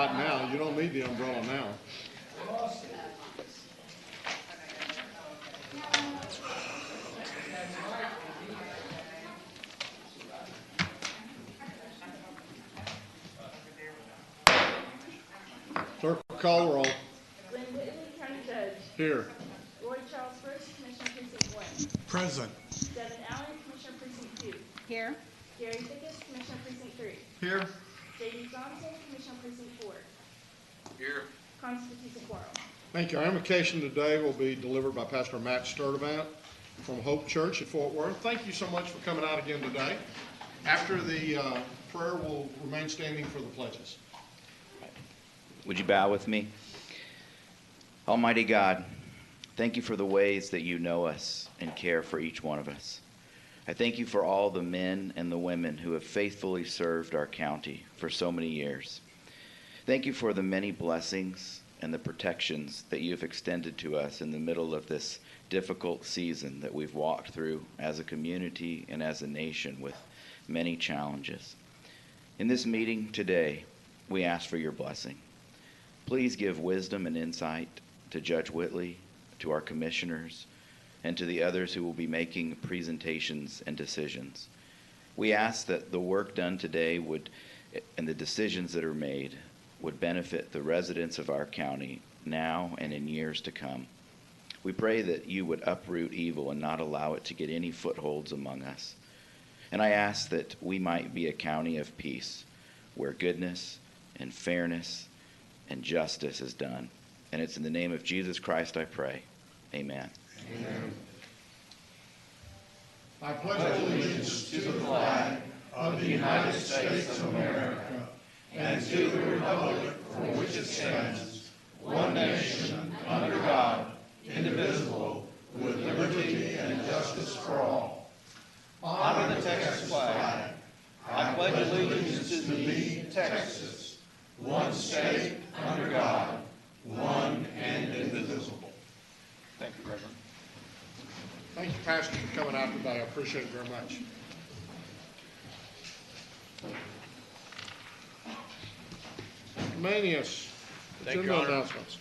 Right now, you don't need the umbrella now. Clerk will call the roll. Glenn Whitley, County Judge. Here. Roy Charles Bush, Commissioner Precinct 1. Present. Devin Allen, Commissioner Precinct 2. Here. Gary Dickus, Commissioner Precinct 3. Here. J.D. Johnson, Commissioner Precinct 4. Here. Constitution Quorum. Thank you. Our invocation today will be delivered by Pastor Matt Sturdivant from Hope Church at Fort Worth. Thank you so much for coming out again today. After the prayer, we'll remain standing for the pledges. Would you bow with me? Almighty God, thank you for the ways that you know us and care for each one of us. I thank you for all the men and the women who have faithfully served our county for so many years. Thank you for the many blessings and the protections that you have extended to us in the middle of this difficult season that we've walked through as a community and as a nation with many challenges. In this meeting today, we ask for your blessing. Please give wisdom and insight to Judge Whitley, to our commissioners, and to the others who will be making presentations and decisions. We ask that the work done today and the decisions that are made would benefit the residents of our county now and in years to come. We pray that you would uproot evil and not allow it to get any footholds among us. And I ask that we might be a county of peace, where goodness and fairness and justice is done. And it's in the name of Jesus Christ I pray. Amen. Amen. I pledge allegiance to the flag of the United States of America and to the republic for which it stands, one nation, under God, indivisible, with liberty and justice for all. Honor the Texas flag. I pledge allegiance to thee, Texas, one state, under God, one and indivisible. Thank you, Reverend. Thank you, Pastor, for coming out today. I appreciate it very much. Manius, Thank you, agenda Your Honor. announcements.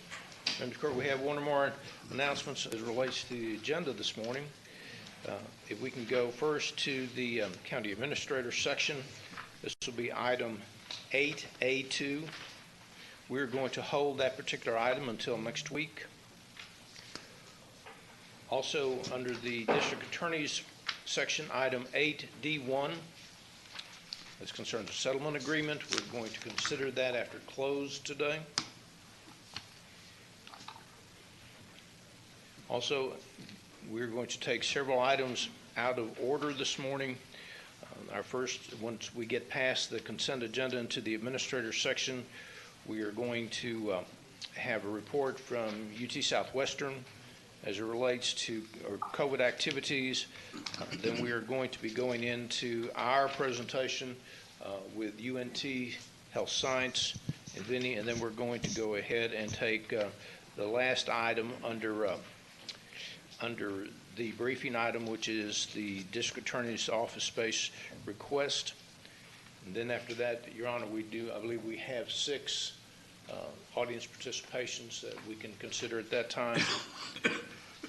Madam Clerk, we have one or more announcements as relates to the agenda this morning. If we can go first to the County Administrator section, this will be item 8A2. We're going to hold that particular item until next week. Also, under the District Attorney's section, item 8D1. This concerns a settlement agreement. We're going to consider that after close today. Also, we're going to take several items out of order this morning. Our first, once we get past the consent agenda into the administrator section, we are going to have a report from UT Southwestern as it relates to our COVID activities. Then we are going to be going into our presentation with UNT Health Science and Vinny, and then we're going to go ahead and take the last item under the briefing item, which is the District Attorney's Office space request. And then after that, Your Honor, I believe we have 6 audience participations that we can consider at that time.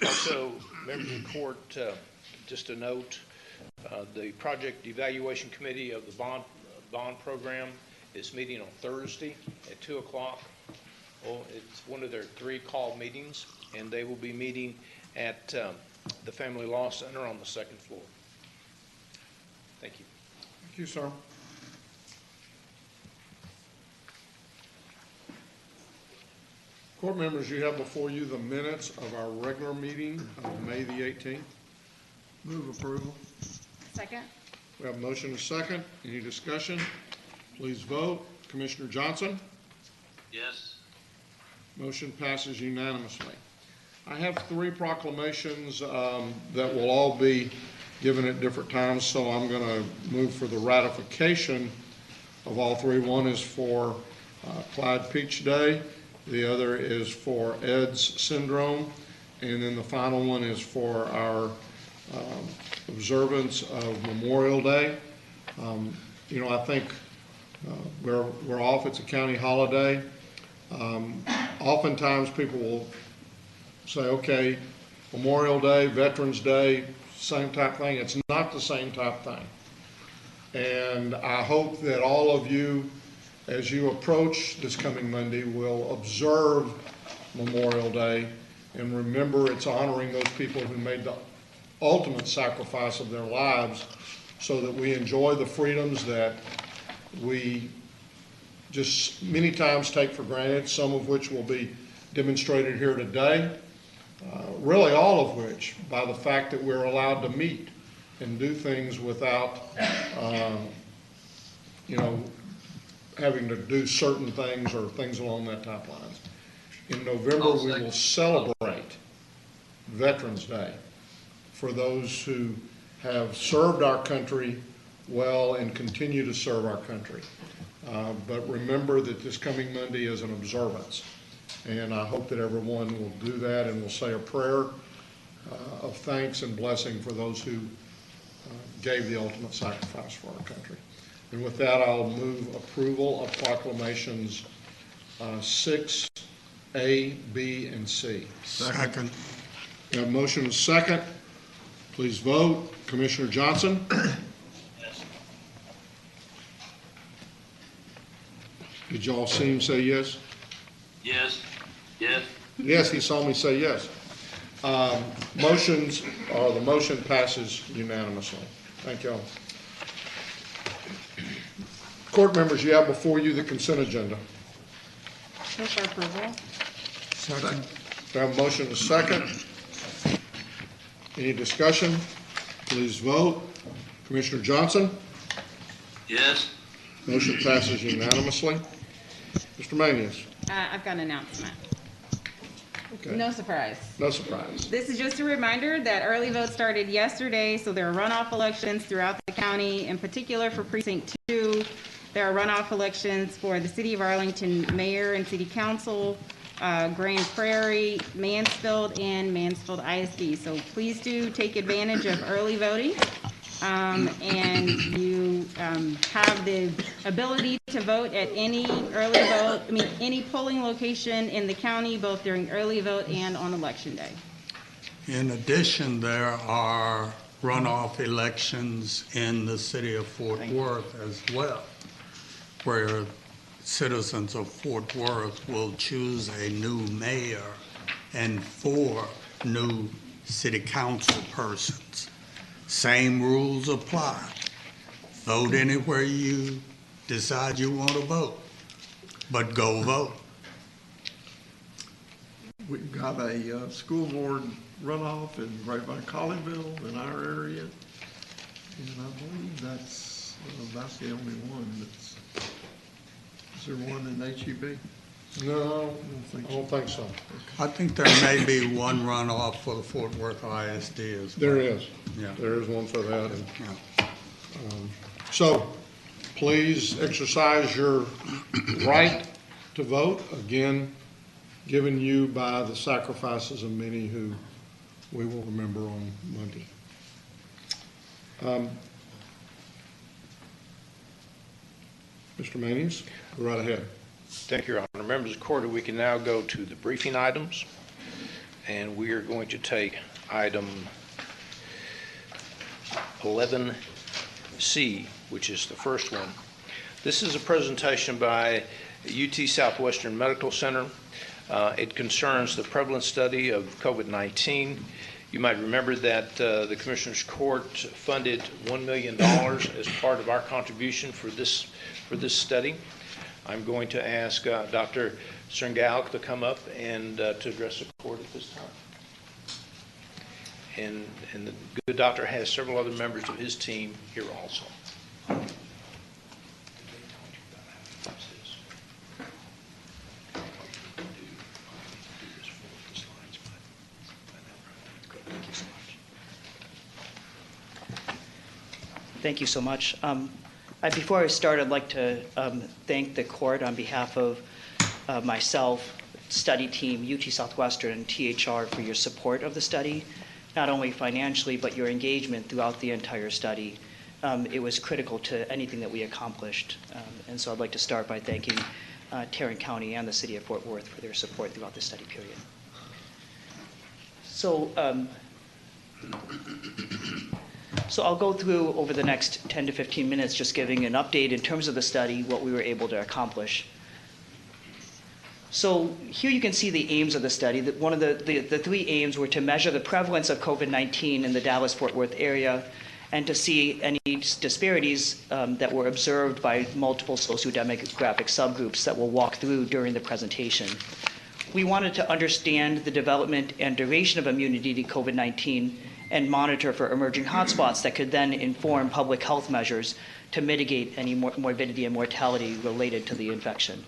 Also, members of the court, just a note, the Project Evaluation Committee of the bond program is meeting on Thursday at 2 o'clock. Well, it's one of their 3 call meetings, and they will be meeting at the Family Law Center on the 2nd floor. Thank you. Thank you, sir. Court members, you have before you the minutes of our regular meeting of May the 18th. Move approval. Second. We have a motion and a second. Any discussion? Please vote. Commissioner Johnson? Yes. Motion passes unanimously. I have 3 proclamations that will all be given at different times, so I'm going to move for the ratification of all 3. One is for Clyde Peach Day, the other is for AIDS syndrome, and then the final one is for our observance of Memorial Day. I think We're off, it's a county holiday. Oftentimes people will say, okay, Memorial Day, Veterans Day, same type thing. It's not the same type thing. And I hope that all of you, as you approach this coming Monday, will observe Memorial Day and remember it's honoring those people who made the ultimate sacrifice of their lives so that we enjoy the freedoms that we just many times take for granted, some of which will be demonstrated here today, really all of which by the fact that we're allowed to meet and do things without, having to do certain things or things along that type lines. In November, we will celebrate Veterans Day for those who have served our country well and continue to serve our country. But remember that this coming Monday is an observance. And I hope that everyone will do that and will say a prayer of thanks and blessing for those who gave the ultimate sacrifice for our country. And with that, I'll move approval of proclamations 6A, B, and C. Second. We have a motion and a second. Please vote. Commissioner Johnson? Did y'all see him say yes? Yes. Yes. Yes, he saw me say yes. The motion passes unanimously. Thank y'all. Court members, you have before you the consent agenda. Move for approval. Second. We have a motion and a second. Any discussion? Please vote. Commissioner Johnson? Yes. Motion passes unanimously. Mr. Manius? I've got an announcement. Okay. No surprise. No surprise. This is just a reminder that early vote started yesterday, so there are runoff elections throughout the county, in particular for Precinct 2. There are runoff elections for the City of Arlington Mayor and City Council, Grand Prairie, Mansfield, and Mansfield ISD. So please do take advantage of early voting. And you have the ability to vote at any any polling location in the county, both during early vote and on Election Day. In addition, there are runoff elections in the city of Fort Worth as well, where citizens of Fort Worth will choose a new mayor and 4 new city council persons. Same rules apply. Vote anywhere you decide you want to vote, but go vote. We've got a school board runoff right by Colleyville in our area, and I believe that's the only one that's. Is there one in HEB? No, I don't think so. I think there may be one runoff for the Fort Worth ISD as well. There is. Yeah. There is one for that. And, Yeah. so please exercise your right to vote, again, given you by the sacrifices of many who we will remember on Monday. Mr. Manius, go right ahead. Thank you, Your Honor. Members of the court, we can now go to the briefing items, and we are going to take item 11C, which is the first one. This is a presentation by UT Southwestern Medical Center. It concerns the prevalence study of COVID-19. You might remember that the Commissioners Court funded $1 million as part of our contribution for this study. I'm going to ask Dr. Cerngalk to come up and to address the court at this time. And the good doctor has several other members of his team here also. Thank you so much. Before I start, I'd like to thank the court on behalf of myself, study team, UT Southwestern, and THR for your support of the study, not only financially, but your engagement throughout the entire study. it was critical to anything that we accomplished. And so I'd like to start by thanking Tarrant County and the City of Fort Worth for their support throughout the study period. So I'll go through over the next 10 to 15 minutes just giving an update in terms of the study, what we were able to accomplish. So here you can see the aims of the study. One of the three aims were to measure the prevalence of COVID-19 in the Dallas-Fort Worth area and to see any disparities that were observed by multiple sociodemographic subgroups that we'll walk through during the presentation. We wanted to understand the development and duration of immunity to COVID-19 and monitor for emerging hotspots that could then inform public health measures to mitigate any morbidity and mortality related to the infection.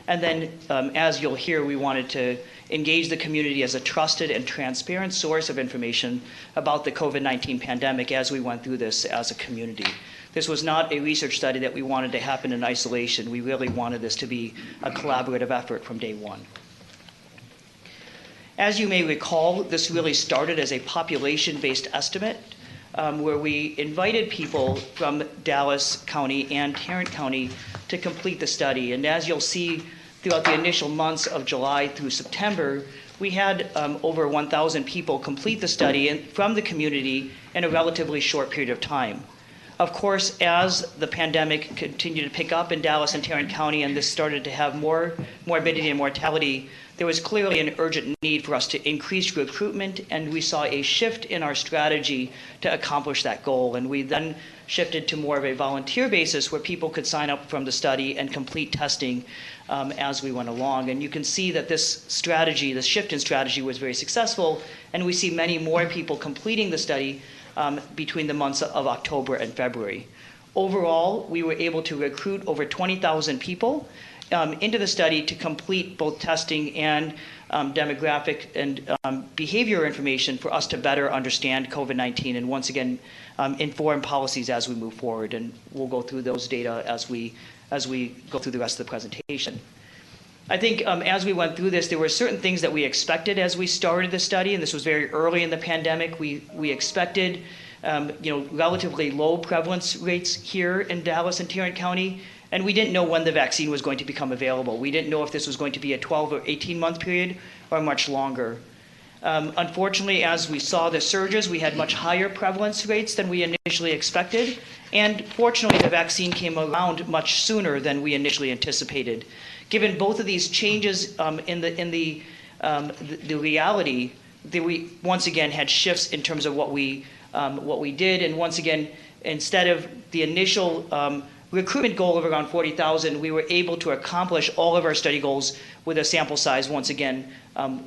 And then, as you'll hear, we wanted to engage the community as a trusted and transparent source of information about the COVID-19 pandemic as we went through this as a community. This was not a research study that we wanted to happen in isolation. We really wanted this to be a collaborative effort from day one. As you may recall, this really started as a population-based estimate where we invited people from Dallas County and Tarrant County to complete the study. And as you'll see throughout the initial months of July through September, we had over 1,000 people complete the study from the community in a relatively short period of time. Of course, as the pandemic continued to pick up in Dallas and Tarrant County and this started to have more morbidity and mortality, there was clearly an urgent need for us to increase recruitment, and we saw a shift in our strategy to accomplish that goal. And we then shifted to more of a volunteer basis where people could sign up from the study and complete testing as we went along. And you can see that this strategy, this shift in strategy, was very successful, and we see many more people completing the study between the months of October and February. Overall, we were able to recruit over 20,000 people into the study to complete both testing and demographic and behavior information for us to better understand COVID-19 and once again inform policies as we move forward. And we'll go through those data as we go through the rest of the presentation. I think as we went through this, there were certain things that we expected as we started the study, and this was very early in the pandemic. We expected relatively low prevalence rates here in Dallas and Tarrant County, and we didn't know when the vaccine was going to become available. We didn't know if this was going to be a 12 or 18-month period or much longer. Unfortunately, as we saw the surges, we had much higher prevalence rates than we initially expected, and fortunately, the vaccine came around much sooner than we initially anticipated. Given both of these changes in the reality, we once again had shifts in terms of what we did, and once again, instead of the initial recruitment goal of around 40,000, we were able to accomplish all of our study goals with a sample size, once again,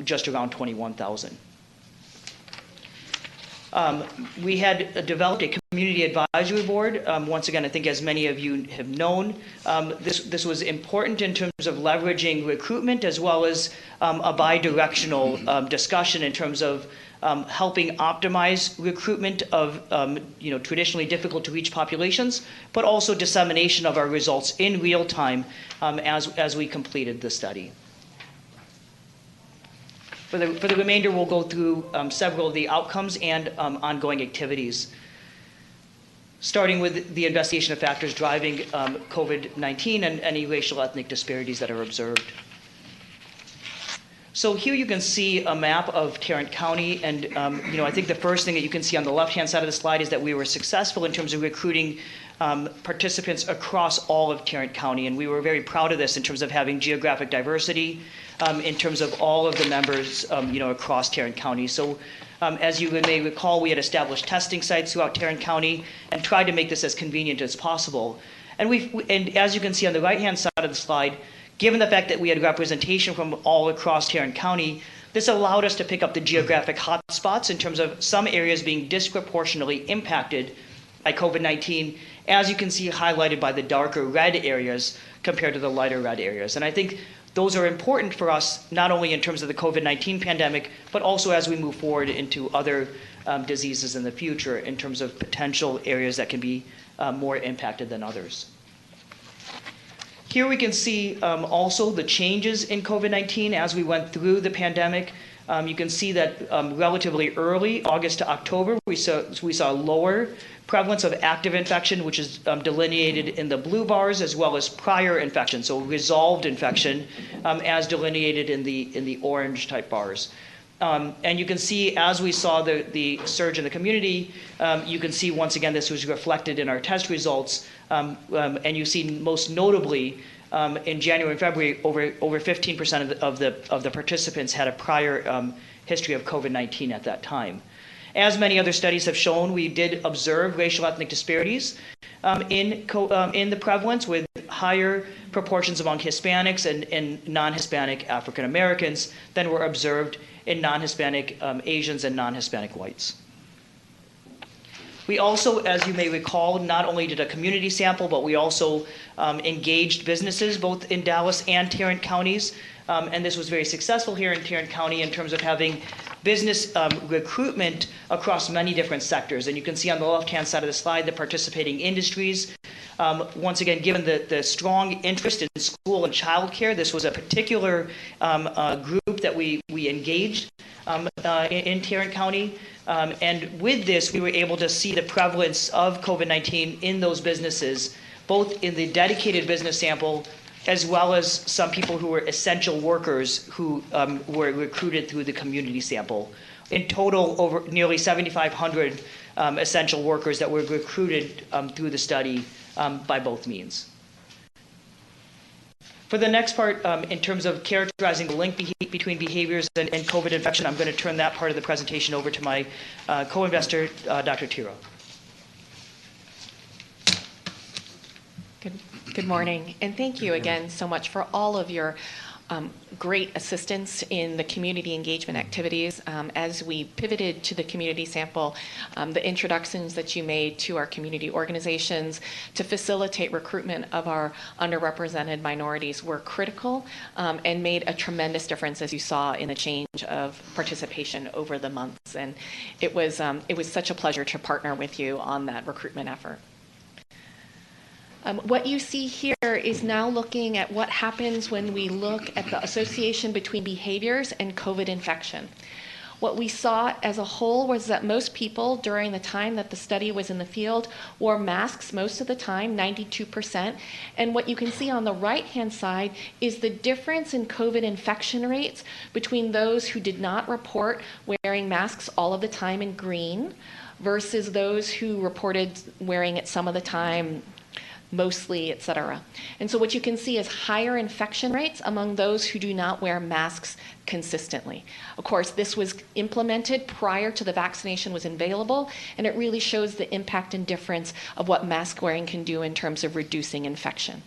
just around 21,000. We had developed a community advisory board. Once again, I think as many of you have known, this was important in terms of leveraging recruitment as well as a bi-directional discussion in terms of helping optimize recruitment of traditionally difficult to reach populations, but also dissemination of our results in real time as we completed the study. For the remainder, we'll go through several of the outcomes and ongoing activities, starting with the investigation of factors driving COVID-19 and any racial ethnic disparities that are observed. So here you can see a map of Tarrant County, and I think the first thing that you can see on the left-hand side of the slide is that we were successful in terms of recruiting participants across all of Tarrant County, and we were very proud of this in terms of having geographic diversity in terms of all of the members across Tarrant County. So as you may recall, we had established testing sites throughout Tarrant County and tried to make this as convenient as possible. And as you can see on the right-hand side of the slide, given the fact that we had representation from all across Tarrant County, this allowed us to pick up the geographic hotspots in terms of some areas being disproportionately impacted by COVID-19, as you can see highlighted by the darker red areas compared to the lighter red areas. And I think those are important for us, not only in terms of the COVID-19 pandemic, but also as we move forward into other diseases in the future in terms of potential areas that can be more impacted than others. Here we can see also the changes in COVID-19 as we went through the pandemic. You can see that relatively early, August to October, we saw lower prevalence of active infection, which is delineated in the blue bars, as well as prior infection, so resolved infection, as delineated in the orange type bars. And you can see, as we saw the surge in the community, you can see once again this was reflected in our test results, and you see most notably in January and February, over 15% of the participants had a prior history of COVID-19 at that time. As many other studies have shown, we did observe racial ethnic disparities in the prevalence, with higher proportions among Hispanics and non-Hispanic African Americans than were observed in non-Hispanic Asians and non-Hispanic whites. We also, as you may recall, not only did a community sample, but we also engaged businesses both in Dallas and Tarrant counties. And this was very successful here in Tarrant County in terms of having business recruitment across many different sectors. And you can see on the left-hand side of the slide the participating industries. Once again, given the strong interest in school and childcare, this was a particular group that we engaged in Tarrant County. And with this, we were able to see the prevalence of COVID-19 in those businesses, both in the dedicated business sample, as well as some people who were essential workers who were recruited through the community sample. In total, over nearly 7,500 essential workers that were recruited through the study by both means. For the next part, in terms of characterizing the link between behaviors and COVID infection, I'm going to turn that part of the presentation over to my co-investor, Dr. Tiro. Good morning, and thank you again so much for all of your great assistance in the community engagement activities. As we pivoted to the community sample, the introductions that you made to our community organizations to facilitate recruitment of our underrepresented minorities were critical and made a tremendous difference, as you saw in the change of participation over the months. And it was such a pleasure to partner with you on that recruitment effort. What you see here is now looking at what happens when we look at the association between behaviors and COVID infection. What we saw as a whole was that most people during the time that the study was in the field wore masks most of the time, 92%. And what you can see on the right-hand side is the difference in COVID infection rates between those who did not report wearing masks all of the time in green versus those who reported wearing it some of the time, mostly, et cetera. And so what you can see is higher infection rates among those who do not wear masks consistently. Of course, this was implemented prior to the vaccination was available, and it really shows the impact and difference of what mask wearing can do in terms of reducing infection.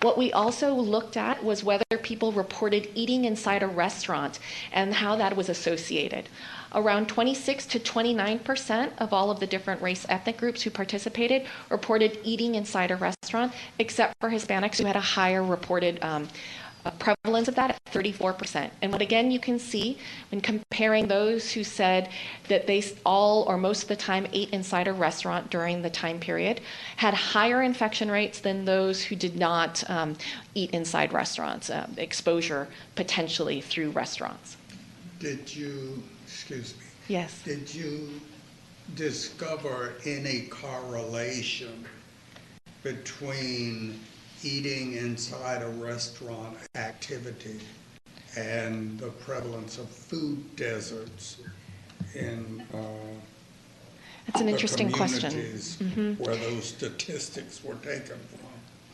What we also looked at was whether people reported eating inside a restaurant and how that was associated. Around 26 to 29% of all of the different race ethnic groups who participated reported eating inside a restaurant, except for Hispanics, who had a higher reported prevalence of that at 34%. And what again you can see when comparing those who said that they all or most of the time ate inside a restaurant during the time period had higher infection rates than those who did not eat inside restaurants, exposure potentially through restaurants. Did you, excuse me. Yes. Did you discover any correlation between eating inside a restaurant activity and the prevalence of food deserts in That's an interesting the question. communities where those statistics were taken from?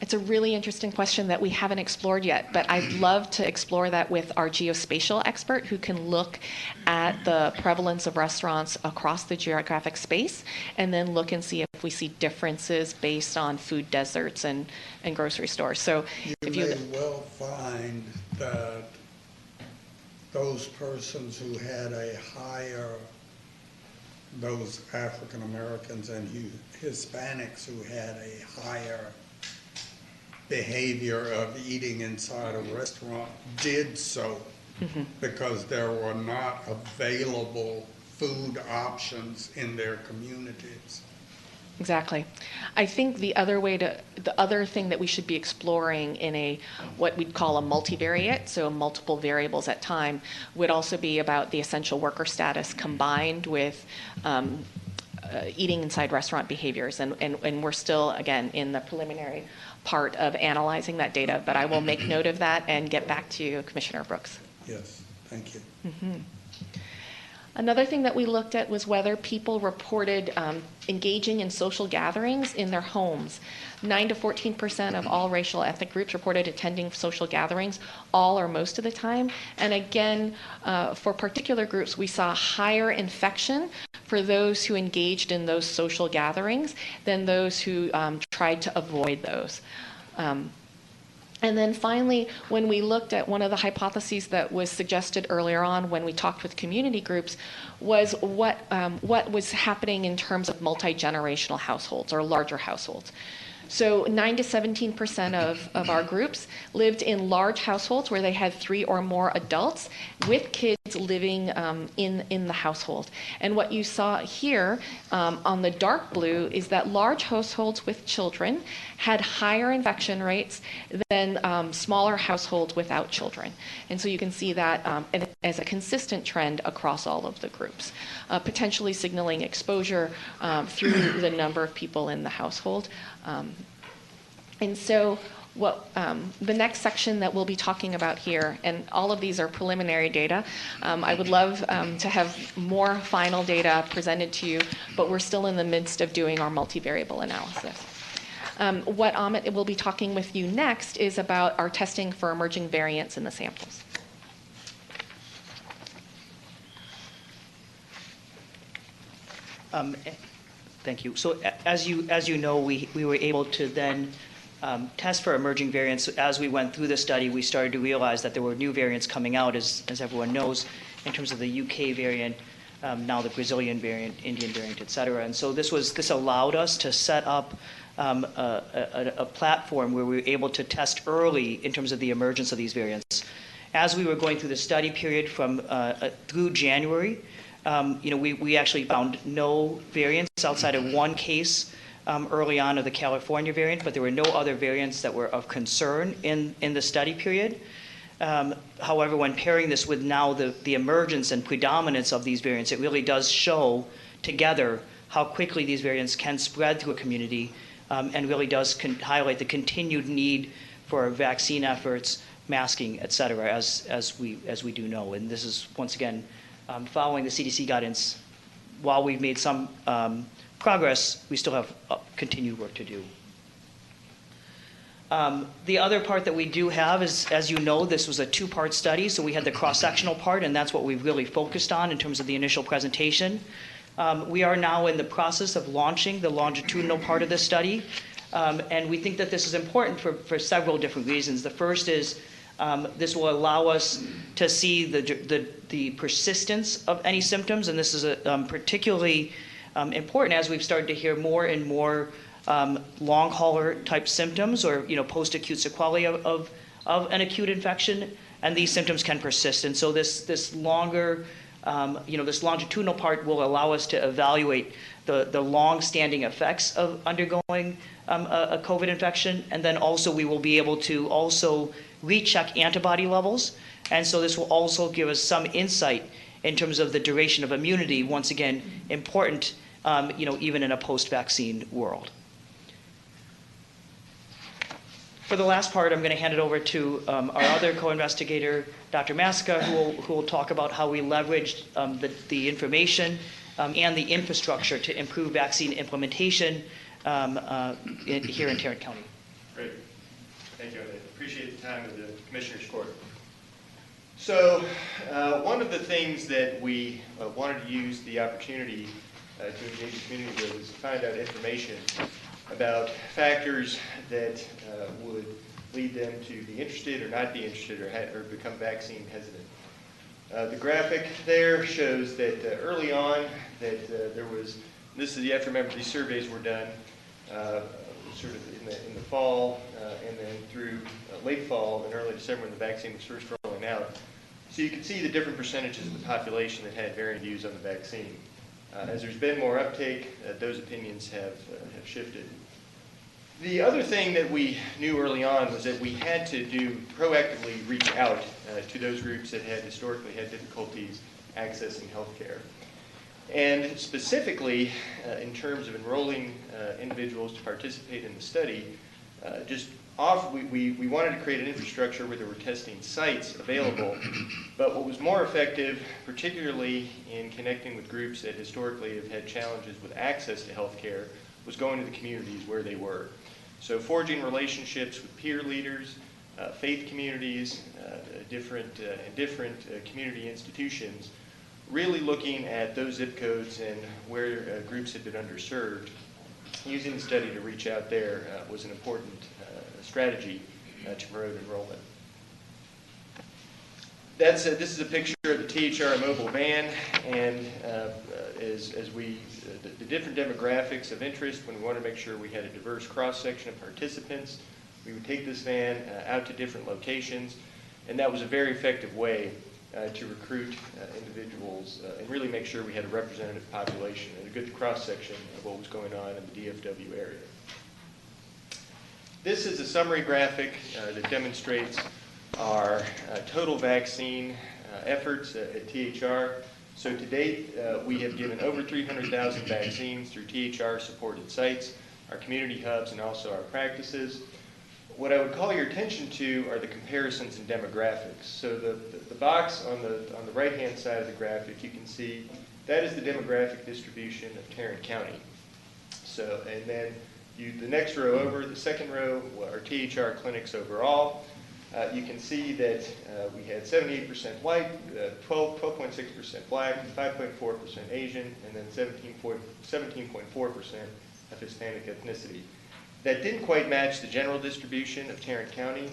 It's a really interesting question that we haven't explored yet, but I'd love to explore that with our geospatial expert who can look at the prevalence of restaurants across the geographic space and then look and see if we see differences based on food deserts and grocery stores. So if you may well find that those persons who had a higher, those African Americans and Hispanics who had a higher behavior of eating inside a restaurant did so because there were not available food options in their communities. Exactly. I think the other thing that we should be exploring in what we'd call a multivariate, so multiple variables at time, would also be about the essential worker status combined with eating inside restaurant behaviors. And we're still, again, in the preliminary part of analyzing that data, but I will make note of that and get back to you, Commissioner Brooks. Yes, thank you. Another thing that we looked at was whether people reported engaging in social gatherings in their homes. 9 to 14% of all racial ethnic groups reported attending social gatherings, all or most of the time. And again, for particular groups, we saw higher infection for those who engaged in those social gatherings than those who tried to avoid those. And then finally, when we looked at one of the hypotheses that was suggested earlier on when we talked with community groups was what was happening in terms of multi-generational households or larger households. So 9 to 17% of our groups lived in large households where they had 3 or more adults with kids living in the household. And what you saw here on the dark blue is that large households with children had higher infection rates than smaller households without children. And so you can see that as a consistent trend across all of the groups, potentially signaling exposure through the number of people in the household. And so the next section that we'll be talking about here, and all of these are preliminary data. I would love to have more final data presented to you, but we're still in the midst of doing our multivariable analysis. What Amit will be talking with you next is about our testing for emerging variants in the samples. Thank you. So as you know, we were able to then test for emerging variants. As we went through the study, we started to realize that there were new variants coming out, as everyone knows, in terms of the UK variant, now the Brazilian variant, Indian variant, et cetera. And so this allowed us to set up a platform where we were able to test early in terms of the emergence of these variants. As we were going through the study period through January, we actually found no variants outside of one case early on of the California variant, but there were no other variants that were of concern in the study period. However, when pairing this with now the emergence and predominance of these variants, it really does show together how quickly these variants can spread through a community, and really does highlight the continued need for vaccine efforts, masking, et cetera, as we do know. And this is, once again, following the CDC guidance. While we've made some progress, we still have continued work to do. The other part that we do have is, as you know, this was a 2-part study, so we had the cross-sectional part, and that's what we've really focused on in terms of the initial presentation. We are now in the process of launching the longitudinal part of this study, and we think that this is important for several different reasons. The first is this will allow us to see the persistence of any symptoms, and this is particularly important as we've started to hear more and more long hauler type symptoms, or post-acute sequelae of an acute infection, and these symptoms can persist. And so this longer, this longitudinal part will allow us to evaluate the long-standing effects of undergoing a COVID infection, and then also we will be able to also recheck antibody levels, and so this will also give us some insight in terms of the duration of immunity. Once again, important, even in a post-vaccine world. For the last part, I'm going to hand it over to our other co-investigator, Dr. Masica, who will talk about how we leveraged the information and the infrastructure to improve vaccine implementation here in Tarrant County. Great. Thank you. I appreciate the time of the Commissioners Court. So one of the things that we wanted to use the opportunity to engage the community with is to find out information about factors that would lead them to be interested or not be interested or become vaccine hesitant. The graphic there shows that early on that there was, this is, you have to remember these surveys were done sort of in the fall and then through late fall and early December when the vaccine was first rolling out. So you can see the different percentages of the population that had varying views on the vaccine. As there's been more uptake, those opinions have shifted. The other thing that we knew early on was that we had to proactively reach out to those groups that had historically had difficulties accessing health care. And specifically, in terms of enrolling individuals to participate in the study, we wanted to create an infrastructure where there were testing sites available, but what was more effective, particularly in connecting with groups that historically have had challenges with access to health care, was going to the communities where they were. So forging relationships with peer leaders, faith communities, different community institutions, really looking at those zip codes and where groups had been underserved. Using the study to reach out there was an important strategy to promote enrollment. This is a picture of the THR mobile van, and the different demographics of interest, when we wanted to make sure we had a diverse cross-section of participants, we would take this van out to different locations, and that was a very effective way to recruit individuals and really make sure we had a representative population and a good cross-section of what was going on in the DFW area. This is a summary graphic that demonstrates our total vaccine efforts at THR. So to date, we have given over 300,000 vaccines through THR-supported sites, our community hubs, and also our practices. What I would call your attention to are the comparisons in demographics. So the box on the right-hand side of the graphic, you can see that is the demographic distribution of Tarrant County. So, and then the next row over, the second row, are THR clinics overall. You can see that we had 78% white, 12.6% black, 5.4% Asian, and then 17.4% of Hispanic ethnicity. That didn't quite match the general distribution of Tarrant County.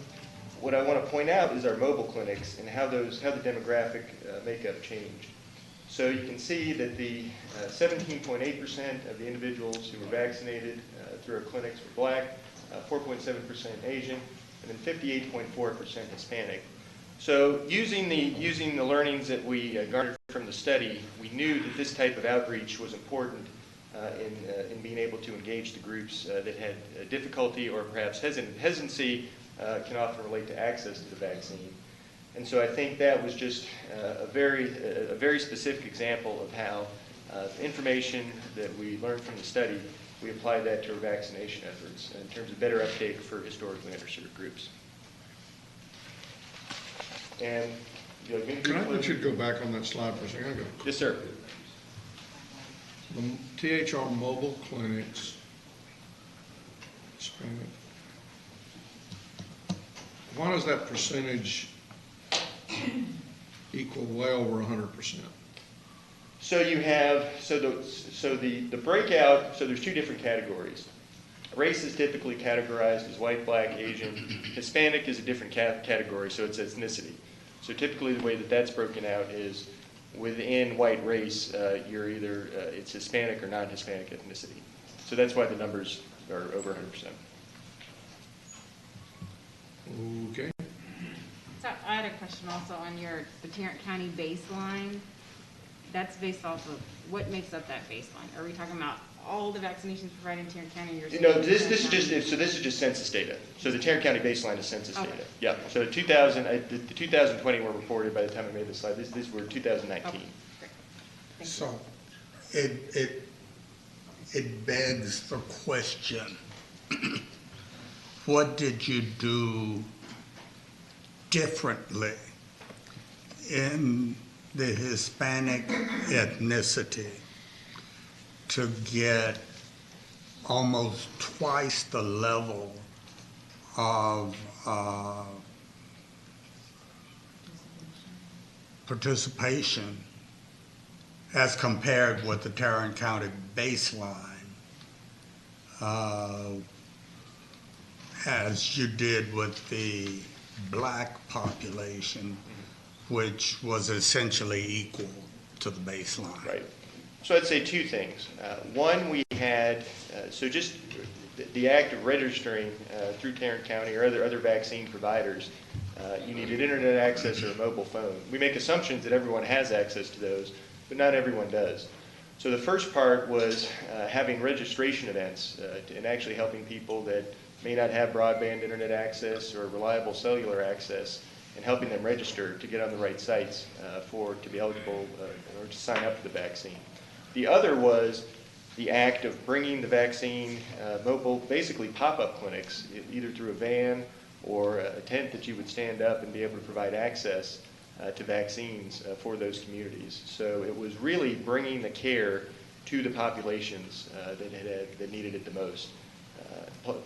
What I want to point out is our mobile clinics and how the demographic makeup changed. So you can see that the 17.8% of the individuals who were vaccinated through our clinics were black, 4.7% Asian, and then 58.4% Hispanic. So using the learnings that we garnered from the study, we knew that this type of outreach was important in being able to engage the groups that had difficulty or perhaps hesitancy can often relate to access to the vaccine. And so I think that was just a very specific example of how information that we learned from the study, we applied that to our vaccination efforts in terms of better uptake for historically underserved groups. And can I let you go back on that slide for a second? Yes, sir. The THR mobile clinics, why does that percentage equal well over 100%? So you have, the breakout, so there's two different categories. Race is typically categorized as white, black, Asian. Hispanic is a different category, so it's ethnicity. So typically the way that that's broken out is within white race, you're either, it's Hispanic or non-Hispanic ethnicity. So that's why the numbers are over 100%. Okay. So I had a question also on the Tarrant County baseline. That's based off of, what makes up that baseline? Are we talking about all the vaccinations provided in Tarrant County? No, this is just census data. So the Tarrant County baseline is census data. Yeah. So the 2020 were reported by the time I made this slide. These were 2019. Okay. Great. So it begs the question, what did you do differently in the Hispanic ethnicity to get almost twice the level of participation as compared with the Tarrant County baseline, as you did with the black population, which was essentially equal to the baseline? Right. So I'd say two things. One, we had, so just the act of registering through Tarrant County or other vaccine providers, you needed internet access or a mobile phone. We make assumptions that everyone has access to those, but not everyone does. So the first part was having registration events and actually helping people that may not have broadband internet access or reliable cellular access, and helping them register to get on the right sites to be eligible or to sign up for the vaccine. The other was the act of bringing the vaccine mobile, basically pop-up clinics, either through a van or a tent that you would stand up and be able to provide access to vaccines for those communities. So it was really bringing the care to the populations that needed it the most,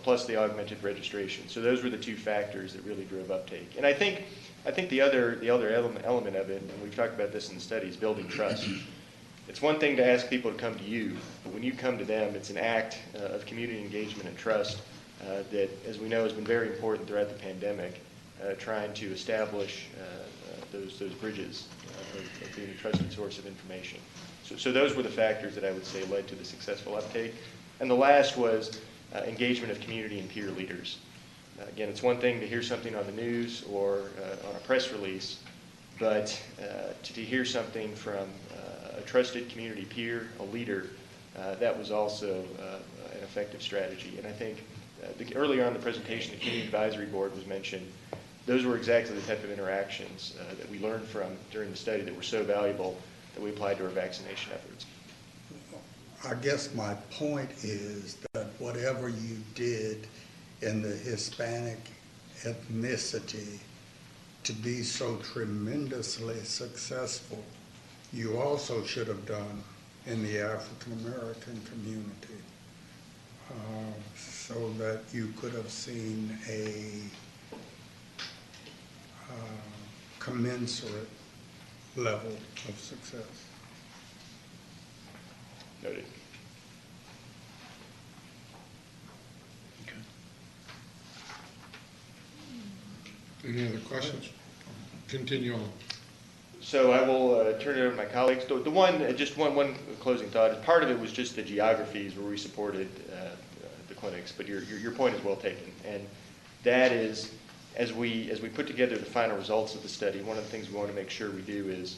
plus the augmented registration. So those were the two factors that really drove uptake. And I think the other element of it, and we've talked about this in the study, is building trust. It's one thing to ask people to come to you, but when you come to them, it's an act of community engagement and trust that, as we know, has been very important throughout the pandemic, trying to establish those bridges of being a trusted source of information. So those were the factors that I would say led to the successful uptake. And the last was engagement of community and peer leaders. Again, it's one thing to hear something on the news or on a press release, but to hear something from a trusted community peer, a leader, that was also an effective strategy. And I think earlier on in the presentation, the Community Advisory Board was mentioned. Those were exactly the type of interactions that we learned from during the study that were so valuable that we applied to our vaccination efforts. I guess my point is that whatever you did in the Hispanic ethnicity to be so tremendously successful, you also should have done in the African American community, so that you could have seen a commensurate level of success. Noted. Any other questions? Continue on. So I will turn it over to my colleagues. The one, just one closing thought. Part of it was just the geographies where we supported the clinics, but your point is well taken. And that is, as we put together the final results of the study, one of the things we want to make sure we do is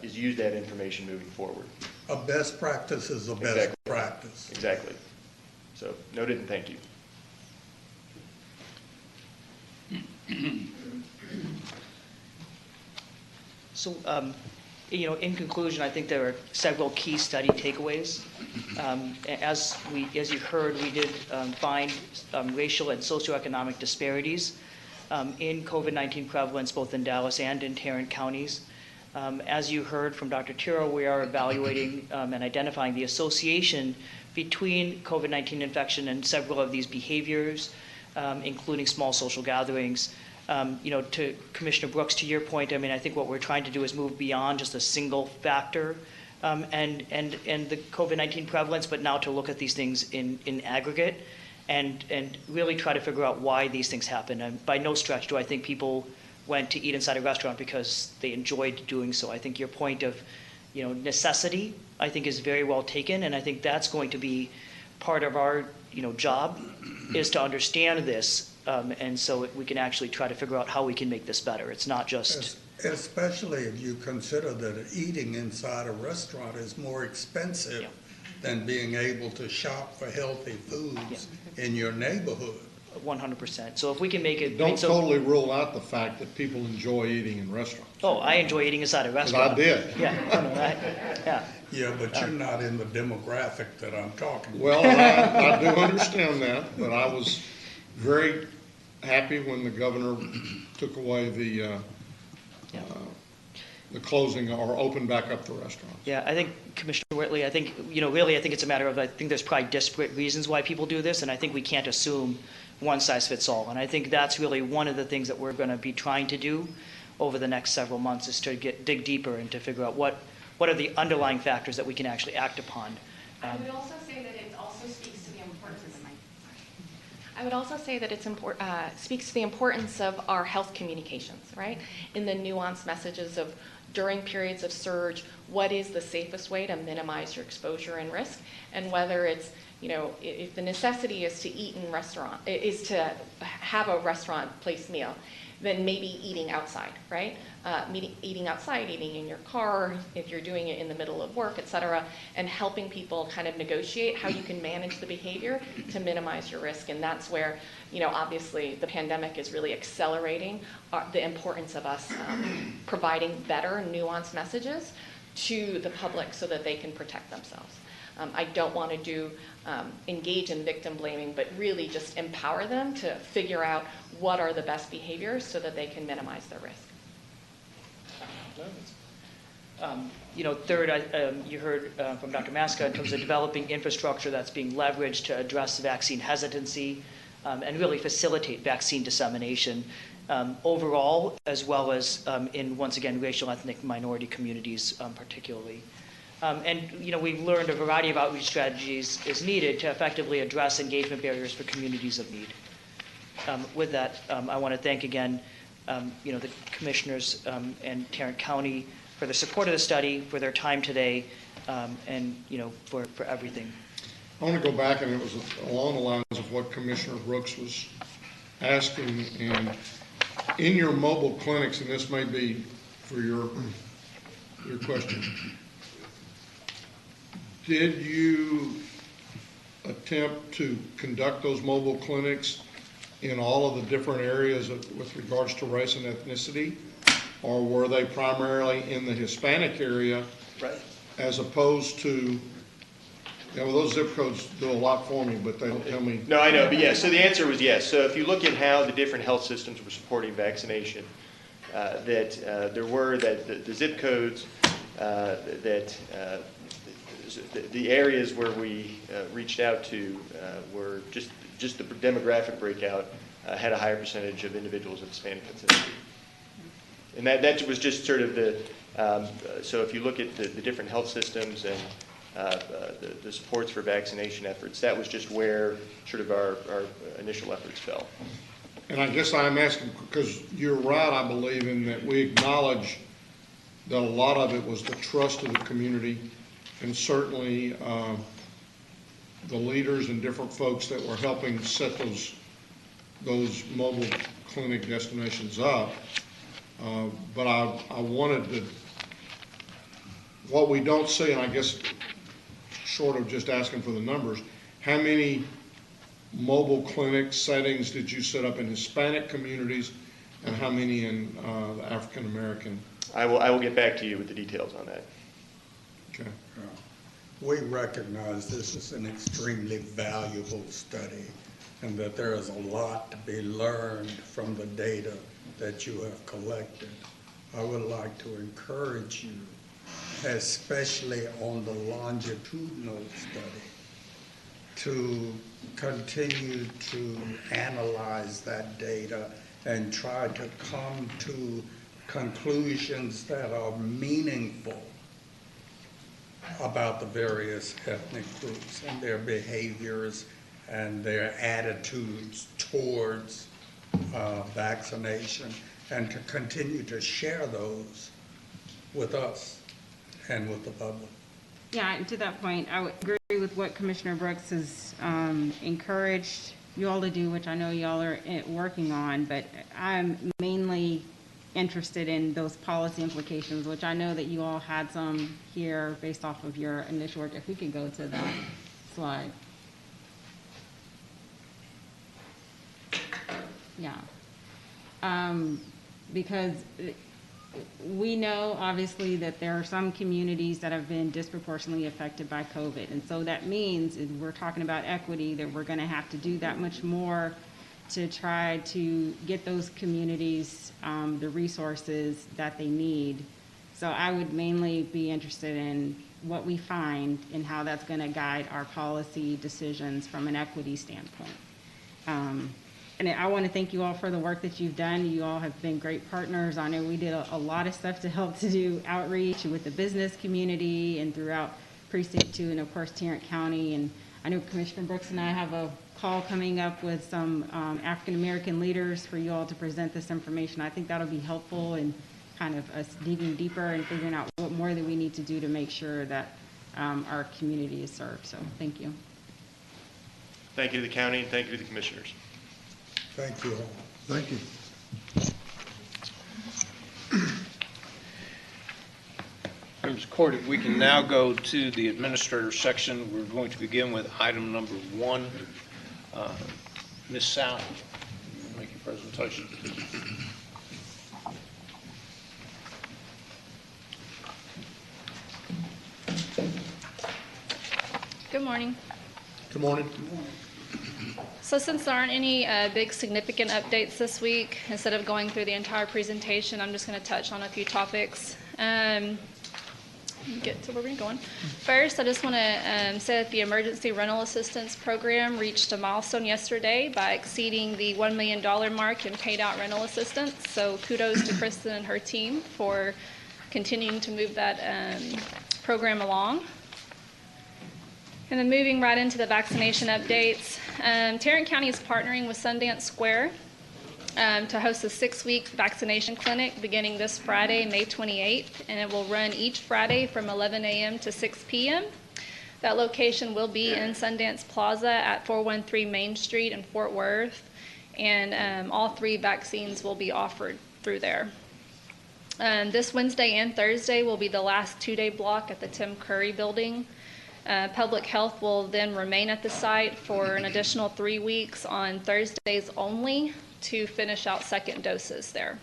use that information moving forward. A best practice is a best practice. Exactly. So noted, and thank you. So, in conclusion, I think there are several key study takeaways. As you heard, we did find racial and socioeconomic disparities in COVID-19 prevalence, both in Dallas and in Tarrant counties. As you heard from Dr. Tiro, we are evaluating and identifying the association between COVID-19 infection and several of these behaviors, including small social gatherings. To Commissioner Brooks, to your point, I think what we're trying to do is move beyond just a single factor and the COVID-19 prevalence, but now to look at these things in aggregate and really try to figure out why these things happen. And by no stretch do I think people went to eat inside a restaurant because they enjoyed doing so. I think your point of, necessity, I think is very well taken, and I think that's going to be part of our, job is to understand this, and so we can actually try to figure out how we can make this better. It's not just... Especially if you consider that eating inside a restaurant is more expensive than being able to shop for healthy foods in your neighborhood. 100%. So if we can make it... Don't totally rule out the fact that people enjoy eating in restaurants. Oh, I enjoy eating inside a restaurant. I did. Yeah, but you're not in the demographic that I'm talking about. Well, I do understand that, but I was very happy when the governor took away the closing or opened back up the restaurants. Yeah, I think, Commissioner Whitley, I think, really I think it's a matter of, I think there's probably disparate reasons why people do this, and I think we can't assume one size fits all. And I think that's really one of the things that we're going to be trying to do over the next several months is to dig deeper and to figure out what are the underlying factors that we can actually act upon. I would also say that it also speaks to the importance. I would also say that it's speaks to the importance of our health communications, right? In the nuanced messages of during periods of surge, what is the safest way to minimize your exposure and risk, and whether it's if the necessity is to eat in restaurant, is to have a restaurant place meal, than maybe eating outside, right? Eating outside, eating in your car, if you're doing it in the middle of work, et cetera, and helping people kind of negotiate how you can manage the behavior to minimize your risk. And that's where, obviously the pandemic is really accelerating the importance of us providing better, nuanced messages to the public so that they can protect themselves. I don't want to engage in victim blaming, but really just empower them to figure out what are the best behaviors so that they can minimize their risk. Third, you heard from Dr. Maska in terms of developing infrastructure that's being leveraged to address vaccine hesitancy and really facilitate vaccine dissemination overall, as well as in, once again, racial, ethnic, minority communities particularly. We've learned a variety of outreach strategies is needed to effectively address engagement barriers for communities of need. With that, I want to thank again, the commissioners and Tarrant County for the support of the study, for their time today, and for everything. I want to go back, and it was along the lines of what Commissioner Brooks was asking. And in your mobile clinics, and this may be for your question, did you attempt to conduct those mobile clinics in all of the different areas with regards to race and ethnicity? Or were they primarily in the Hispanic area? Right. As opposed to, those zip codes do a lot for me, but they don't tell me. No, I know, but yes, so the answer was yes. So if you look at how the different health systems were supporting vaccination, there were the zip codes, the areas where we reached out to were just the demographic breakout had a higher percentage of individuals of Hispanic ethnicity. And that was just sort of so if you look at the different health systems and the supports for vaccination efforts, that was just where sort of our initial efforts fell. And I guess I'm asking, because you're right, I believe, in that we acknowledge that a lot of it was the trust of the community, and certainly the leaders and different folks that were helping set those mobile clinic destinations up. But I wanted to, what we don't see, and I guess short of just asking for the numbers, how many mobile clinic settings did you set up in Hispanic communities, and how many in the African American? I will get back to you with the details on that. Okay. We recognize this is an extremely valuable study and that there is a lot to be learned from the data that you have collected. I would like to encourage you, especially on the longitudinal study, to continue to analyze that data and try to come to conclusions that are meaningful about the various ethnic groups and their behaviors and their attitudes towards vaccination, and to continue to share those with us and with the public. Yeah, to that point, I would agree with what Commissioner Brooks has encouraged you all to do, which I know y'all are working on, but I'm mainly interested in those policy implications, which I know that you all had some here based off of your initial work. If we could go to that slide. Yeah. Because we know obviously that there are some communities that have been disproportionately affected by COVID. And so that means, if we're talking about equity, that we're going to have to do that much more to try to get those communities the resources that they need. So I would mainly be interested in what we find and how that's going to guide our policy decisions from an equity standpoint. And I want to thank you all for the work that you've done. You all have been great partners. I know we did a lot of stuff to help to do outreach with the business community and throughout Precinct 2 and of course Tarrant County. And I know Commissioner Brooks and I have a call coming up with some African American leaders for you all to present this information. I think that'll be helpful in kind of us digging deeper and figuring out what more that we need to do to make sure that our community is served. So thank you. Thank you to the county and thank you to the commissioners. Thank you all. Thank you. Court, if we can now go to the administrator section, we're going to begin with item number 1. Ms. South, make your presentation. Good morning. Good morning. So since there aren't any big significant updates this week, instead of going through the entire presentation, I'm just going to touch on a few topics. Get to where we're going. First, I just want to say that the Emergency Rental Assistance Program reached a milestone yesterday by exceeding the $1 million mark in paid out rental assistance. So kudos to Kristen and her team for continuing to move that program along. And then moving right into the vaccination updates, Tarrant County is partnering with Sundance Square to host a 6-week vaccination clinic beginning this Friday, May 28th, and it will run each Friday from 11 a.m. to 6 p.m. That location will be in Sundance Plaza at 413 Main Street in Fort Worth, and all 3 vaccines will be offered through there. This Wednesday and Thursday will be the last 2-day block at the Tim Curry Building. Public Health will then remain at the site for an additional 3 weeks on Thursdays only to finish out second doses there.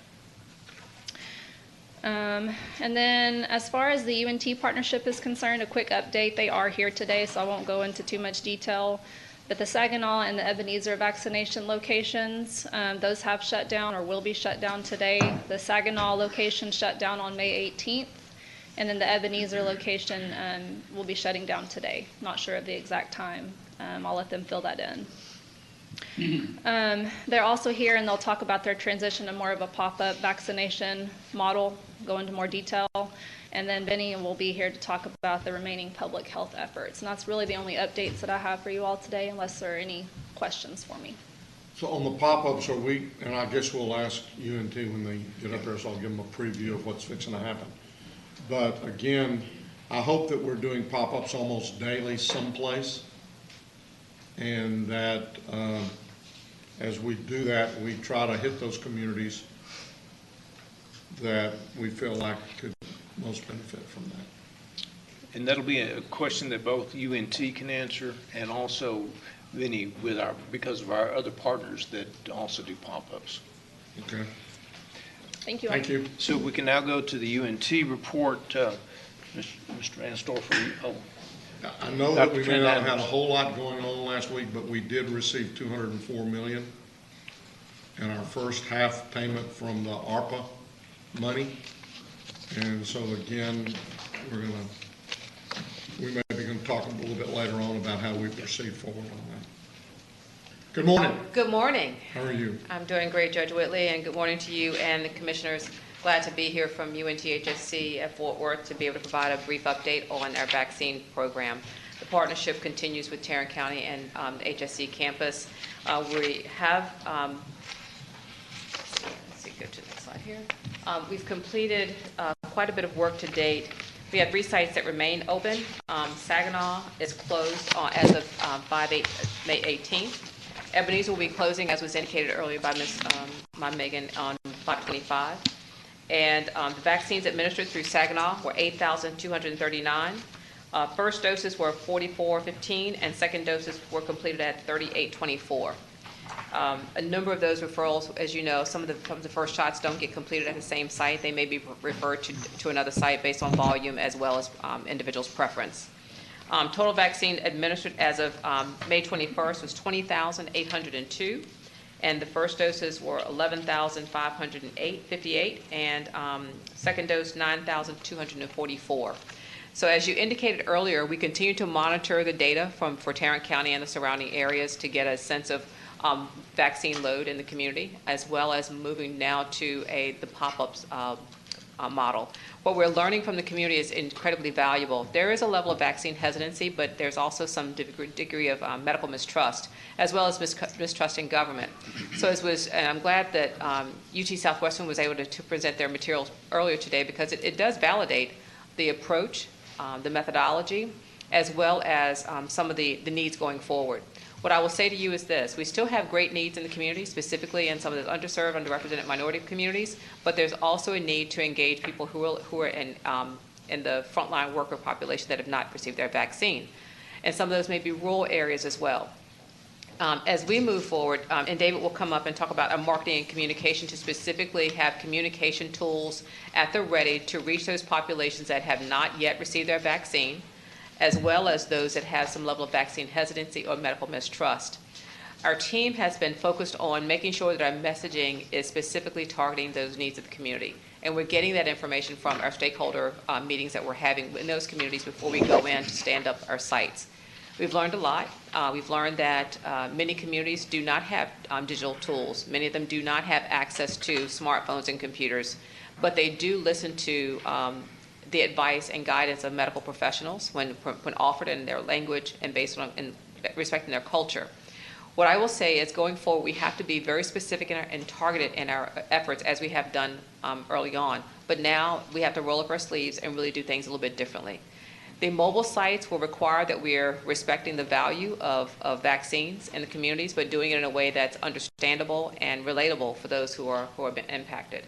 And then as far as the UNT partnership is concerned, a quick update. They are here today, so I won't go into too much detail. But the Saginaw and the Ebenezer vaccination locations, those have shut down or will be shut down today. The Saginaw location shut down on May 18th. And then the Ebenezer location will be shutting down today. Not sure of the exact time. I'll let them fill that in. They're also here, and they'll talk about their transition to more of a pop-up vaccination model, go into more detail. And then Benny will be here to talk about the remaining public health efforts. And that's really the only updates that I have for you all today, unless there are any questions for me. So on the pop-ups, and I guess we'll ask UNT when they get up there, so I'll give them a preview of what's fixing to happen. But again, I hope that we're doing pop-ups almost daily someplace, and that as we do that, we try to hit those communities that we feel like could most benefit from that. And that'll be a question that both UNT can answer, and also Vinny because of our other partners that also do pop-ups. Okay. Thank you. Thank you. So we can now go to the UNT report. Mr. Anstorfer. I know that we may not have had a whole lot going on last week, but we did receive $204 million in our first half payment from the ARPA money. And so again, we may be going to talk a little bit later on about how we proceed forward on that. Good morning. Good morning. How are you? I'm doing great, Judge Whitley, and good morning to you and the commissioners. Glad to be here from UNT-HSC at Fort Worth to be able to provide a brief update on our vaccine program. The partnership continues with Tarrant County and the HSC campus. We have, let's see, go to the next slide here. We've completed quite a bit of work to date. We have 3 sites that remain open. Saginaw is closed as of May 18th. Ebenezer will be closing, as was indicated earlier by Megan, on 5/25. And the vaccines administered through Saginaw were 8,239. First doses were 4415, and second doses were completed at 3824. A number of those referrals, as you know, some of the first shots don't get completed at the same site. They may be referred to another site based on volume as well as individuals' preference. Total vaccine administered as of May 21st was 20,802, and the first doses were 11,558, and second dose 9,244. So as you indicated earlier, we continue to monitor the data for Tarrant County and the surrounding areas to get a sense of vaccine load in the community, as well as moving now to the pop-ups model. What we're learning from the community is incredibly valuable. There is a level of vaccine hesitancy, but there's also some degree of medical mistrust, as well as mistrust in government. So and I'm glad that UT Southwestern was able to present their materials earlier today, because it does validate the approach, the methodology, as well as some of the needs going forward. What I will say to you is this: we still have great needs in the community, specifically in some of the underserved, underrepresented minority communities, but there's also a need to engage people who are in in the frontline worker population that have not received their vaccine. And some of those may be rural areas as well. As we move forward, and David will come up and talk about our marketing and communication to specifically have communication tools at the ready to reach those populations that have not yet received their vaccine, as well as those that have some level of vaccine hesitancy or medical mistrust. Our team has been focused on making sure that our messaging is specifically targeting those needs of the community. And we're getting that information from our stakeholder meetings that we're having in those communities before we go in to stand up our sites. We've learned a lot. We've learned that many communities do not have digital tools. Many of them do not have access to smartphones and computers, but they do listen to the advice and guidance of medical professionals when offered in their language and based on and respecting their culture. What I will say is going forward, we have to be very specific and targeted in our efforts as we have done early on. But now we have to roll up our sleeves and really do things a little bit differently. The mobile sites will require that we are respecting the value of vaccines in the communities, but doing it in a way that's understandable and relatable for those who have been impacted.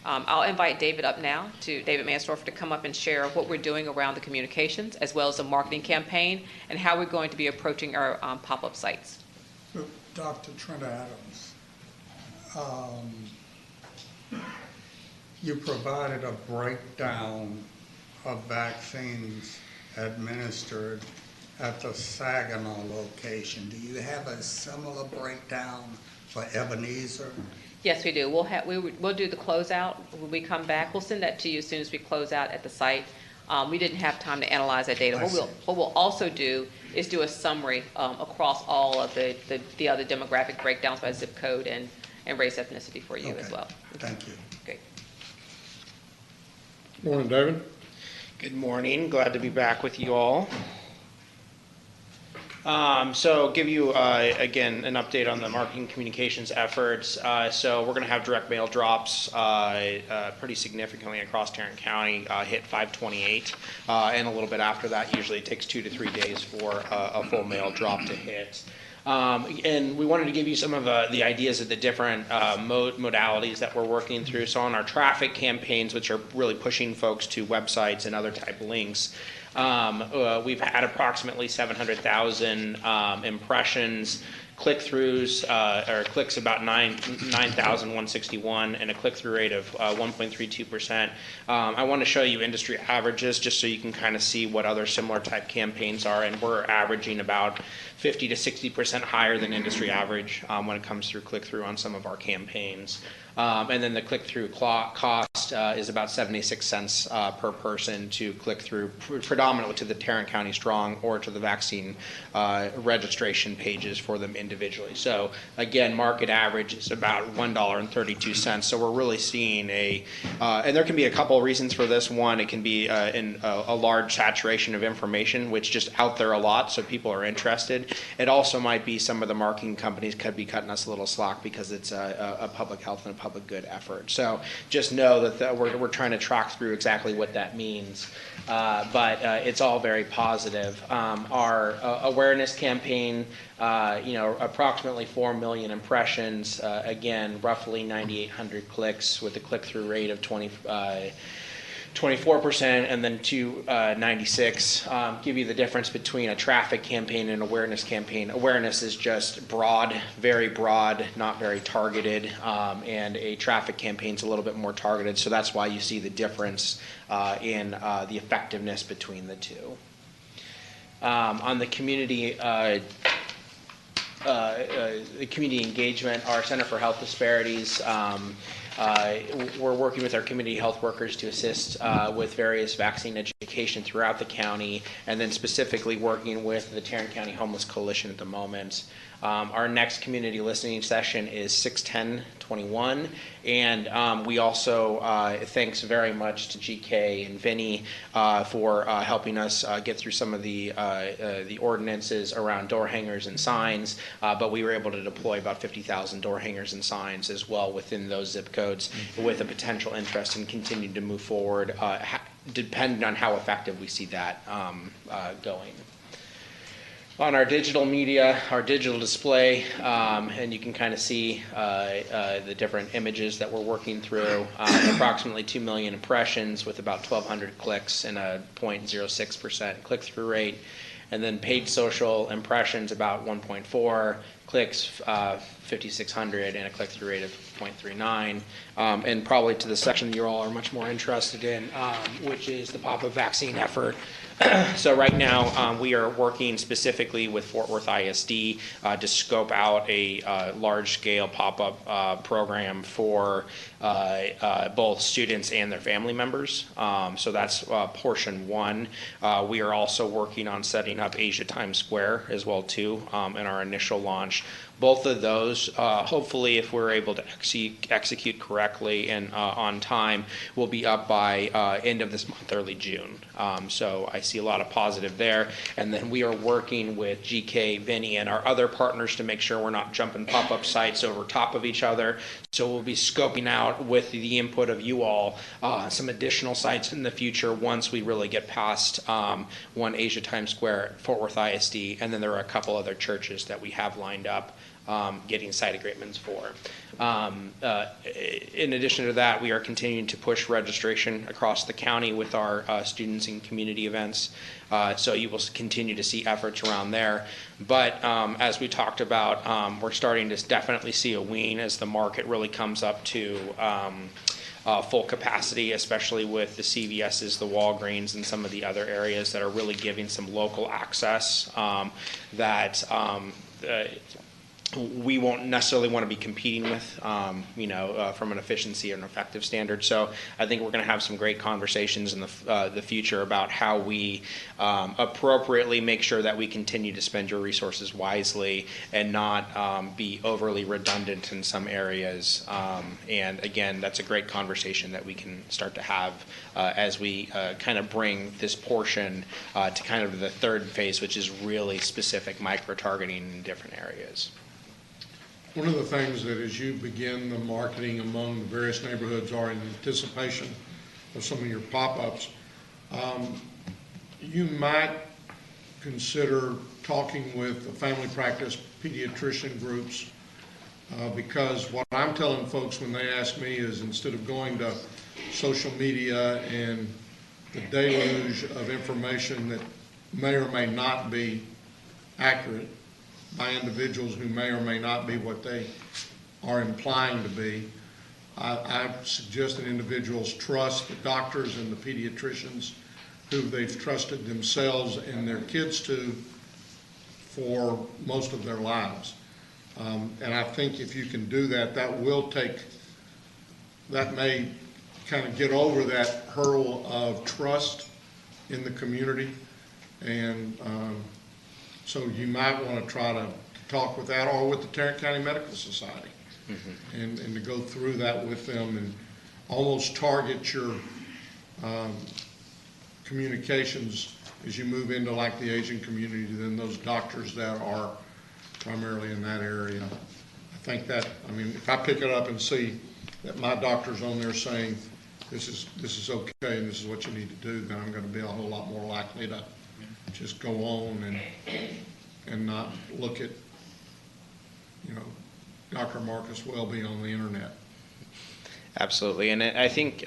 I'll invite David up now, David Mansdorfer, to come up and share what we're doing around the communications, as well as the marketing campaign, and how we're going to be approaching our pop-up sites. So, Dr. Trent Adams, you provided a breakdown of vaccines administered at the Saginaw location. Do you have a similar breakdown for Ebenezer? Yes, we do. We'll do the closeout when we come back. We'll send that to you as soon as we close out at the site. We didn't have time to analyze that data. What we'll also do is do a summary across all of the other demographic breakdowns by zip code and race ethnicity for you as well. Thank you. Great. Morning, David. Good morning. Glad to be back with you all. So give you, again, an update on the marketing communications efforts. So we're going to have direct mail drops pretty significantly across Tarrant County, hit 5/28, and a little bit after that. Usually it takes 2 to 3 days for a full mail drop to hit. And we wanted to give you some of the ideas of the different modalities that we're working through. So on our traffic campaigns, which are really pushing folks to websites and other type links, we've had approximately 700,000 impressions, click-throughs, or clicks about 9,161, and a click-through rate of 1.32%. I want to show you industry averages just so you can kind of see what other similar type campaigns are, and we're averaging about 50 to 60% higher than industry average when it comes through click-through on some of our campaigns. And then the click-through cost is about 76 cents per person to click through, predominantly to the Tarrant County Strong or to the vaccine registration pages for them individually. So again, market average is about $1.32. So we're really seeing and there can be a couple of reasons for this. One, it can be a large saturation of information, which just out there a lot, so people are interested. It also might be some of the marketing companies could be cutting us a little slack because it's a public health and a public good effort. So just know that we're trying to track through exactly what that means. But it's all very positive. Our awareness campaign, approximately 4 million impressions, again, roughly 9,800 clicks with a click-through rate of 24%, and then 296. Give you the difference between a traffic campaign and awareness campaign. Awareness is just broad, very broad, not very targeted, and a traffic campaign is a little bit more targeted. So that's why you see the difference in the effectiveness between the two. On the community engagement, our Center for Health Disparities, we're working with our community health workers to assist with various vaccine education throughout the county, and then specifically working with the Tarrant County Homeless Coalition at the moment. Our next community listening session is 6/10/21, and we also thanks very much to GK and Vinny for helping us get through some of the ordinances around door hangers and signs, but we were able to deploy about 50,000 door hangers and signs as well within those zip codes, with a potential interest in continuing to move forward, depending on how effective we see that going. on our digital media, our digital display, and you can kind of see the different images that we're working through. Approximately 2 million impressions with about 1,200 clicks and a 0.06% click-through rate. And then paid social impressions, about 1.4, clicks 5,600, and a click-through rate of 0.39. And probably to the section you all are much more interested in, which is the pop-up vaccine effort. So right now, we are working specifically with Fort Worth ISD to scope out a large-scale pop-up program for both students and their family members. So that's portion one. We are also working on setting up Asia Times Square as well too in our initial launch. Both of those, hopefully, if we're able to execute correctly and on time, will be up by end of this month, early June. So I see a lot of positive there. And then we are working with GK, Vinny, and our other partners to make sure we're not jumping pop-up sites over top of each other. So we'll be scoping out with the input of you all some additional sites in the future once we really get past one Asia Times Square, Fort Worth ISD, and then there are a couple other churches that we have lined up getting site agreements for. In addition to that, we are continuing to push registration across the county with our students and community events. So you will continue to see efforts around there. But as we talked about, we're starting to definitely see a wean as the market really comes up to full capacity, especially with the CVS's, the Walgreens, and some of the other areas that are really giving some local access that we won't necessarily want to be competing with, from an efficiency and effective standard. So I think we're going to have some great conversations in the future about how we appropriately make sure that we continue to spend your resources wisely and not be overly redundant in some areas. And again, that's a great conversation that we can start to have as we kind of bring this portion to kind of the third phase, which is really specific micro-targeting in different areas. One of the things that as you begin the marketing among the various neighborhoods or in anticipation of some of your pop-ups, you might consider talking with the family practice pediatrician groups because what I'm telling folks when they ask me is instead of going to social media and the deluge of information that may or may not be accurate by individuals who may or may not be what they are implying to be. I suggest that individuals trust the doctors and the pediatricians who they've trusted themselves and their kids to for most of their lives. And I think if you can do that, that may kind of get over that hurdle of trust in the community. And so you might want to try to talk with that or with the Tarrant County Medical Society and to go through that with them and almost target your communications as you move into like the Asian community, then those doctors that are primarily in that area. I think that, if I pick it up and see that my doctor's on there saying this is okay and this is what you need to do, then I'm going to be a whole lot more likely to just go on and not look at, Dr. Marcus Welby on the internet. Absolutely, and I think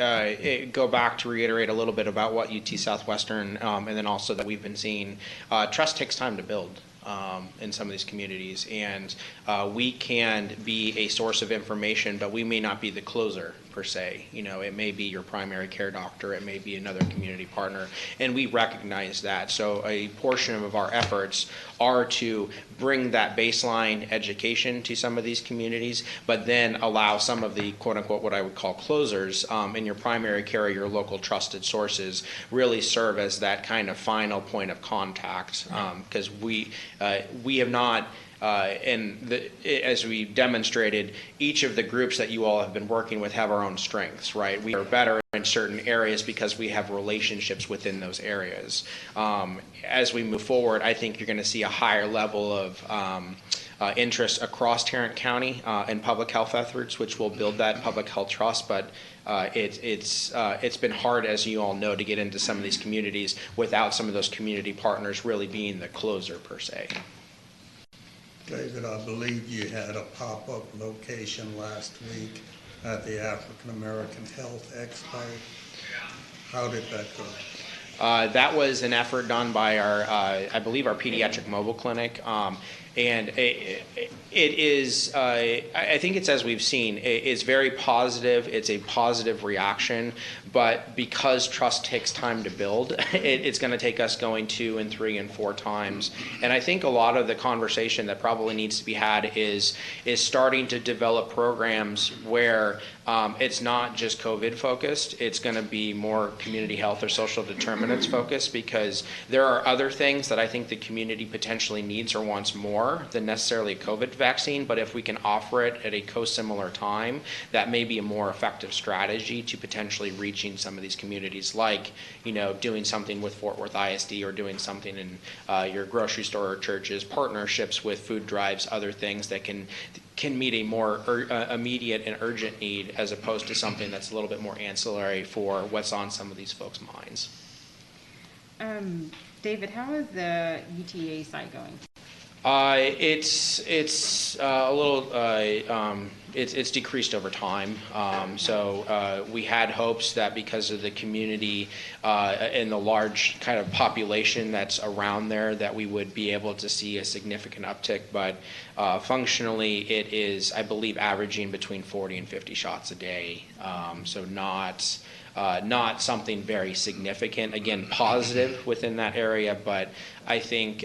go back to reiterate a little bit about what UT Southwestern, and then also that we've been seeing. Trust takes time to build in some of these communities, and we can be a source of information, but we may not be the closer per se. It may be your primary care doctor, it may be another community partner, and we recognize that. So a portion of our efforts are to bring that baseline education to some of these communities, but then allow some of the quote-unquote what I would call closers in your primary care or your local trusted sources really serve as that kind of final point of contact, because we have not as we demonstrated, each of the groups that you all have been working with have our own strengths, right? We are better in certain areas because we have relationships within those areas. As we move forward, I think you're going to see a higher level of interest across Tarrant County in public health efforts, which will build that public health trust. But it's been hard, as you all know, to get into some of these communities without some of those community partners really being the closer per se. David, I believe you had a pop-up location last week at the African American Health Expo. How did that go? That was an effort done by our, I believe, our pediatric mobile clinic. And it is, I think it's as we've seen, it's very positive. It's a positive reaction. But because trust takes time to build, it's going to take us going 2 and 3 and 4 times. And I think a lot of the conversation that probably needs to be had is starting to develop programs where it's not just COVID focused. It's going to be more community health or social determinants focused, because there are other things that I think the community potentially needs or wants more than necessarily a COVID vaccine. But if we can offer it at a co-similar time, that may be a more effective strategy to potentially reaching some of these communities, like, you know, doing something with Fort Worth ISD or doing something in your grocery store or churches, partnerships with food drives, other things that can meet a more immediate and urgent need, as opposed to something that's a little bit more ancillary for what's on some of these folks' minds. David, how is the UTA site going? It's a little it's decreased over time. So we had hopes that because of the community and the large kind of population that's around there, that we would be able to see a significant uptick. But functionally, it is, I believe, averaging between 40 and 50 shots a day. So not something very significant. Again, positive within that area, but I think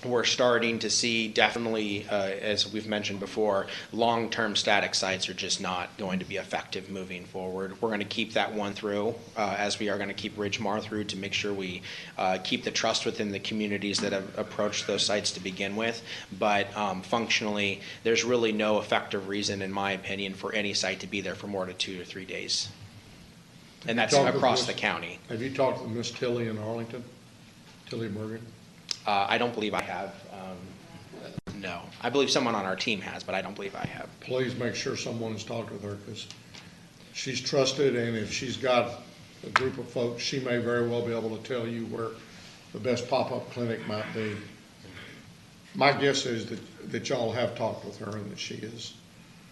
we're starting to see, definitely, as we've mentioned before, long-term static sites are just not going to be effective moving forward. We're going to keep that one through, as we are going to keep Ridgemar through, to make sure we keep the trust within the communities that have approached those sites to begin with. But functionally, there's really no effective reason, in my opinion, for any site to be there for more than 2 or 3 days. And that's across the county. Have you talked to Miss Tilly in Arlington? Tilly Bergen? I don't believe I have. No. I believe someone on our team has, but I don't believe I have. Please make sure someone has talked with her, because she's trusted, and if she's got a group of folks, she may very well be able to tell you where the best pop-up clinic might be. My guess is that y'all have talked with her and that she is.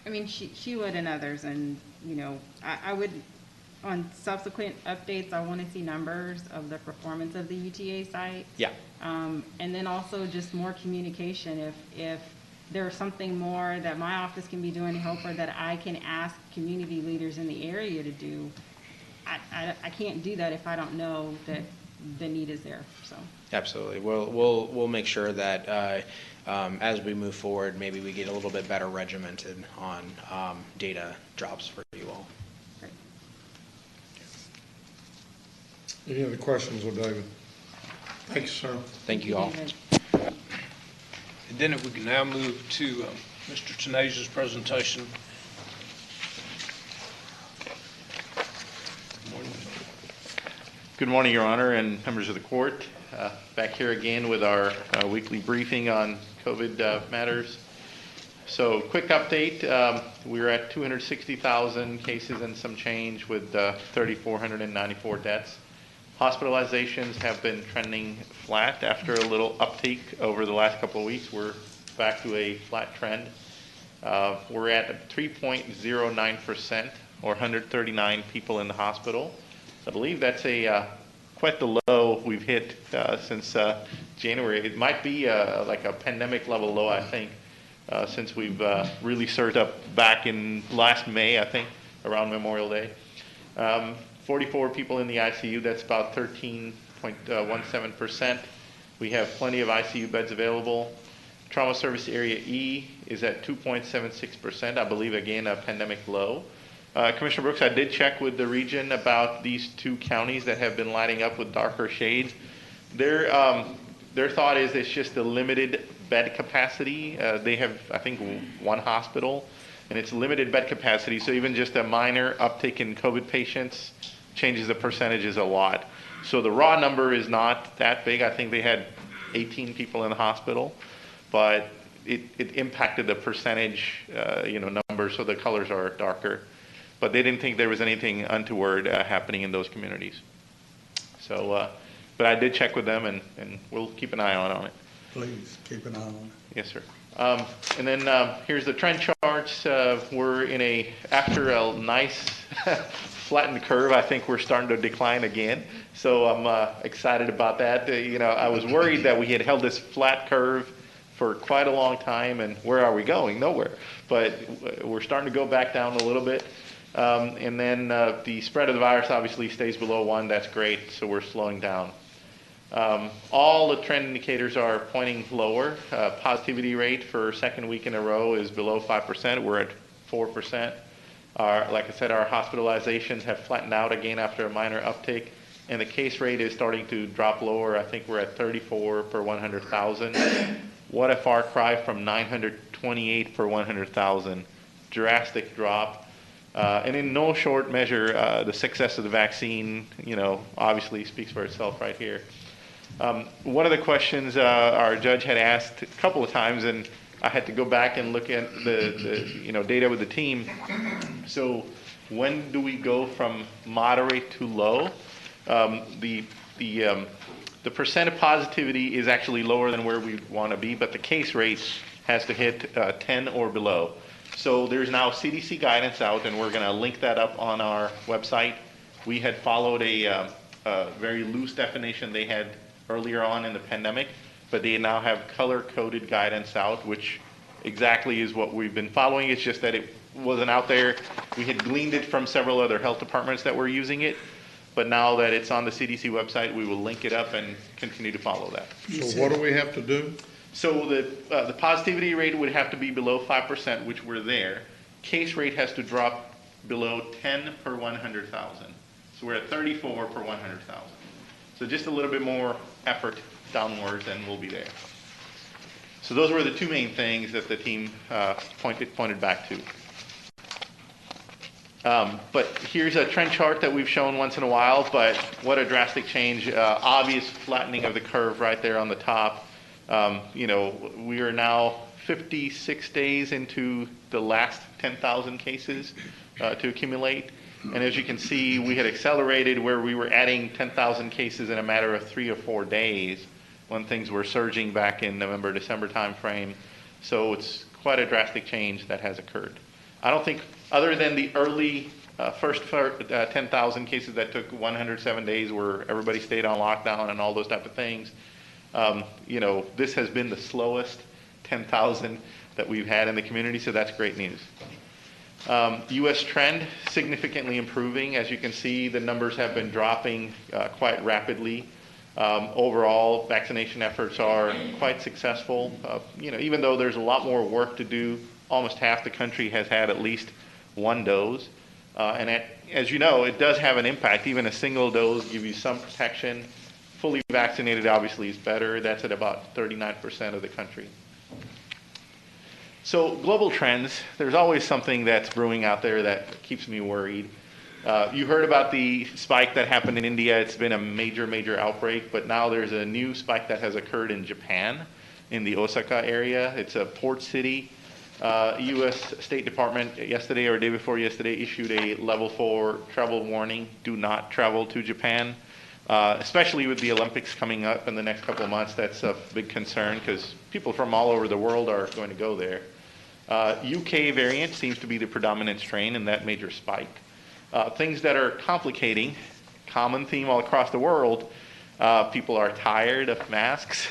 I mean, she would, and others, and, you know, I would, on subsequent updates, I want to see numbers of the performance of the UTA site. Yeah. And then also just more communication. If there's something more that my office can be doing to help, or that I can ask community leaders in the area to do, I can't do that if I don't know that the need is there. So Absolutely. We'll make sure that as we move forward, maybe we get a little bit better regimented on data drops for you all. great. Any other questions with David? Thanks, sir. Thank you all. David. And then if we can now move to Mr. Tenage's presentation. Good morning, Your Honor, and members of the court. Back here again with our weekly briefing on COVID matters. So, quick update. We're at 260,000 cases and some change, with 3,494 deaths. Hospitalizations have been trending flat after a little uptick over the last couple of weeks. We're back to a flat trend. We're at 3.09%, or 139 people in the hospital. I believe that's quite the low we've hit since January. It might be like a pandemic level low, I think, since we've really surged up back in last May, I think, around Memorial Day. 44 people in the ICU, that's about 13.17%. We have plenty of ICU beds available. Trauma Service Area E is at 2.76%, I believe, again, a pandemic low. Commissioner Brooks, I did check with the region about these 2 counties that have been lighting up with darker shades. Their thought is it's just a limited bed capacity. They have, I think, one hospital, and it's limited bed capacity, so even just a minor uptick in COVID patients changes the percentages a lot. So the raw number is not that big. I think they had 18 people in the hospital, but it impacted the percentage, number, so the colors are darker. But they didn't think there was anything untoward happening in those communities. So, but I did check with them, and we'll keep an eye on it. Please, keep an eye on it. Yes, sir. And then here's the trend charts. We're after a nice flattened curve, I think we're starting to decline again. So I'm excited about that. I was worried that we had held this flat curve for quite a long time, and where are we going? Nowhere. But we're starting to go back down a little bit. And then the spread of the virus obviously stays below 1. That's great, so we're slowing down. All the trend indicators are pointing lower. Positivity rate for second week in a row is below 5%. We're at 4%. Like I said, our hospitalizations have flattened out again after a minor uptick, and the case rate is starting to drop lower. I think we're at 34 per 100,000. What a far cry from 928 per 100,000. Drastic drop. And in no short measure, the success of the vaccine, obviously speaks for itself right here. One of the questions our judge had asked a couple of times, and I had to go back and look at the data with the team. So when do we go from moderate to low? The percent of positivity is actually lower than where we want to be, but the case rate has to hit 10 or below. So there's now CDC guidance out, and we're going to link that up on our website. We had followed a very loose definition they had earlier on in the pandemic, but they now have color-coded guidance out, which exactly is what we've been following. It's just that it wasn't out there. We had gleaned it from several other health departments that were using it, but now that it's on the CDC website, we will link it up and continue to follow that. So what do we have to do? So the positivity rate would have to be below 5%, which we're there. Case rate has to drop below 10 per 100,000. So we're at 34 per 100,000. So just a little bit more effort downwards and we'll be there. So those were the two main things that the team pointed back to. But here's a trend chart that we've shown once in a while, but what a drastic change. Obvious flattening of the curve right there on the top. We are now 56 days into the last 10,000 cases to accumulate. And as you can see, we had accelerated where we were adding 10,000 cases in a matter of 3 or 4 days when things were surging back in November, December timeframe. So it's quite a drastic change that has occurred. I don't think, other than the early first 10,000 cases that took 107 days where everybody stayed on lockdown and all those type of things, this has been the slowest 10,000 that we've had in the community, so that's great news. U.S. trend, significantly improving. As you can see, the numbers have been dropping quite rapidly. Overall, vaccination efforts are quite successful. Even though there's a lot more work to do, almost half the country has had at least one dose. As you know, it does have an impact. Even a single dose gives you some protection. Fully vaccinated obviously is better. That's at about 39% of the country. So global trends, there's always something that's brewing out there that keeps me worried. You heard about the spike that happened in India. It's been a major, major outbreak, but now there's a new spike that has occurred in Japan, in the Osaka area. It's a port city. U.S. State Department yesterday or day before yesterday issued a level 4 travel warning. Do not travel to Japan, especially with the Olympics coming up in the next couple of months. That's a big concern because people from all over the world are going to go there. UK variant seems to be the predominant strain in that major spike. Things that are complicating, common theme all across the world, people are tired of masks,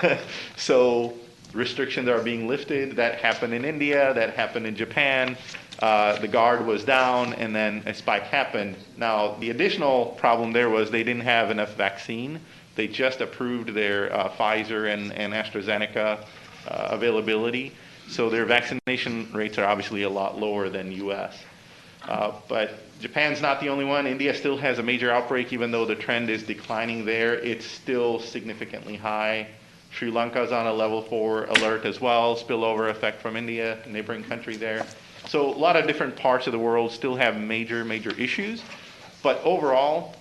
so restrictions are being lifted. That happened in India, that happened in Japan. The guard was down, and then a spike happened. Now, the additional problem there was they didn't have enough vaccine. They just approved their Pfizer and AstraZeneca availability. So their vaccination rates are obviously a lot lower than U.S. But Japan's not the only one. India still has a major outbreak, even though the trend is declining there. It's still significantly high. Sri Lanka is on a level 4 alert as well, spillover effect from India, neighboring country there. So a lot of different parts of the world still have major issues. But overall,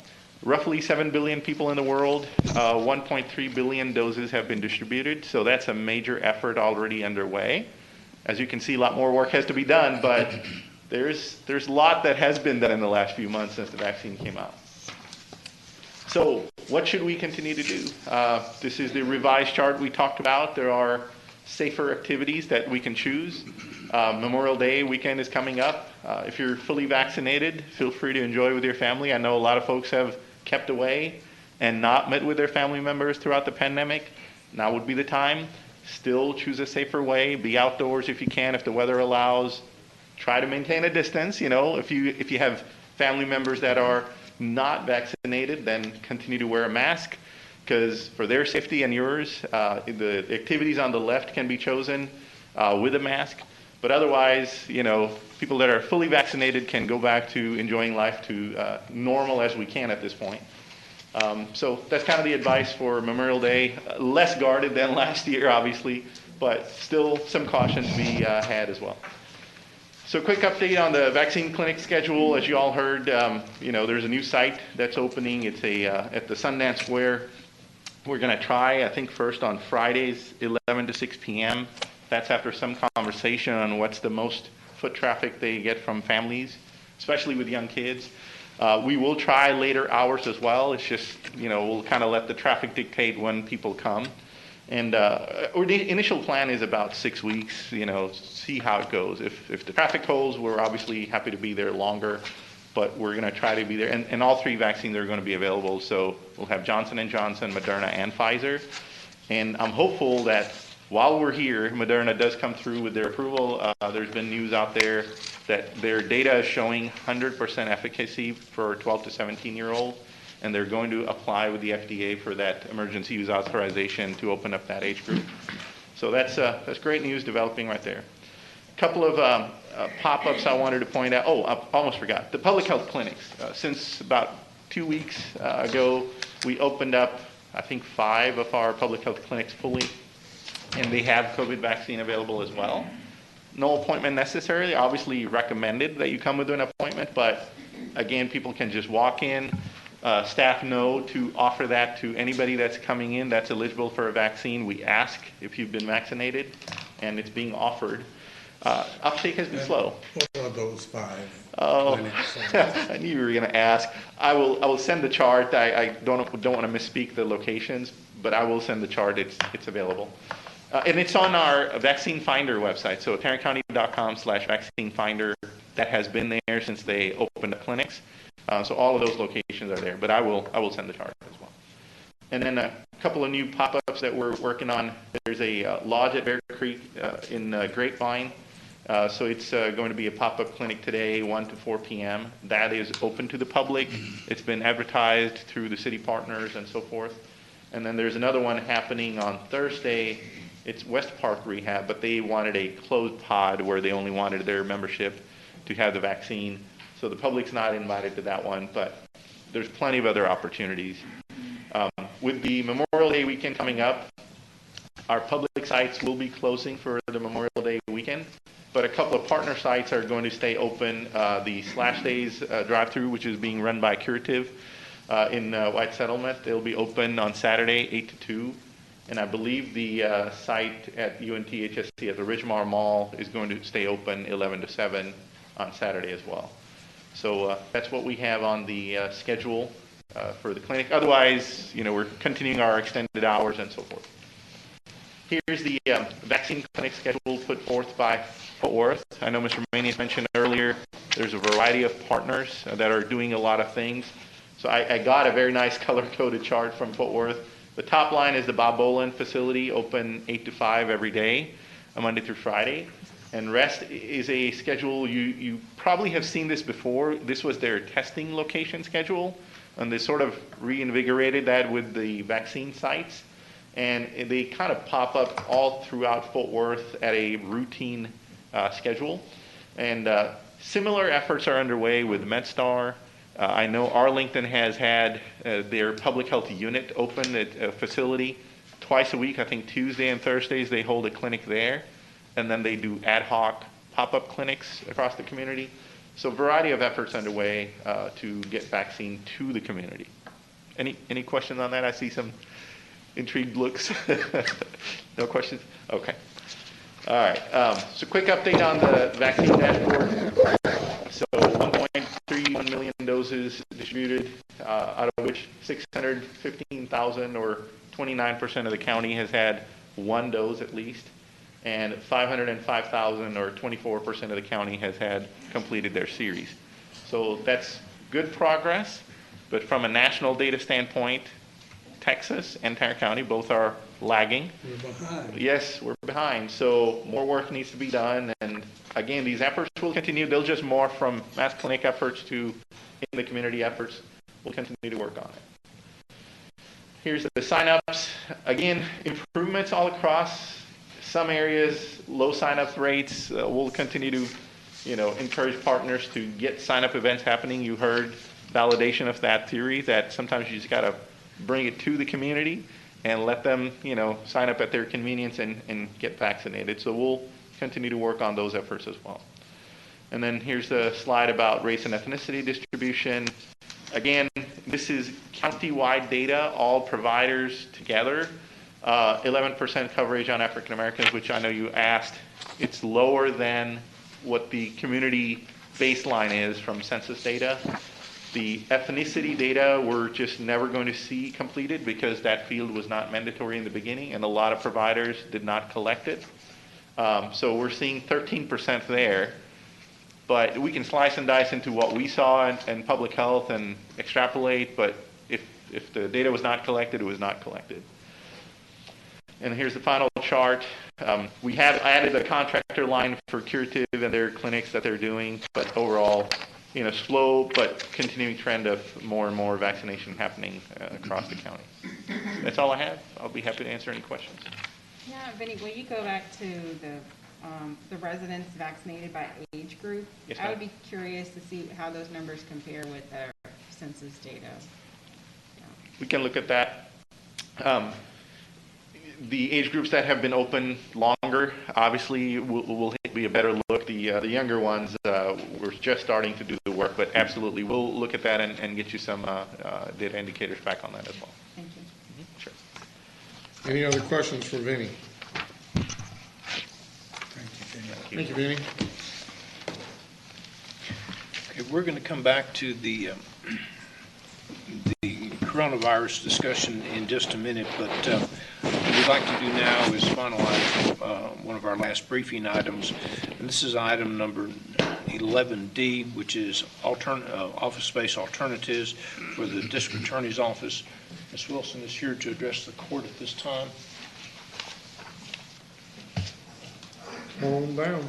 roughly 7 billion people in the world, 1.3 billion doses have been distributed. So that's a major effort already underway. As you can see, a lot more work has to be done, but there's a lot that has been done in the last few months since the vaccine came out. So what should we continue to do? This is the revised chart we talked about. There are safer activities that we can choose. Memorial Day weekend is coming up. If you're fully vaccinated, feel free to enjoy with your family. I know a lot of folks have kept away and not met with their family members throughout the pandemic. Now would be the time. Still choose a safer way. Be outdoors if you can, if the weather allows. Try to maintain a distance. You know, if you have family members that are not vaccinated, then continue to wear a mask, because for their safety and yours, the activities on the left can be chosen with a mask. But otherwise, you know, people that are fully vaccinated can go back to enjoying life to normal as we can at this point. So that's kind of the advice for Memorial Day. Less guarded than last year, obviously, but still some caution to be had as well. So quick update on the vaccine clinic schedule. As you all heard, you know, there's a new site that's opening. It's at the Sundance Square. We're going to try, I think, first on Fridays, 11 to 6 p.m. That's after some conversation on what's the most foot traffic they get from families, especially with young kids. We will try later hours as well. It's just, you know, we'll kind of let the traffic dictate when people come. And the initial plan is about 6 weeks, you know, see how it goes. If the traffic holds, we're obviously happy to be there longer, but we're going to try to be there. And all three vaccines are going to be available. So we'll have Johnson & Johnson, Moderna, and Pfizer. And I'm hopeful that while we're here, Moderna does come through with their approval. There's been news out there that their data is showing 100% efficacy for 12 to 17-year-olds, and they're going to apply with the FDA for that emergency use authorization to open up that age group. So that's great news developing right there. A couple of pop-ups I wanted to point out. Oh, I almost forgot. The public health clinics. Since about 2 weeks ago, we opened up, I think, 5 of our public health clinics fully, and they have COVID vaccine available as well. No appointment necessarily. Obviously recommended that you come with an appointment, but again, people can just walk in. Staff know to offer that to anybody that's coming in that's eligible for a vaccine. We ask if you've been vaccinated, and it's being offered. Uptake has been slow. What are those 5? Oh, I knew you were going to ask. I will send the chart. I don't want to misspeak the locations, but I will send the chart. It's available. And it's on our Vaccine Finder website, so tarrantcounty.com/Vaccine Finder. That has been there since they opened up clinics. So all of those locations are there, but I will send the chart as well. And then a couple of new pop-ups that we're working on. There's a lodge at Bear Creek in Grapevine. So it's going to be a pop-up clinic today, 1 to 4 p.m. That is open to the public. It's been advertised through the city partners and so forth. And then there's another one happening on Thursday. It's West Park Rehab, but they wanted a closed pod where they only wanted their membership to have the vaccine. So the public's not invited to that one, but there's plenty of other opportunities. With the Memorial Day weekend coming up, our public sites will be closing for the Memorial Day weekend, but a couple of partner sites are going to stay open. The Slash Days drive-thru, which is being run by Curative in White Settlement, they'll be open on Saturday, 8 to 2. And I believe the site at UNTHSC at the Ridgemar Mall is going to stay open 11 to 7 on Saturday as well. So that's what we have on the schedule for the clinic. Otherwise, you know, we're continuing our extended hours and so forth. Here's the vaccine clinic schedule put forth by Fort Worth. I know Mr. Manius mentioned earlier, there's a variety of partners that are doing a lot of things. So I got a very nice color-coded chart from Fort Worth. The top line is the Bob Boland facility, open 8 to 5 every day, Monday through Friday. And rest is a schedule, you probably have seen this before. This was their testing location schedule, and they sort of reinvigorated that with the vaccine sites. And they kind of pop up all throughout Fort Worth at a routine schedule. And similar efforts are underway with MedStar. I know Arlington has had their public health unit open at a facility twice a week, I think Tuesday and Thursdays, they hold a clinic there, and then they do ad hoc pop-up clinics across the community. So a variety of efforts underway to get vaccine to the community. Any questions on that? I see some intrigued looks. No questions? Okay. All right. So quick update on the vaccine dashboard. So 1.31 million doses distributed, out of which 615,000 or 29% of the county has had one dose at least, and 505,000 or 24% of the county has had completed their series. So that's good progress, but from a national data standpoint, Texas and Tarrant County both are lagging. We're behind. Yes, we're behind. So more work needs to be done. And again, these efforts will continue. They'll just morph from mass clinic efforts to in the community efforts. We'll continue to work on it. Here's the sign-ups. Again, improvements all across. Some areas, low sign-up rates. We'll continue to, encourage partners to get sign-up events happening. You heard validation of that theory that sometimes you just got to bring it to the community and let them, sign up at their convenience and get vaccinated. So we'll continue to work on those efforts as well. And then here's the slide about race and ethnicity distribution. Again, this is county-wide data, all providers together. 11% coverage on African Americans, which I know you asked. It's lower than what the community baseline is from census data. The ethnicity data we're just never going to see completed because that field was not mandatory in the beginning and a lot of providers did not collect it. So we're seeing 13% there, but we can slice and dice into what we saw in public health and extrapolate, but if the data was not collected, it was not collected. And here's the final chart. We have added a contractor line for Curative and their clinics that they're doing, but overall, slow but continuing trend of more and more vaccination happening across the county. That's all I have. I'll be happy to answer any questions. Yeah, Vinny, will you go back to the residents vaccinated by age group? Yes, I would ma'am. be curious to see how those numbers compare with our census data. We can look at that. The age groups that have been open longer, obviously, will be a better look. The younger ones, we're just starting to do the work, but absolutely, we'll look at that and get you some data indicators back on that as well. Thank you. Sure. Any other questions for Vinny? Thank you, Vinny. Okay, we're going to come back to the coronavirus discussion in just a minute, but what we'd like to do now is finalize one of our last briefing items, and this is item number 11D, which is office space alternatives for the district attorney's office. Ms. Wilson is here to address the court at this time. Come on down.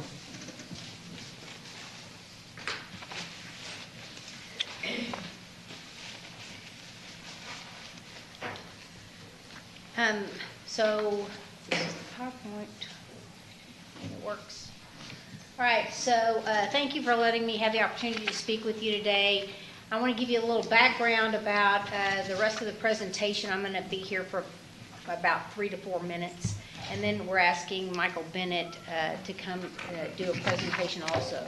So this is the PowerPoint. It works. All right, so thank you for letting me have the opportunity to speak with you today. I want to give you a little background about the rest of the presentation. I'm going to be here for about 3 to 4 minutes, and then we're asking Michael Bennett to come do a presentation also.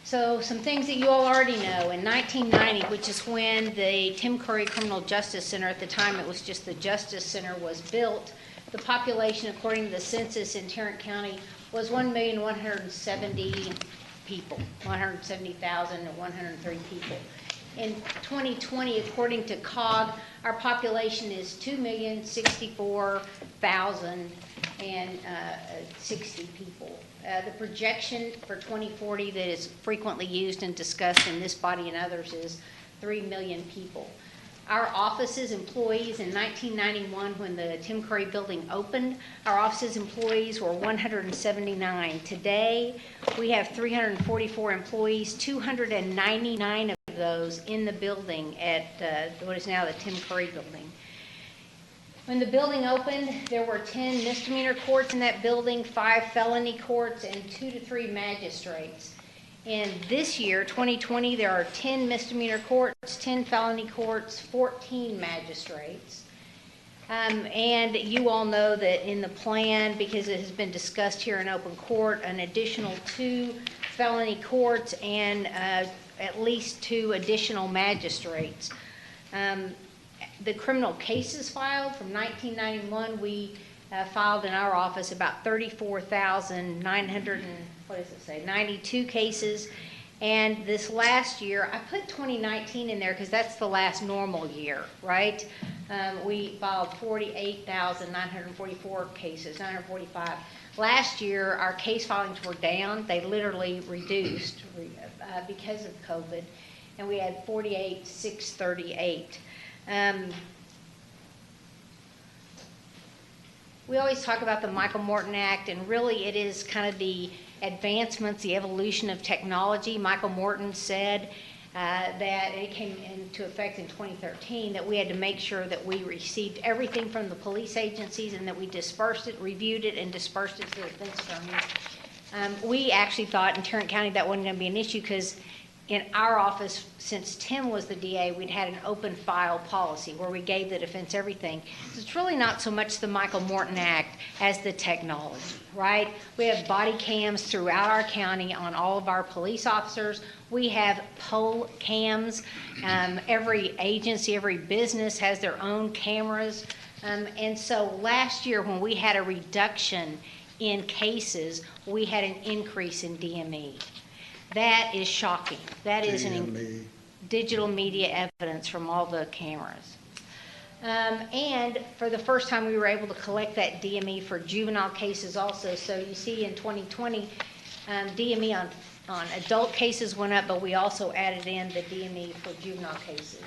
So some things that you all already know. In 1990, which is when the Tim Curry Criminal Justice Center, at the time it was just the Justice Center, was built, the population, according to the census in Tarrant County, was 1,170,000 people, 170,103 people. In 2020, according to COG, our population is 2,064,060 people. The projection for 2040 that is frequently used and discussed in this body and others is 3 million people. Our office's employees in 1991, when the Tim Curry building opened, our office's employees were 179. Today, we have 344 employees, 299 of those in the building at what is now the Tim Curry building. When the building opened, there were 10 misdemeanor courts in that building, 5 felony courts, and 2 to 3 magistrates. And this year, 2020, there are 10 misdemeanor courts, 10 felony courts, 14 magistrates. And you all know that in the plan, because it has been discussed here in open court, an additional 2 felony courts and at least 2 additional magistrates. The criminal cases filed from 1991, we filed in our office about 34,992 cases. And this last year, I put 2019 in there because that's the last normal year, right? We filed 48,944 cases, 945. Last year, our case filings were down. They literally reduced because of COVID, and we had 48,638. We always talk about the Michael Morton Act, and really it is kind of the advancements, the evolution of technology. Michael Morton said that it came into effect in 2013, that we had to make sure that we received everything from the police agencies and that we dispersed it, reviewed it, and dispersed it to the defense attorneys. We actually thought in Tarrant County that wasn't going to be an issue because in our office, since Tim was the DA, we'd had an open file policy where we gave the defense everything. So it's really not so much the Michael Morton Act as the technology, right? We have body cams throughout our county on all of our police officers. We have poll cams. Every agency, every business has their own cameras. And so last year when we had a reduction in cases, we had an increase in DME. That is shocking. That is an digital media evidence from all the cameras. And for the first time, we were able to collect that DME for juvenile cases also. So you see in 2020, DME on adult cases went up, but we also added in the DME for juvenile cases.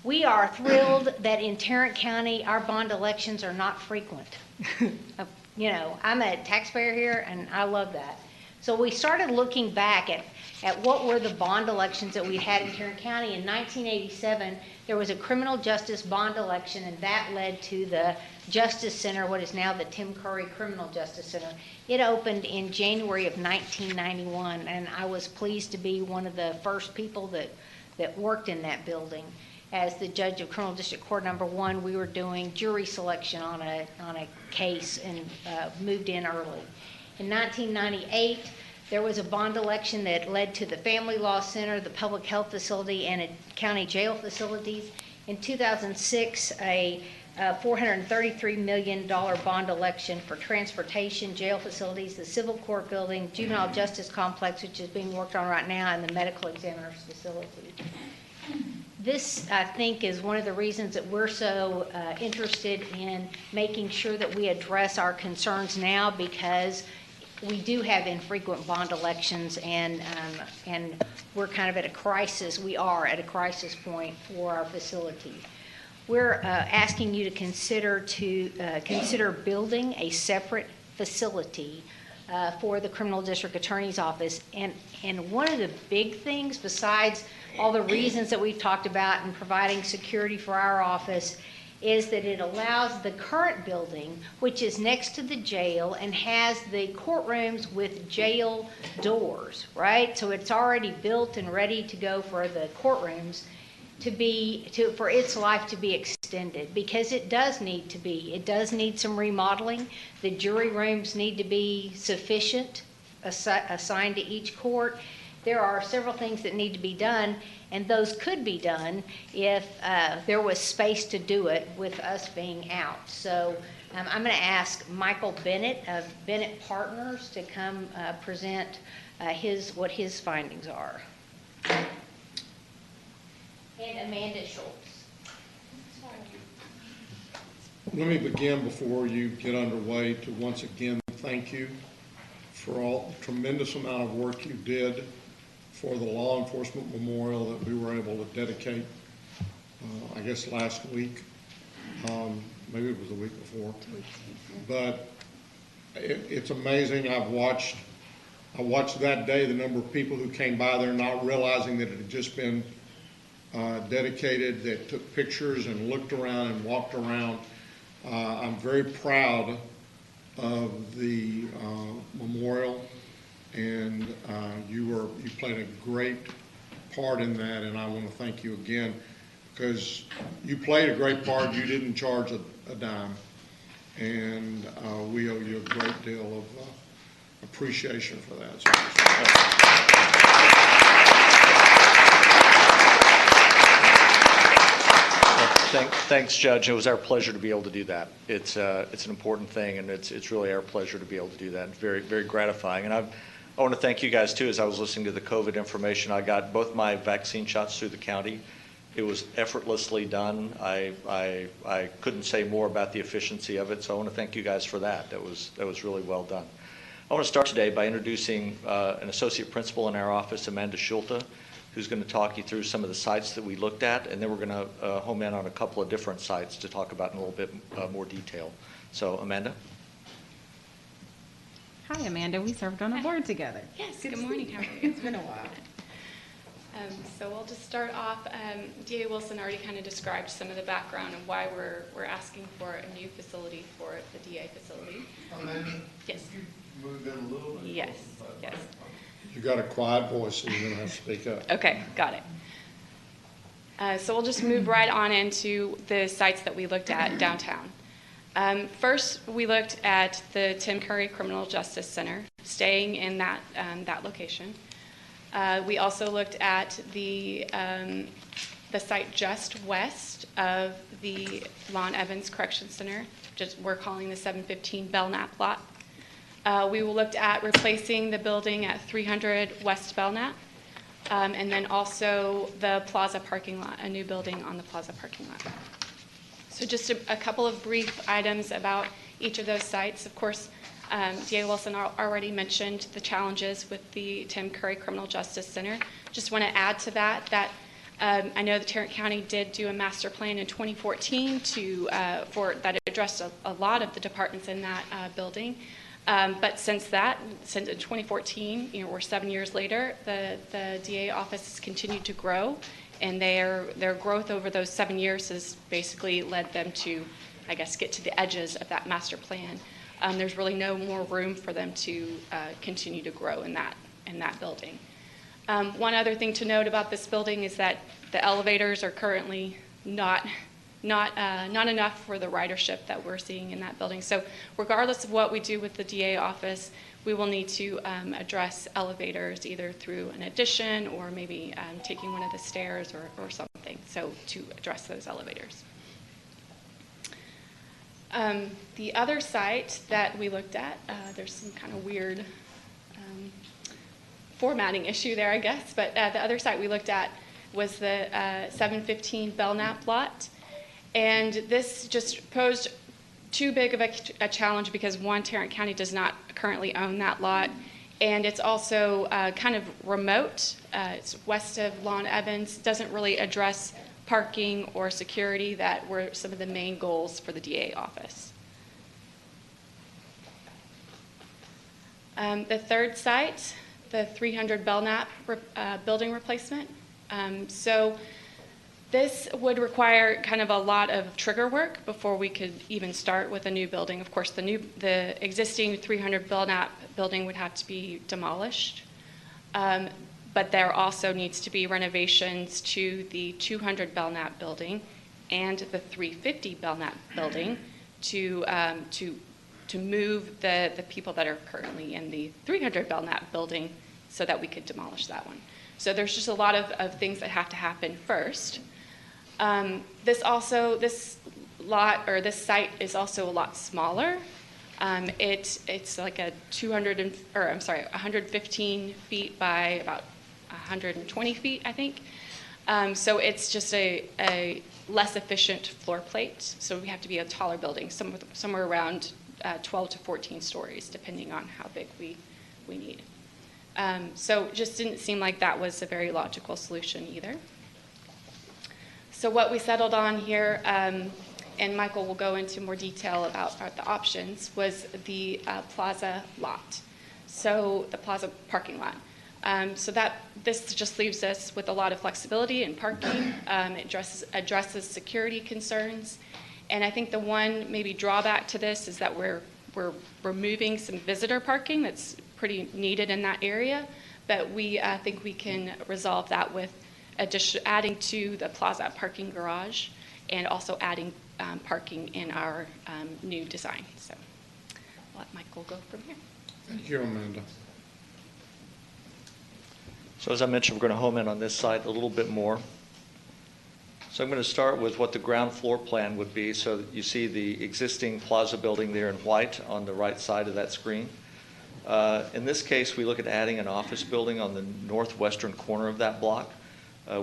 We are thrilled that in Tarrant County, our bond elections are not frequent. You know, I'm a taxpayer here, and I love that. So we started looking back at what were the bond elections that we had in Tarrant County. In 1987, there was a criminal justice bond election, and that led to the Justice Center, what is now the Tim Curry Criminal Justice Center. It opened in January of 1991, and I was pleased to be one of the first people that worked in that building. As the judge of Criminal District Court number 1, we were doing jury selection on a case and moved in early. In 1998, there was a bond election that led to the Family Law Center, the Public Health Facility, and a county jail facilities. In 2006, a $433 million bond election for transportation, jail facilities, the Civil Court Building, Juvenile Justice Complex, which is being worked on right now, and the Medical Examiner's Facility. This, I think, is one of the reasons that we're so interested in making sure that we address our concerns now, because we do have infrequent bond elections, and we're kind of at a crisis. We are at a crisis point for our facility. We're asking you to consider building a separate facility for the Criminal District Attorney's Office. And one of the big things, besides all the reasons that we've talked about in providing security for our office, is that it allows the current building, which is next to the jail and has the courtrooms with jail doors, right? So it's already built and ready to go for the courtrooms for its life to be extended, because it does need some remodeling. The jury rooms need to be sufficient, assigned to each court. There are several things that need to be done, and those could be done if there was space to do it with us being out. So I'm going to ask Michael Bennett of Bennett Partners to come present what his findings are. And Amanda Schultz. Let me begin before you get underway to once again thank you for all the tremendous amount of work you did for the law enforcement memorial that we were able to dedicate, I guess last week. Maybe it was the week before. But it's amazing. I watched that day the number of people who came by there not realizing that it had just been dedicated, that took pictures and looked around and walked around. I'm very proud of the memorial, and you played a great part in that, and I want to thank you again, because you played a great part. You didn't charge a dime. And we owe you a great deal of appreciation for that. Thanks, Judge. It was our pleasure to be able to do that. It's an important thing, and it's really our pleasure to be able to do that. It's very, very gratifying. And I want to thank you guys, too. As I was listening to the COVID information, I got both my vaccine shots through the county. It was effortlessly done. I couldn't say more about the efficiency of it, so I want to thank you guys for that. That was really well done. I want to start today by introducing an associate principal in our office, Amanda Schulte, who's going to talk you through some of the sites that we looked at, and then we're going to home in on a couple of different sites to talk about in a little bit more detail. So, Amanda? Hi, Amanda. We served on a board together. Yes, good morning. How are you? It's been a while. So we'll just start off. DA Wilson already kind of described some of the background and why we're asking for a new facility for the DA facility. Amanda, yes. Could you move in a little bit? Yes, yes. You got a quiet voice, so you're going to have to speak up. Okay, got it. So we'll just move right on into the sites that we looked at downtown. First, we looked at the Tim Curry Criminal Justice Center, staying in that location. We also looked at the site just west of the Lon Evans Correction Center, we're calling the 715 Belknap lot. We looked at replacing the building at 300 West Belknap, and then also the Plaza parking lot, a new building on the Plaza parking lot. So just a couple of brief items about each of those sites. Of course, DA Wilson already mentioned the challenges with the Tim Curry Criminal Justice Center. Just want to add to that I know the Tarrant County did do a master plan in 2014 that addressed a lot of the departments in that building. But since 2014, we're 7 years later, the DA office has continued to grow, and their growth over those 7 years has basically led them to, I guess, get to the edges of that master plan. There's really no more room for them to continue to grow in that building. One other thing to note about this building is that the elevators are currently not enough for the ridership that we're seeing in that building. So regardless of what we do with the DA office, we will need to address elevators either through an addition or maybe taking one of the stairs or something, so to address those elevators. The other site that we looked at, there's some kind of weird formatting issue there, I guess, but the other site we looked at was the 715 Belknap lot. And this just posed too big of a challenge because, one, Tarrant County does not currently own that lot, and it's also kind of remote. It's west of Lon Evans, doesn't really address parking or security that were some of the main goals for the DA office. The third site, the 300 Belknap building replacement. So this would require kind of a lot of trigger work before we could even start with a new building. Of course, the existing 300 Belknap building would have to be demolished. But there also needs to be renovations to the 200 Belknap building and the 350 Belknap building to move the people that are currently in the 300 Belknap building so that we could demolish that one. So there's just a lot of things that have to happen first. This site is also a lot smaller. It's like a 115 feet by about 120 feet, I think. So it's just a less efficient floor plate. So we have to be a taller building, somewhere around 12 to 14 stories, depending on how big we need. So it just didn't seem like that was a very logical solution either. So what we settled on here, and Michael will go into more detail about the options, was the Plaza lot. So the Plaza parking lot. So this just leaves us with a lot of flexibility in parking. It addresses security concerns. And I think the one maybe drawback to this is that we're removing some visitor parking that's pretty needed in that area. But we think we can resolve that with adding to the plaza parking garage, and also adding parking in our new design. So I'll let Michael go from here. Thank you, Amanda. So as I mentioned, we're going to home in on this site a little bit more. So I'm going to start with what the ground floor plan would be. So you see the existing plaza building there in white on the right side of that screen. In this case, we look at adding an office building on the northwestern corner of that block.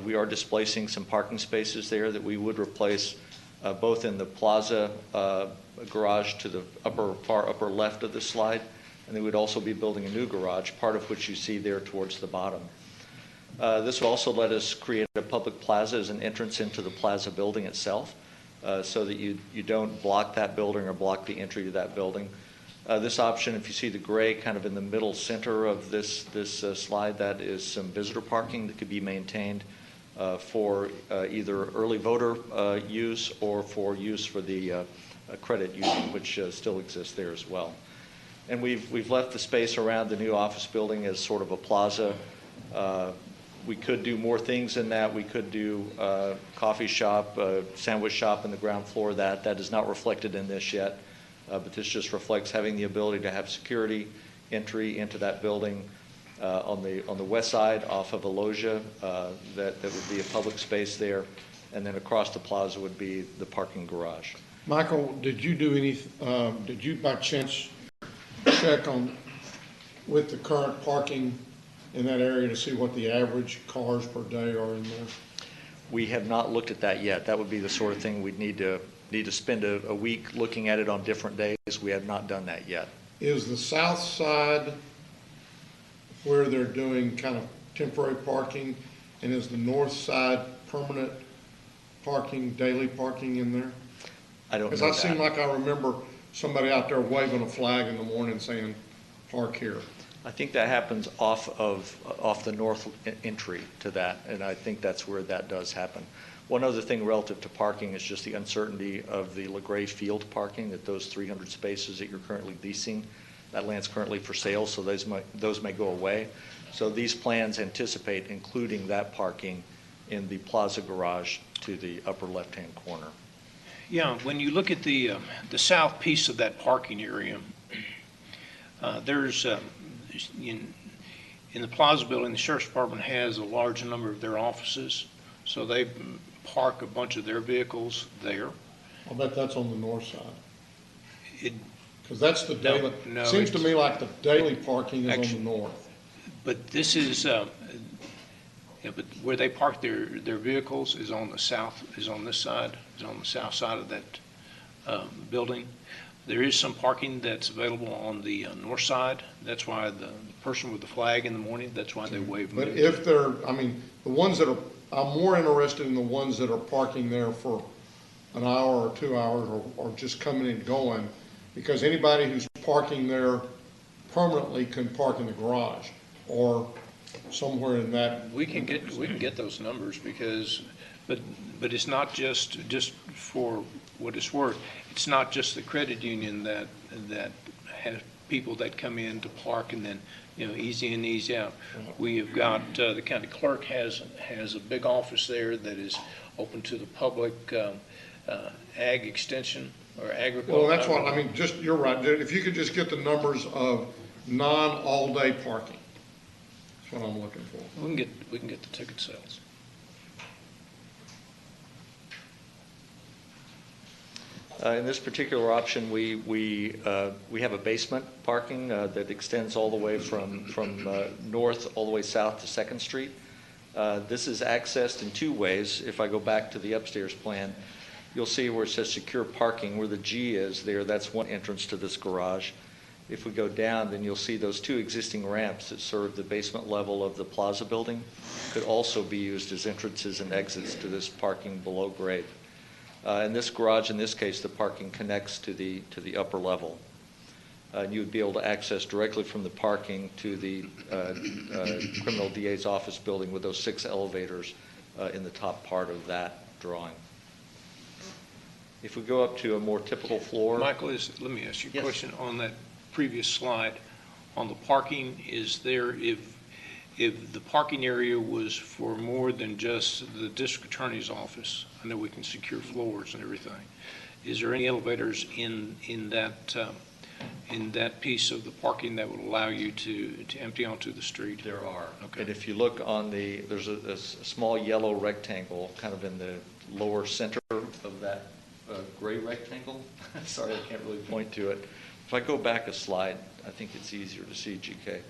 We are displacing some parking spaces there that we would replace both in the plaza garage to the far upper left of the slide, and then we'd also be building a new garage, part of which you see there towards the bottom. This will also let us create a public plaza as an entrance into the plaza building itself, so that you don't block that building or block the entry to that building. This option, if you see the gray kind of in the middle center of this slide, that is some visitor parking that could be maintained for either early voter use or for use for the credit union, which still exists there as well. And we've left the space around the new office building as sort of a plaza. We could do more things in that. We could do coffee shop, sandwich shop in the ground floor. That is not reflected in this yet, but this just reflects having the ability to have security entry into that building on the west side off of Aloja. That would be a public space there, and then across the plaza would be the parking garage. Michael, did you do any? Did you by chance check on with the current parking in that area to see what the average cars per day are in there? We have not looked at that yet. That would be the sort of thing we'd need to spend a week looking at it on different days. We have not done that yet. Is the south side where they're doing kind of temporary parking, and is the north side permanent parking, daily parking in there? I don't know. Because I seem like I remember somebody out there waving a flag in the morning saying, park here. I think that happens off the north entry to that, and I think that's where that does happen. One other thing relative to parking is just the uncertainty of the LaGray Field parking, that those 300 spaces that you're currently leasing, that land's currently for sale, so those may go away. So these plans anticipate including that parking in the plaza garage to the upper left-hand corner. Yeah, when you look at the south piece of that parking area, there's in the plaza building, the sheriff's department has a large number of their offices, so they park a bunch of their vehicles there. I'll bet that's on the north side. Because that's the No, daily, no, seems to it's- me like the daily parking is on Actually- the north. But this is, yeah, but where they park their vehicles is on the south, is on this side, is on the south side of that building. There is some parking that's available on the north side. That's why the person with the flag in the morning, that's why they wave. But if they're, I mean, the ones that are, I'm more interested in the ones that are parking there for an hour or 2 hours or just coming and going, because anybody who's parking there permanently can park in the garage or somewhere in that. We can get those numbers because, but it's not just for what it's worth. It's not just the credit union that has people that come in to park and then, easy in, easy out. We have got, the county clerk has a big office there that is open to the public, ag extension or agriculture. Well, that's what, I mean, just, you're right. If you could just get the numbers of non-all-day parking, that's what I'm looking for. We can get the ticket sales. In this particular option, we have a basement parking that extends all the way from north all the way south to 2nd Street. This is accessed in two ways. If I go back to the upstairs plan, you'll see where it says secure parking, where the G is there, that's one entrance to this garage. If we go down, then you'll see those two existing ramps that serve the basement level of the plaza building could also be used as entrances and exits to this parking below grade. In this garage, in this case, the parking connects to the upper level. And you would be able to access directly from the parking to the criminal DA's office building with those 6 elevators in the top part of that drawing. If we go up to a more typical floor. Michael, let me ask you a Yes. question on that previous slide. On the parking, is there, if the parking area was for more than just the district attorney's office, I know we can secure floors and everything. Is there any elevators in that piece of the parking that would allow you to empty onto the street? There are. Okay. And if you look on there's a small yellow rectangle kind of in the lower center of that gray rectangle. Sorry, I can't really point to it. If I go back a slide, I think it's easier to see, GK.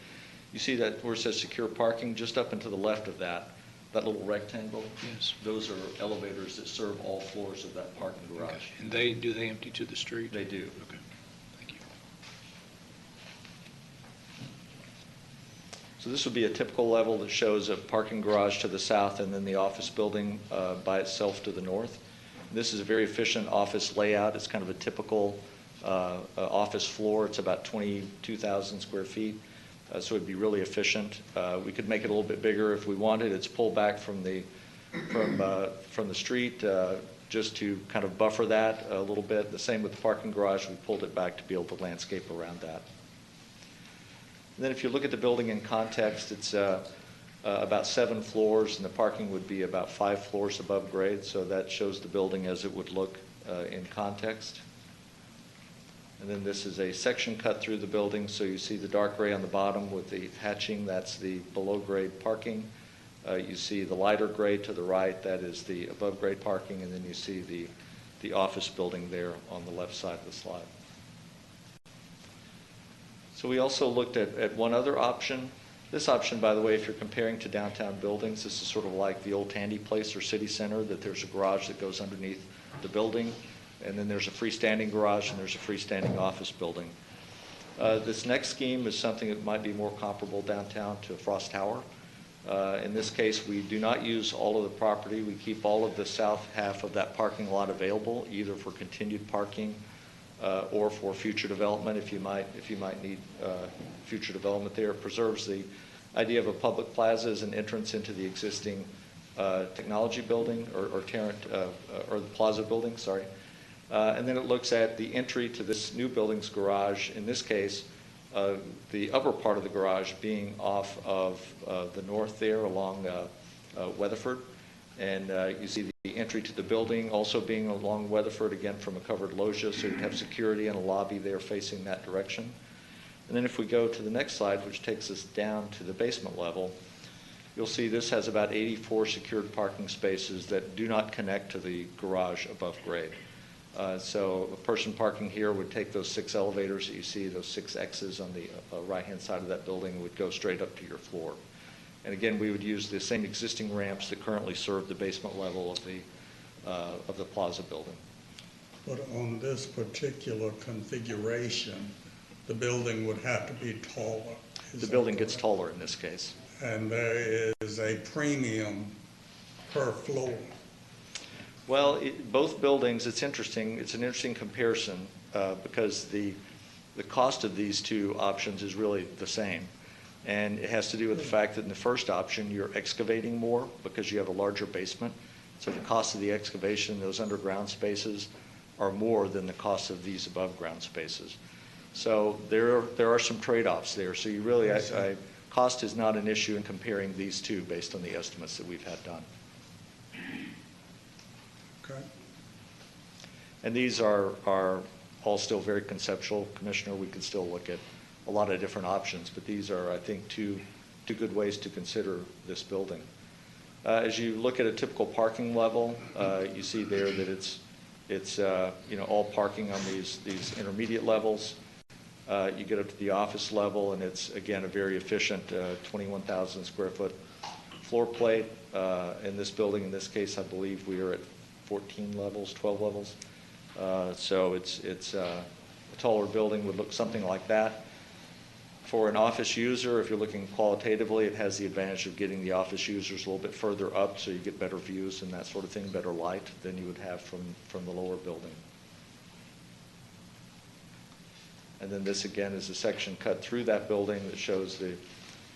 You see that where it says secure parking, just up and to the left of that little rectangle? Yes. Those are elevators that serve all floors of that parking garage. Okay. And do they empty to the street? They do. Okay. Thank you. So this would be a typical level that shows a parking garage to the south and then the office building by itself to the north. This is a very efficient office layout. It's kind of a typical office floor. It's about 22,000 square feet. So it'd be really efficient. We could make it a little bit bigger if we wanted. It's pulled back from the street just to kind of buffer that a little bit. The same with the parking garage. We pulled it back to be able to landscape around that. And then if you look at the building in context, it's about 7 floors, and the parking would be about 5 floors above grade. So that shows the building as it would look in context. And then this is a section cut through the building, so you see the dark gray on the bottom with the hatching, that's the below grade parking. You see the lighter gray to the right, that is the above grade parking, and then you see the office building there on the left side of the slide. So we also looked at one other option. This option, by the way, if you're comparing to downtown buildings, this is sort of like the old Tandy Place or City Center, that there's a garage that goes underneath the building. And then there's a freestanding garage and there's a freestanding office building. This next scheme is something that might be more comparable downtown to Frost Tower. In this case, we do not use all of the property. We keep all of the south half of that parking lot available, either for continued parking or for future development if you might need future development there. It preserves the idea of a public plaza as an entrance into the existing technology building or the plaza building, sorry. And then it looks at the entry to this new building's garage, in this case, the upper part of the garage being off of the north there along Weatherford. And you see the entry to the building also being along Weatherford, again from a covered loggia, so you'd have security and a lobby there facing that direction. And then if we go to the next slide, which takes us down to the basement level, you'll see this has about 84 secured parking spaces that do not connect to the garage above grade. So a person parking here would take those 6 elevators that you see, those 6 X's on the right-hand side of that building, would go straight up to your floor. And again, we would use the same existing ramps that currently serve the basement level of the plaza building. But on this particular configuration, the building would have to be taller. The building gets taller in this case. And there is a premium per floor. Well, both buildings, it's interesting. It's an interesting comparison because the cost of these two options is really the same. And it has to do with the fact that in the first option, you're excavating more because you have a larger basement. So the cost of the excavation, those underground spaces, are more than the cost of these above ground spaces. So there are some trade-offs there. So you really, cost is not an issue in comparing these two based on the estimates that we've had done. Okay. And these are all still very conceptual, Commissioner. We could still look at a lot of different options, but these are, I think, two good ways to consider this building. As you look at a typical parking level, you see there that it's all parking on these intermediate levels. You get up to the office level, and it's again a very efficient 21,000 square foot floor plate. In this building, in this case, I believe we are at 14 levels, 12 levels. So it's a taller building would look something like that. For an office user, if you're looking qualitatively, it has the advantage of getting the office users a little bit further up, so you get better views and that sort of thing, better light than you would have from the lower building. And then this again is a section cut through that building that shows the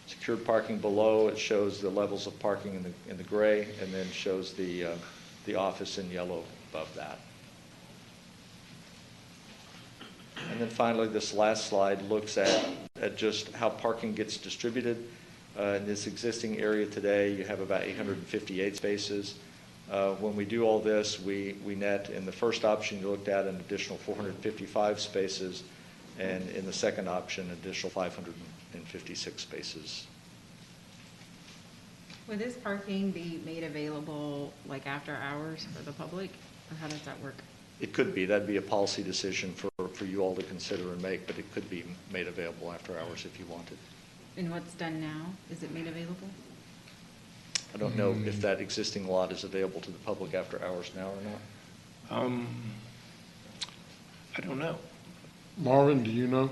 secured parking below. It shows the levels of parking in the gray, and then shows the office in yellow above that. And then finally, this last slide looks at just how parking gets distributed. In this existing area today, you have about 858 spaces. When we do all this, we net, in the first option you looked at, an additional 455 spaces, and in the second option, an additional 556 spaces. Would this parking be made available like after hours for the public, or how does that work? It could be. That'd be a policy decision for you all to consider and make, but it could be made available after hours if you wanted. And what's done now, is it made available? I don't know if that existing lot is available to the public after hours now or not. I don't know. Marvin, do you know?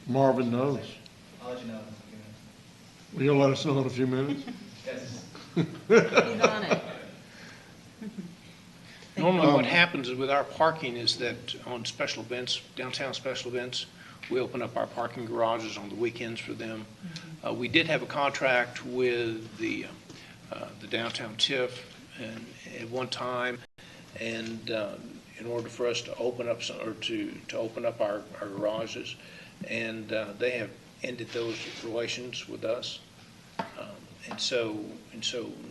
Marvin knows. I'll let you know. Will you let us know in a few minutes? Yes. He's on it. Normally what happens with our parking is that on special events, downtown special events, we open up our parking garages on the weekends for them. We did have a contract with the downtown TIF at one time, and in order for us to open up to open up our garages, and they have ended those relations with us. And so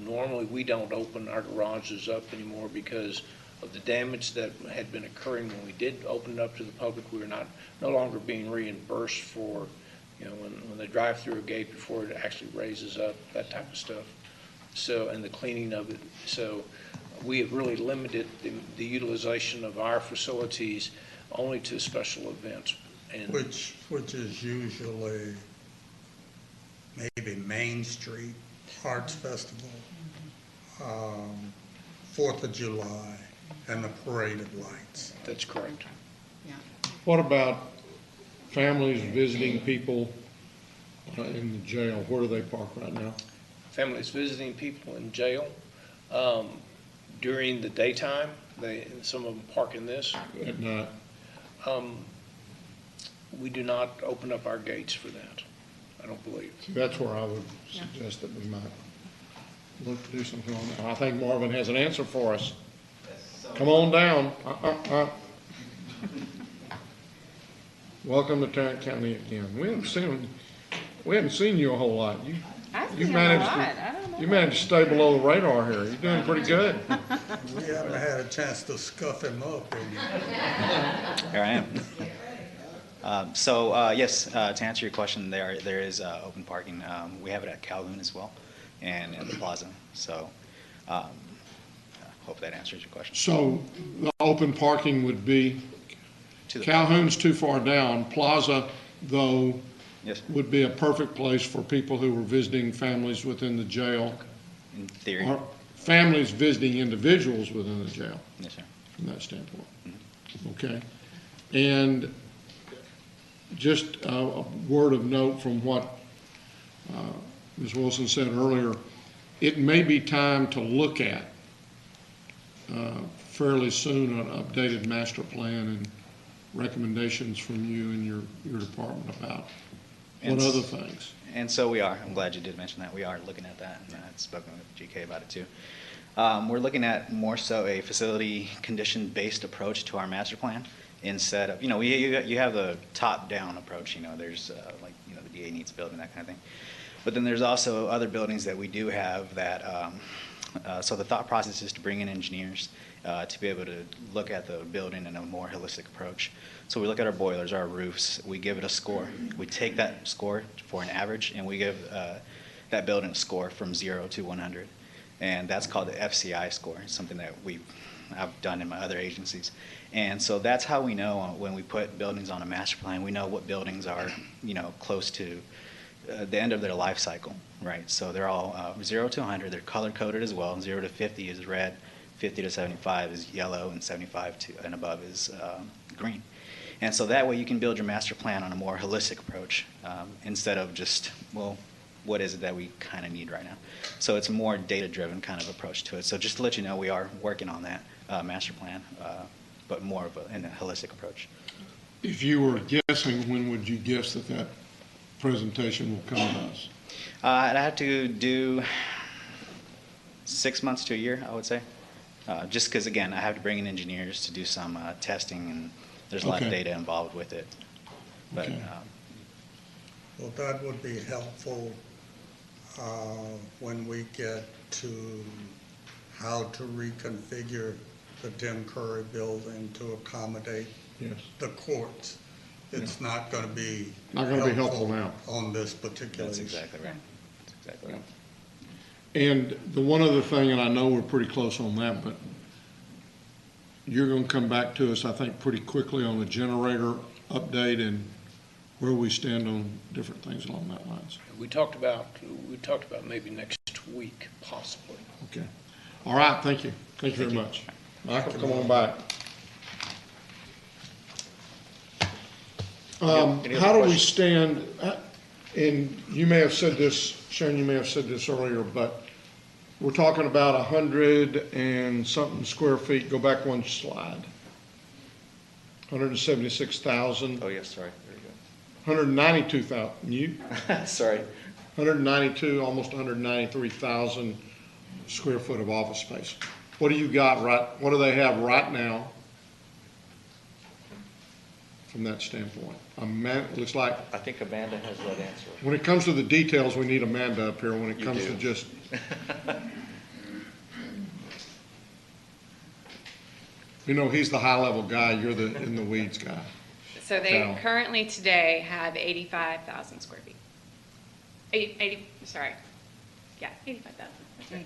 normally we don't open our garages up anymore because of the damage that had been occurring when we did open it up to the public. We were no longer being reimbursed for, when they drive through a gate before it actually raises up, that type of stuff. So, and the cleaning of it. So we have really limited the utilization of our facilities only to special events. And Which is usually maybe Main Street, Arts Festival, 4th of July, and the Parade of Lights. That's correct. Yeah. What about families visiting people in the jail? Where do they park right now? Families visiting people in jail during the daytime, some of them park in this. At night? We do not open up our gates for that, I don't believe. See, that's where I would suggest that we might look to do something on that. I think Marvin has an answer for us. Come on down. Welcome to Tarrant County again. We haven't seen you a whole lot. You managed to stay below the radar here. You're doing pretty good. We haven't had a chance to scuff him up. Here I am. Yes, to answer your question, there is open parking. We have it at Calhoun as well, and at the plaza. So, hope that answers your question. So, the open parking would be, Calhoun's too far down. Plaza, though, would be a perfect place for people who were visiting families within the jail. In theory. Or families visiting individuals within the jail. Yes, sir. From that standpoint. Okay. And just a word of note from what Ms. Wilson said earlier, it may be time to look at fairly soon an updated master plan and recommendations from you and your department about what other things. And so we are. I'm glad you did mention that. We are looking at that, and I've spoken with GK about it too. We're looking at more so a facility condition-based approach to our master plan instead of, you have the top-down approach, there's the DA needs a building, that kind of thing. But then there's also other buildings that we do have that, so the thought process is to bring in engineers to be able to look at the building in a more holistic approach. So we look at our boilers, our roofs, we give it a score. We take that score for an average, and we give that building a score from 0 to 100. And that's called the FCI score, something that I've done in my other agencies. And so that's how we know when we put buildings on a master plan, we know what buildings are, close to the end of their life cycle, right? So they're all 0 to 100, they're color-coded as well. 0 to 50 is red, 50 to 75 is yellow, and 75 and above is green. And so that way you can build your master plan on a more holistic approach instead of just, what is it that we kind of need right now? So it's a more data-driven kind of approach to it. So just to let you know, we are working on that master plan, but more of in a holistic approach. If you were guessing, when would you guess that presentation will come to us? I'd have to do 6 months to a year, I would say. Just because, again, I have to bring in engineers to do some testing, and there's a lot of data involved with it. But Well, that would be helpful when we get to how to reconfigure the Tim Curry building to accommodate Yes. the courts. It's not going to be Not gonna be helpful now. on this particular That's issue. exactly right. That's exactly right. And the one other thing, and I know we're pretty close on that, but you're gonna come back to us, I think, pretty quickly on the generator update and where we stand on different things along that lines. We talked about maybe next week, possibly. Okay. All right, thank you. Thank you very much. Michael, come on back. Any other How do we questions? stand, and you may have said this, Sharon, you may have said this earlier, but we're talking about 100 and something square feet, go back one slide. 176,000, Oh, yes, sorry, there you 192,000, you? go. Sorry. 192, almost 193,000 square foot of office space. What do you got what do they have right now from that standpoint? It looks like, I think Amanda has that answer. when it comes to the details, we need Amanda up here. When it You comes do. to just, he's the high-level guy, you're the in the weeds guy. So they Now- currently today have 85,000 square feet. 80, sorry. Yeah, 85,000. That's right.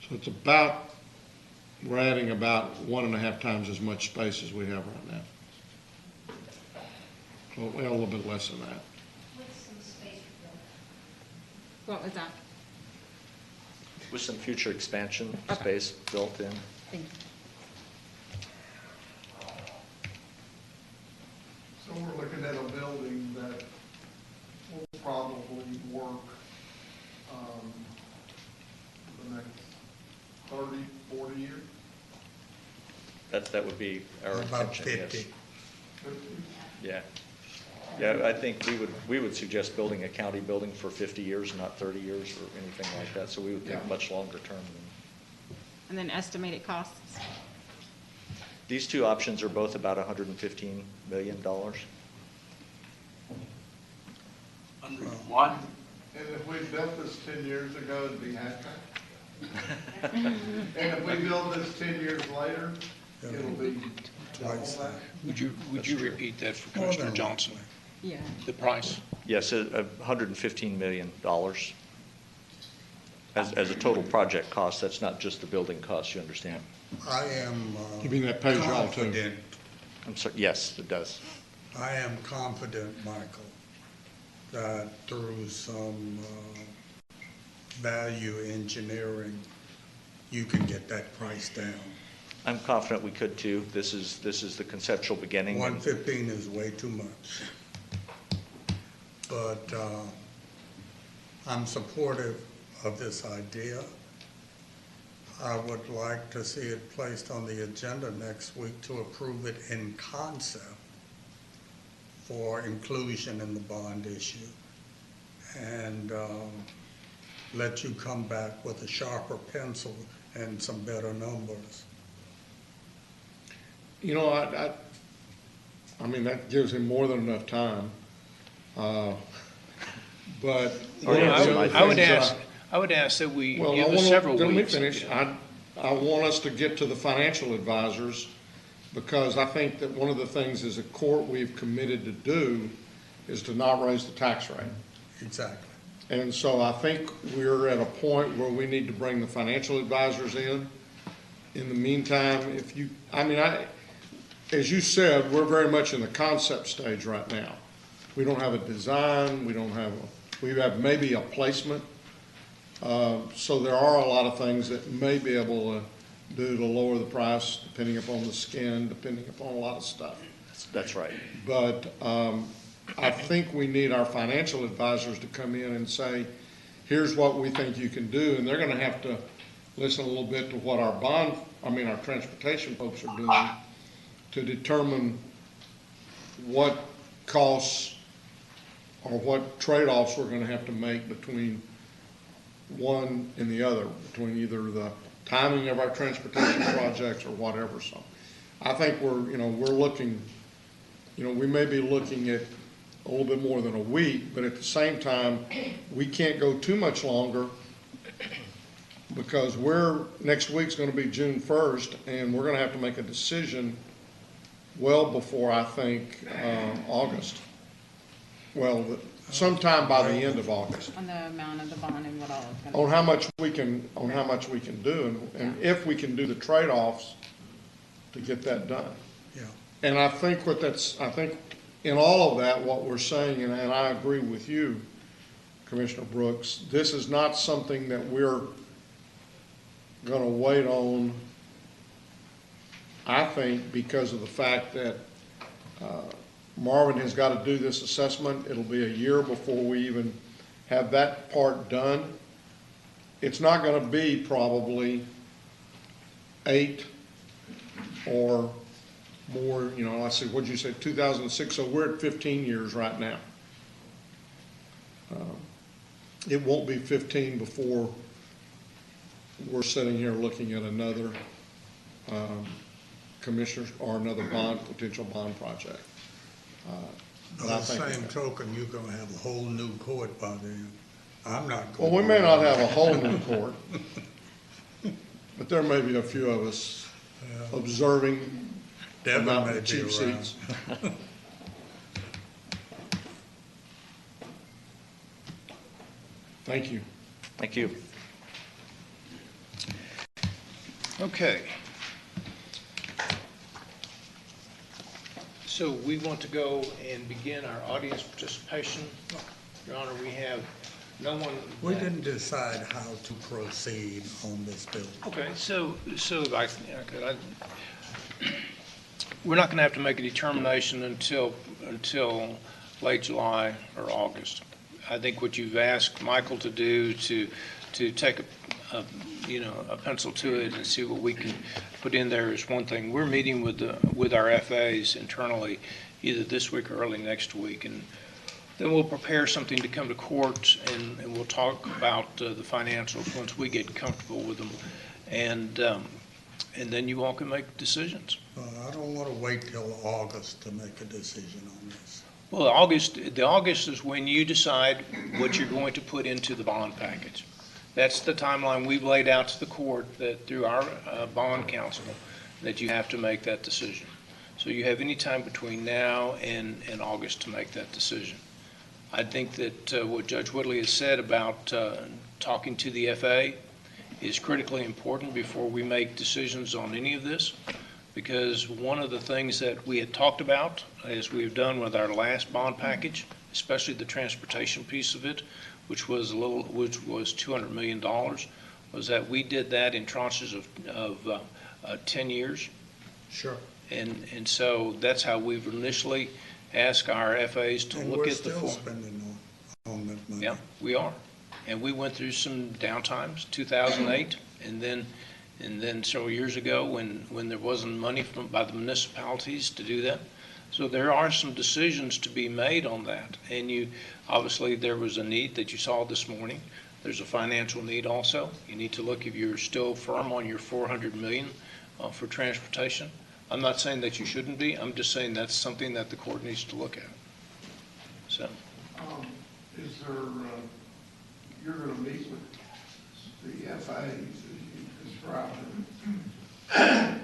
So it's about, we're adding about 1.5 times as much space as we have right now. Well, a little bit less than that. What was that? With some future expansion space built in. Thank you. So we're looking at a building that will probably work, the next 30, 40 years. That would be our About intention, yes. 50. Yeah. Yeah, I think we would suggest building a county building for 50 years, not 30 years or anything like that. So we would think Yeah. much longer term than. And then estimated costs? These two options are both about $115 million. What? And if we built this 10 years ago, it'd be half that. And if we build this 10 years later, it'll be Twice double that. that. Would you repeat that for More Commissioner than Johnson? Yeah. The price? Yes, $115 million as a total project cost. That's not just the building cost, you understand? I am You mean that pays y'all too? confident, I'm sorry, yes, it does. I am confident, Michael, that through some value engineering, you can get that price down. I'm confident we could too. This is the conceptual beginning. 115 is way too much. But I'm supportive of this idea. I would like to see it placed on the agenda next week to approve it in concept for inclusion in the bond issue. And let you come back with a sharper pencil and some better numbers. I mean, that gives him more than enough time. But. I would ask that we Well, give us several weeks. Let me finish. I want us to get to the financial advisors, because I think that one of the things as a court we've committed to do is to not raise the tax rate. Exactly. And so I think we're at a point where we need to bring the financial advisors in. In the meantime, as you said, we're very much in the concept stage right now. We don't have a design, we have maybe a placement. So there are a lot of things that may be able to do to lower the price, depending upon the skin, depending upon a lot of stuff. That's right. But I think we need our financial advisors to come in and say, here's what we think you can do, and they're gonna have to listen a little bit to what our our transportation folks are doing to determine what costs or what trade-offs we're gonna have to make between one and the other, between either the timing of our transportation projects or whatever. So I think we're looking, we may be looking at a little bit more than a week, but at the same time, we can't go too much longer because next week's gonna be June 1st, and we're gonna have to make a decision well before, I think, August. Well, sometime by the end of August. On the amount of the bond and what all it's gonna. On how much we can do, and if we can do the trade-offs to get that done. Yeah. And I think in all of that, what we're saying, and I agree with you, Commissioner Brooks, this is not something that we're gonna wait on, I think, because of the fact that Marvin has got to do this assessment. It'll be a year before we even have that part done. It's not going to be probably 8 or more, let's see, what'd you say, 2006, so we're at 15 years right now. It won't be 15 before we're sitting here looking at another commissioner or another potential bond project. By the same token, you're gonna have a whole new court by then. I'm not Well, going. we may not have a whole new court, but there may be a few of us observing about the cheap seats. Thank you. Thank you. Okay. So we want to go and begin our audience participation. Your Honor, we have no one. We didn't decide how to proceed on this bill. Okay, we're not going to have to make a determination until late July or August. I think what you've asked Michael to do to take a pencil to it and see what we can put in there is one thing. We're meeting with our FAs internally either this week or early next week, and then we'll prepare something to come to court, and we'll talk about the financials once we get comfortable with them, and then you all can make decisions. I don't want to wait till August to make a decision on this. Well, August is when you decide what you're going to put into the bond package. That's the timeline we've laid out to the court that through our bond counsel that you have to make that decision. So you have any time between now and August to make that decision. I think that what Judge Whitley has said about talking to the FA is critically important before we make decisions on any of this, because one of the things that we had talked about, as we've done with our last bond package, especially the transportation piece of it, which was $200 million, was that we did that in tranches of 10 years. Sure. And so that's how we've initially asked our FAs to look at the. And we're still spending on that money. Yeah, we are. And we went through some downtimes, 2008, and then several years ago when there wasn't money by the municipalities to do that. So there are some decisions to be made on that. And obviously there was a need that you saw this morning. There's a financial need also. You need to look if you're still firm on your $400 million for transportation. I'm not saying that you shouldn't be. I'm just saying that's something that the court needs to look at. So. Is there, you're going to meet with the FAs as you described them.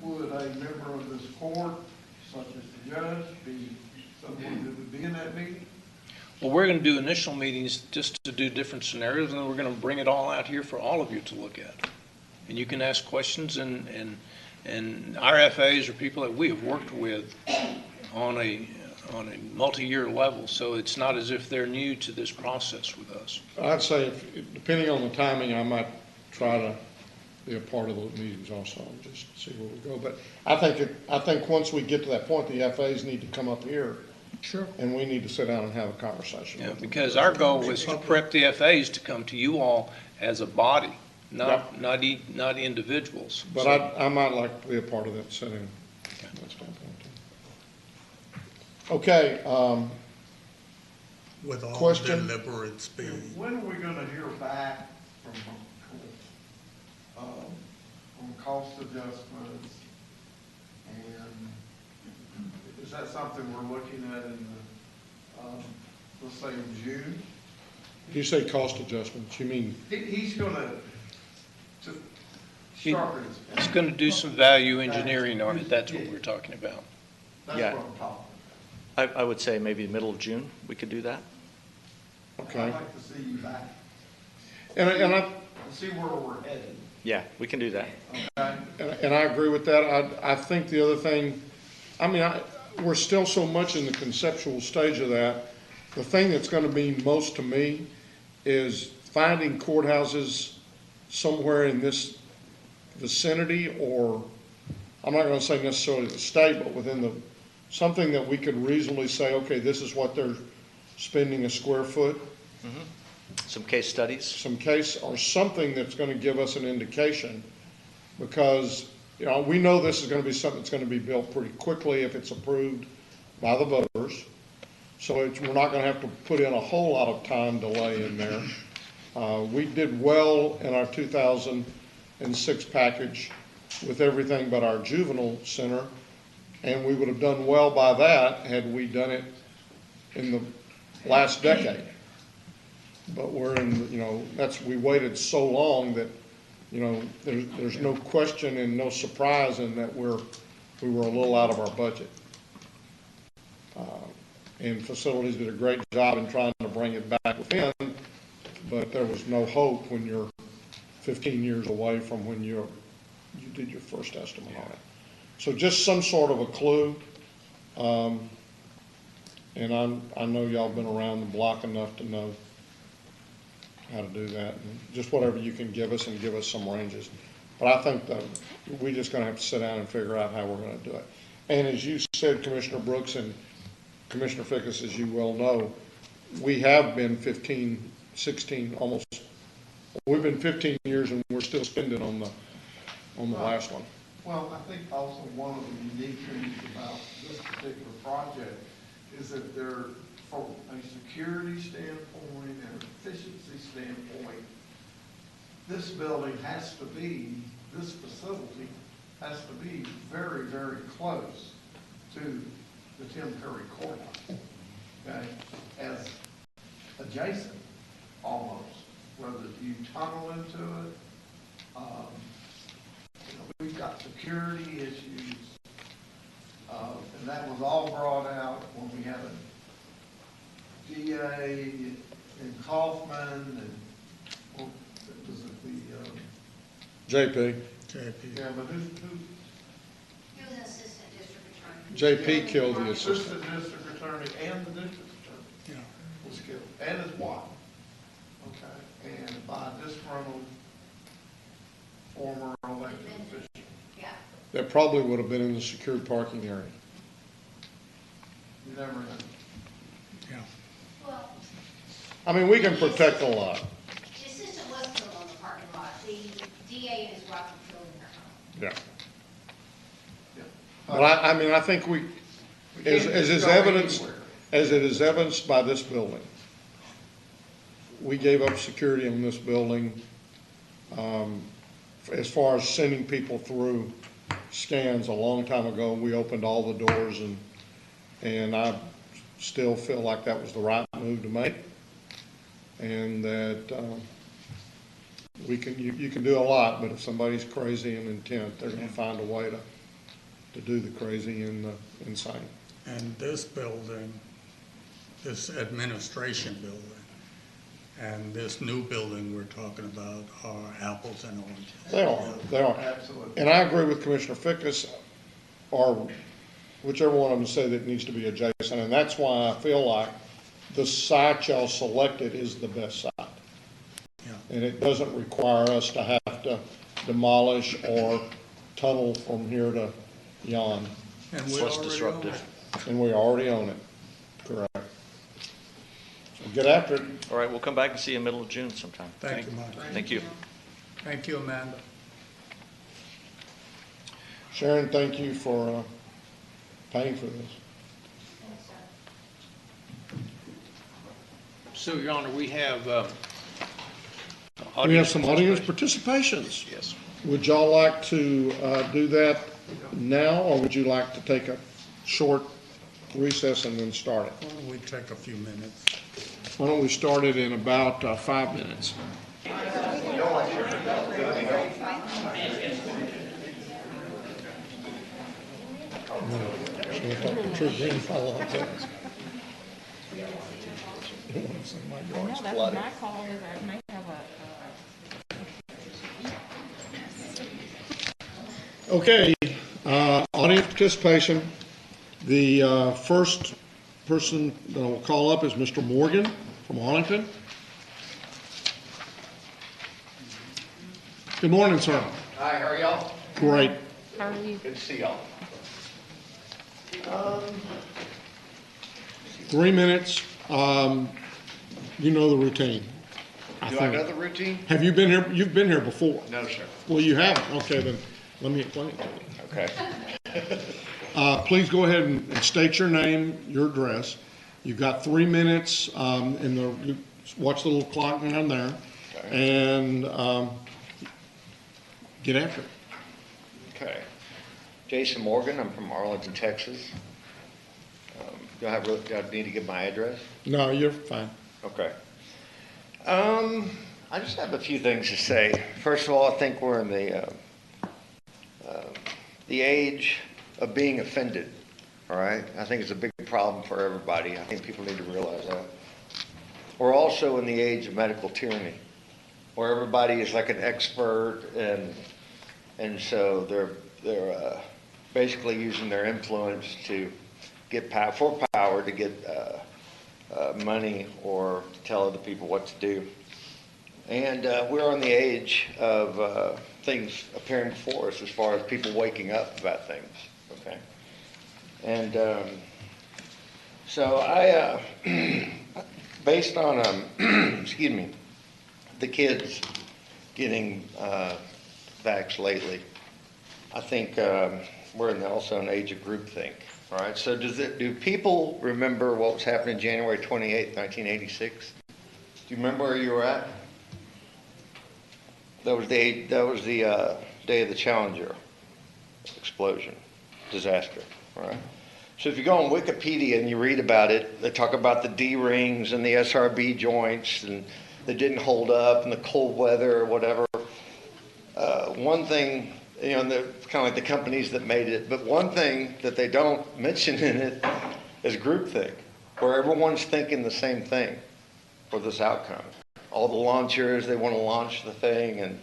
Would a member of this court, such as the judge, be someone that would be in that meeting? Well, we're going to do initial meetings just to do different scenarios, and then we're going to bring it all out here for all of you to look at. And you can ask questions, and our FAs are people that we have worked with on a multi-year level, so it's not as if they're new to this process with us. I'd say, depending on the timing, I might try to be a part of those meetings also, and just see where we go. But I think once we get to that point, the FAs need to come up here. Sure. And we need to sit down and have a conversation. Yeah, because our goal is to prep the FAs to come to you all as a body, not individuals. But so, I might like to be a part of that setting. Okay. With all question? deliberate speed. When are we going to hear back from on cost adjustments? And is that something we're looking at in let's say in June. You say cost adjustments, you mean, He's gonna, to sharpen his. It's going to do some value engineering on it, that's what we're talking about. That's Yeah. what I'm talking I would say maybe the middle of June, we could do that. about. okay. I'd like to see you back, And I, and see where we're headed. Yeah, we can do that. Okay? and I agree with that. I think the other thing, I mean, we're still so much in the conceptual stage of that. The thing that's gonna mean most to me is finding courthouses somewhere in this vicinity, or, I'm not gonna say necessarily the state, but within the, something that we could reasonably say, okay, this is what they're spending a square foot. Some case studies. Some case, or something that's gonna give us an indication, because, you know, we know this is gonna be something that's gonna be built pretty quickly if it's approved by the voters. So we're not gonna have to put in a whole lot of time delay in there. We did well in our 2006 package with everything but our juvenile center, and we would have done well by that had we done it in the last decade. But we're in, you know, we waited so long that, you know, there's no question and no surprise in that we were a little out of our budget. And facilities did a great job in trying to bring it back within, but there was no hope when you're 15 years away from when you did your first estimate on it. So just some sort of a clue. And I know y'all been around the block enough to know how to do that. And just whatever you can give us, and give us some ranges. But I think that we're just gonna have to sit down and figure out how we're gonna do it. And as you said, Commissioner Brooks and Commissioner Fickus, as you well know, we have been 15, 16, almost, we've been 15 years and we're still spending on the last one. Well, I think also one of the unique things about this particular project is that there, from a security standpoint and efficiency standpoint, this building has to be, this facility has to be very, very close to the Tim Curry Courthouse, okay, as adjacent almost, whether you tunnel into it. You know, we've got security issues, and that was all brought out when we had a DA in Kaufman and, well, was it the, JP. yeah, but who? He was an assistant district attorney. JP killed the assistant. Assistant district attorney and the district attorney was killed, and his wife, okay, and by a disgruntled former elected official. Yeah. That probably would have been in the secured parking area. You never know. Well, I mean, we can protect a lot. the assistant was killed on the parking lot. The DA and his wife were killed in their home. Yeah. But I mean, I think as is evidenced, as it is evidenced by this building, we gave up security in this building, as far as sending people through scans a long time ago. We opened all the doors, and I still feel like that was the right move to make. And that, you can do a lot, but if somebody's crazy and intent, they're gonna find a way to do the crazy and the insane. And this building, this administration building, and this new building we're talking about are apples and oranges. They are. Absolutely. And I agree with Commissioner Fickus, or whichever one of them say that it needs to be adjacent, and that's why I feel like the site y'all selected is the best site. Yeah. And it doesn't require us to have to demolish or tunnel from here to yon. And It's we less already disruptive. own it. And we already own it, correct. So get after it. All right, we'll come back and see you in the middle of June sometime. Thank you, Mike. Thank you. Thank you, Amanda. Sharon, thank you for paying for this. So, Your Honor, we have We have some audience participations. Yes. Would y'all like to do that now, or would you like to take a short recess and then start it? Why don't we take a few minutes? Why don't we start it in about 5 minutes? Okay, audience participation. The first person that I will call up is Mr. Morgan from Arlington. Good morning, sir. Hi, how are y'all? Great. How are you? Good to see y'all. 3 minutes. You know the routine. Do I know the routine? Have you been here? You've been here before. No, sir. Well, you haven't. Okay, then let me explain it to you. Okay. Please go ahead and state your name, your address. You've got 3 minutes, you watch the little clock down there, and get after it. Okay. Jason Morgan, I'm from Arlington, Texas. Do I need to give my address? No, you're fine. Okay. I just have a few things to say. First of all, I think we're in the age of being offended, all right? I think it's a big problem for everybody. I think people need to realize that. We're also in the age of medical tyranny, where everybody is like an expert, and so they're basically using their influence to get power to get money or to tell other people what to do. And we're on the age of things appearing before us as far as people waking up about things, okay? And so I, based on, excuse me, the kids getting vaxxed lately, I think we're also in an age of groupthink, all right? So do people remember what was happening January 28th, 1986? Do you remember where you were at? That was the day of the Challenger explosion, disaster, all right? So if you go on Wikipedia and you read about it, they talk about the D-rings and the SRB joints and they didn't hold up and the cold weather or whatever. One thing, you know, kind of like the companies that made it, but one thing that they don't mention in it is groupthink, where everyone's thinking the same thing for this outcome. All the launchers, they want to launch the thing, and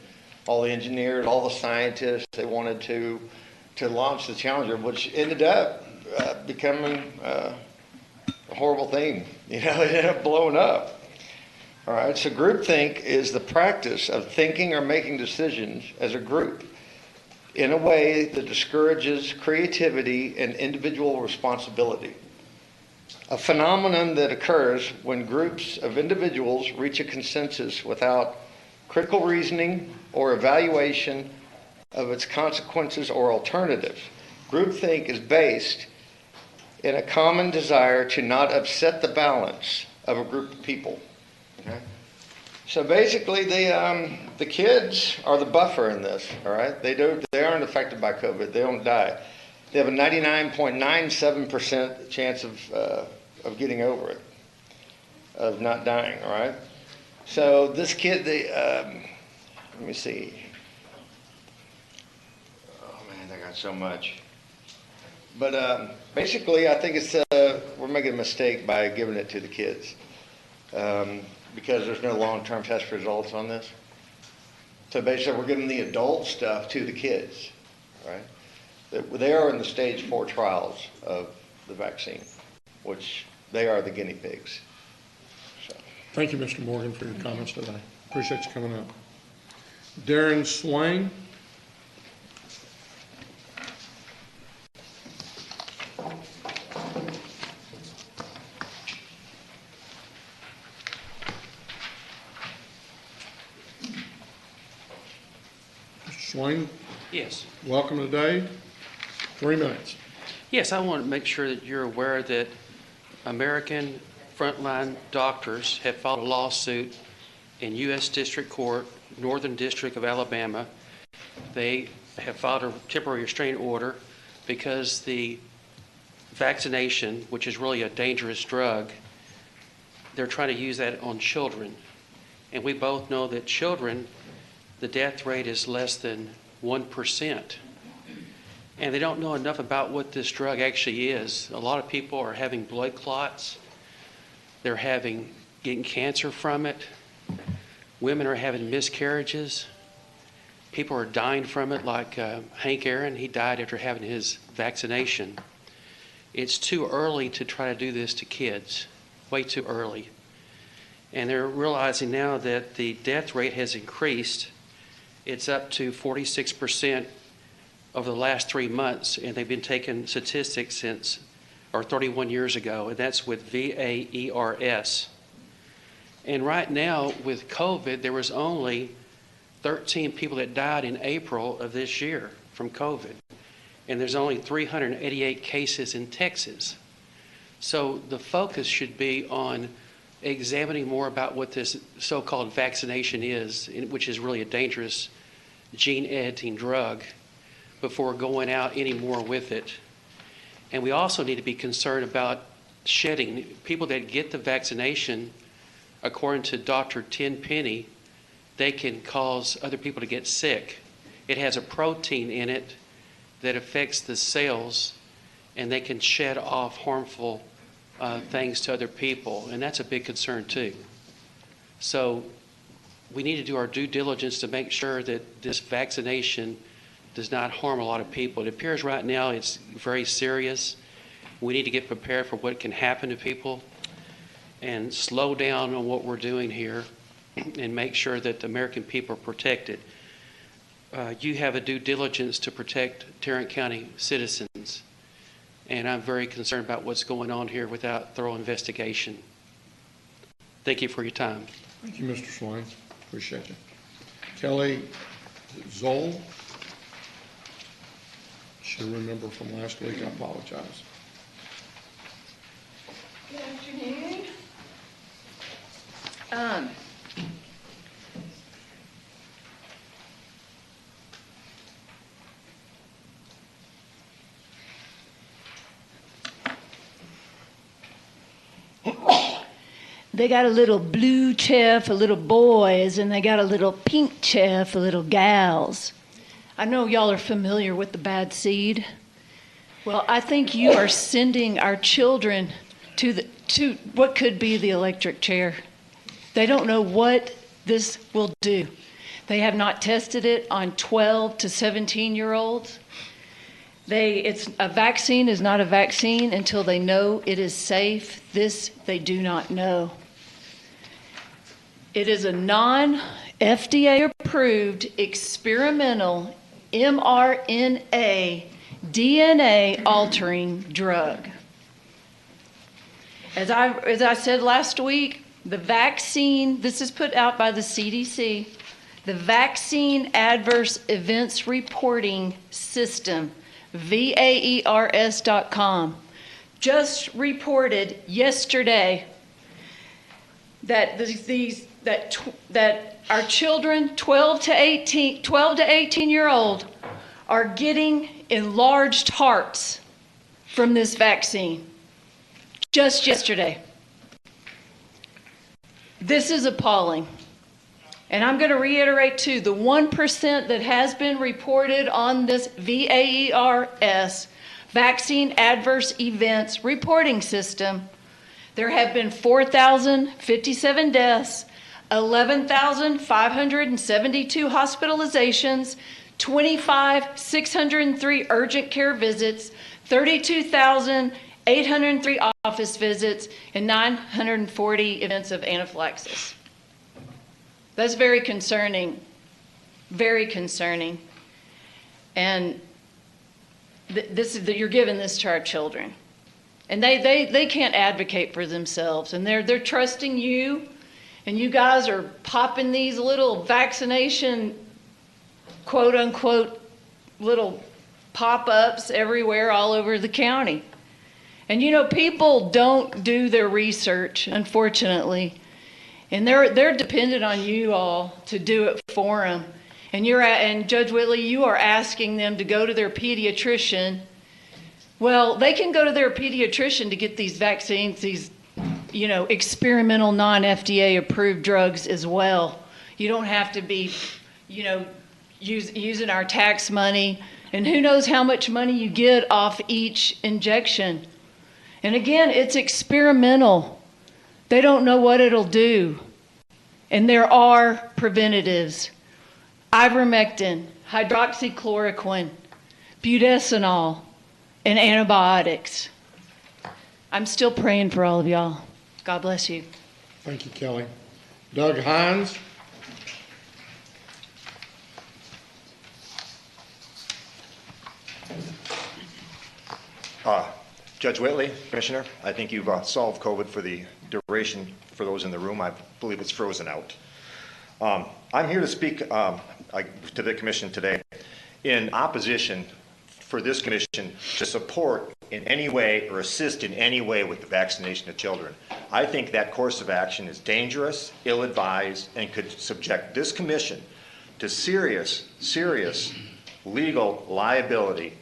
all the engineers, all the scientists, they wanted to launch the Challenger, which ended up becoming a horrible thing. You know, it ended up blowing up. All right, so groupthink is the practice of thinking or making decisions as a group in a way that discourages creativity and individual responsibility. A phenomenon that occurs when groups of individuals reach a consensus without critical reasoning or evaluation of its consequences or alternatives. Groupthink is based in a common desire to not upset the balance of a group of people. Okay? So basically, the kids are the buffer in this. All right, they aren't affected by COVID. They don't die. They have a 99.97% chance of getting over it, of not dying. All right. So this kid, let me see. Oh man, they got so much. But basically, I think it's we're making a mistake by giving it to the kids. Because there's no long-term test results on this. So basically, we're giving the adult stuff to the kids, right? They are in the stage 4 trials of the vaccine, which they are the guinea pigs. So. Thank you, Mr. Morgan, for your comments today. Appreciate you coming up. Darren Swain. Swain? Yes. Welcome today. 3 minutes. Yes, I want to make sure that you're aware that American Frontline Doctors have filed a lawsuit in U.S. District Court, Northern District of Alabama. They have filed a temporary restraining order because the vaccination, which is really a dangerous drug, they're trying to use that on children. And we both know that children, the death rate is less than 1%. And they don't know enough about what this drug actually is. A lot of people are having blood clots. They're getting cancer from it. Women are having miscarriages. People are dying from it, like Hank Aaron. He died after having his vaccination. It's too early to try to do this to kids, way too early. And they're realizing now that the death rate has increased. It's up to 46% over the last 3 months, and they've been taking statistics since, or 31 years ago, and that's with VAERS. And right now, with COVID, there was only 13 people that died in April of this year from COVID. And there's only 388 cases in Texas. So the focus should be on examining more about what this so-called vaccination is, which is really a dangerous gene editing drug, before going out any more with it. And we also need to be concerned about shedding. People that get the vaccination, according to Dr. Tenpenny, they can cause other people to get sick. It has a protein in it that affects the cells, and they can shed off harmful things to other people, and that's a big concern too. So we need to do our due diligence to make sure that this vaccination does not harm a lot of people. It appears right now it's very serious. We need to get prepared for what can happen to people and slow down on what we're doing here and make sure that the American people are protected. You have a due diligence to protect Tarrant County citizens, and I'm very concerned about what's going on here without thorough investigation. Thank you for your time. Thank you, Mr. Swain. Appreciate you. Kelly Zoll. Should remember from last week. I apologize. Good afternoon. They got a little blue chair for little boys, and they got a little pink chair for little gals. I know y'all are familiar with the bad seed. Well, I think you are sending our children to what could be the electric chair. They don't know what this will do. They have not tested it on 12 to 17-year-olds. A vaccine is not a vaccine until they know it is safe. This they do not know. It is a non-FDA approved experimental mRNA DNA altering drug. As I said last week, the vaccine, this is put out by the CDC, the Vaccine Adverse Events Reporting System, VAERS.com, just reported yesterday that that our children 12 to 18-year-old are getting enlarged hearts from this vaccine. Just yesterday. This is appalling. And I'm going to reiterate too, the 1% that has been reported on this VAERS, Vaccine Adverse Events Reporting System, there have been 4,057 deaths, 11,572 hospitalizations, 25,603 urgent care visits, 32,803 office visits, and 940 events of anaphylaxis. That's very concerning, very concerning. And you're giving this to our children. And they can't advocate for themselves, and they're trusting you, and you guys are popping these little vaccination, quote unquote, little pop-ups everywhere all over the county. And you know, people don't do their research, unfortunately, and they're dependent on you all to do it for them. And Judge Whitley, you are asking them to go to their pediatrician Well, they can go to their pediatrician to get these vaccines, these, experimental non-FDA approved drugs as well. You don't have to be, using our tax money, and who knows how much money you get off each injection. And again, it's experimental. They don't know what it'll do. And there are preventatives. Ivermectin, hydroxychloroquine, budesonide, and antibiotics. I'm still praying for all of y'all. God bless you. Thank you, Kelly. Doug Hines. Judge Whitley, Commissioner, I think you've solved COVID for the duration for those in the room. I believe it's frozen out. I'm here to speak to the Commission today in opposition for this Commission to support in any way or assist in any way with the vaccination of children. I think that course of action is dangerous, ill-advised, and could subject this Commission to serious legal liability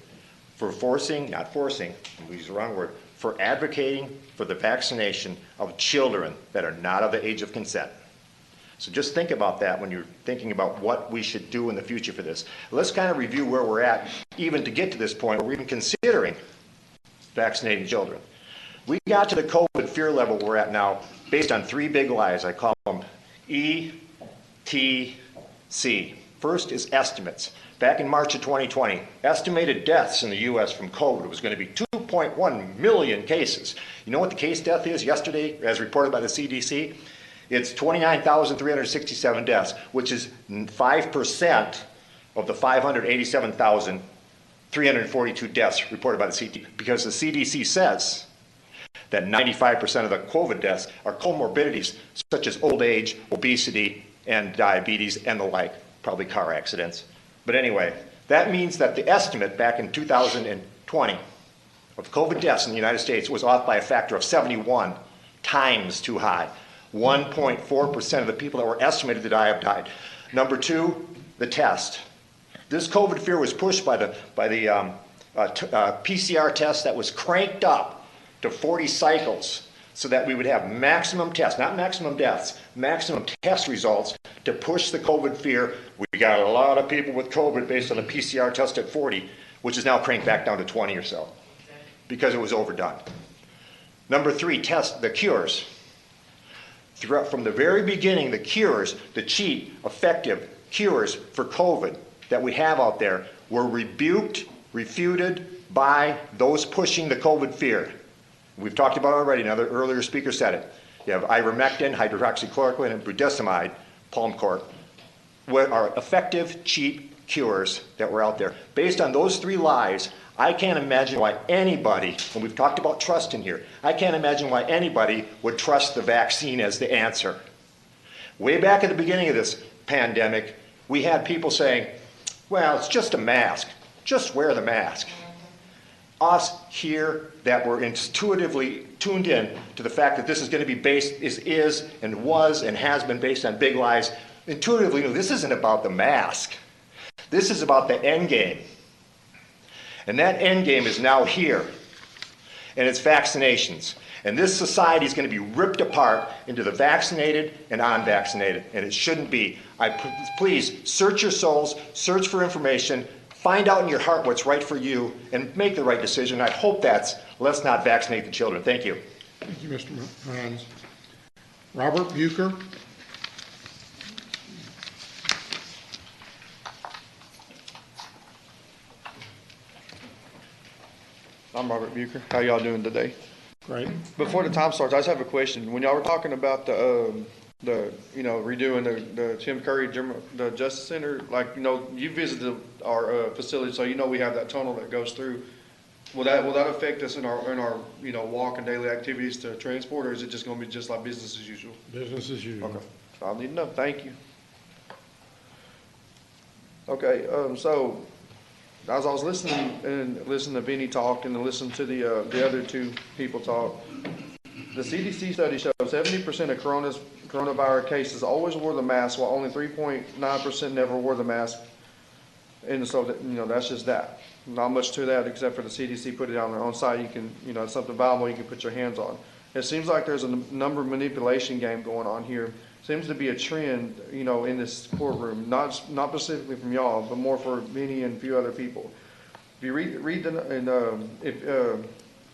for not forcing, I'm using the wrong word, for advocating for the vaccination of children that are not of the age of consent. So just think about that when you're thinking about what we should do in the future for this. Let's kind of review where we're at, even to get to this point where we're even considering vaccinating children. We got to the COVID fear level we're at now based on three big lies. I call them E, T, C. First is estimates. Back in March of 2020, estimated deaths in the U.S. from COVID was going to be 2.1 million cases. You know what the case death is yesterday, as reported by the CDC? It's 29,367 deaths, which is 5% of the 587,342 deaths reported by the CDC, because the CDC says that 95% of the COVID deaths are comorbidities such as old age, obesity, and diabetes and the like, probably car accidents. But anyway, that means that the estimate back in 2020 of COVID deaths in the United States was off by a factor of 71 times too high. 1.4% of the people that were estimated to die have died. Number two, the test. This COVID fear was pushed by the PCR test that was cranked up to 40 cycles so that we would have maximum tests, not maximum deaths, maximum test results to push the COVID fear. We got a lot of people with COVID based on the PCR test at 40, which is now cranked back down to 20 or so because it was overdone. Number three, the cures. From the very beginning, the cures, the cheap, effective cures for COVID that we have out there were rebuked, refuted by those pushing the COVID fear. We've talked about it already, another earlier speaker said it. You have ivermectin, hydroxychloroquine, and budesonide, Palmcort, are effective, cheap cures that were out there. Based on those three lies, I can't imagine why anybody, and we've talked about trust in here, I can't imagine why anybody would trust the vaccine as the answer. Way back at the beginning of this pandemic, we had people saying, well, it's just a mask. Just wear the mask. Us here that were intuitively tuned in to the fact that this is going to be based, is and was and has been based on big lies, intuitively knew this isn't about the mask. This is about the end game. And that end game is now here, and it's vaccinations. And this society is going to be ripped apart into the vaccinated and unvaccinated, and it shouldn't be. Please search your souls, search for information, find out in your heart what's right for you, and make the right decision. I hope that's let's not vaccinate the children. Thank you. Thank you, Mr. Hines. Robert Bucher. I'm Robert Bucher. How y'all doing today? Great. Before the time starts, I just have a question. When y'all were talking about redoing the Tim Curry the Justice Center, you visited our facility, so we have that tunnel that goes through. Will that affect us in our walk and daily activities to transport, or is it just going to be just like business as usual? Business as usual. Okay. I need to know. Thank you. Okay. So as I was listening to Vinny talk and listening to the other two people talk, the CDC study shows 70% of coronavirus cases always wore the mask, while only 3.9% never wore the mask. And so that's just that. not much to that except for the CDC put it on their own site. You can, it's something valuable you can put your hands on. It seems like there's a number manipulation game going on here. Seems to be a trend, in this courtroom, not specifically from y'all, but more for Benny and a few other people. If you read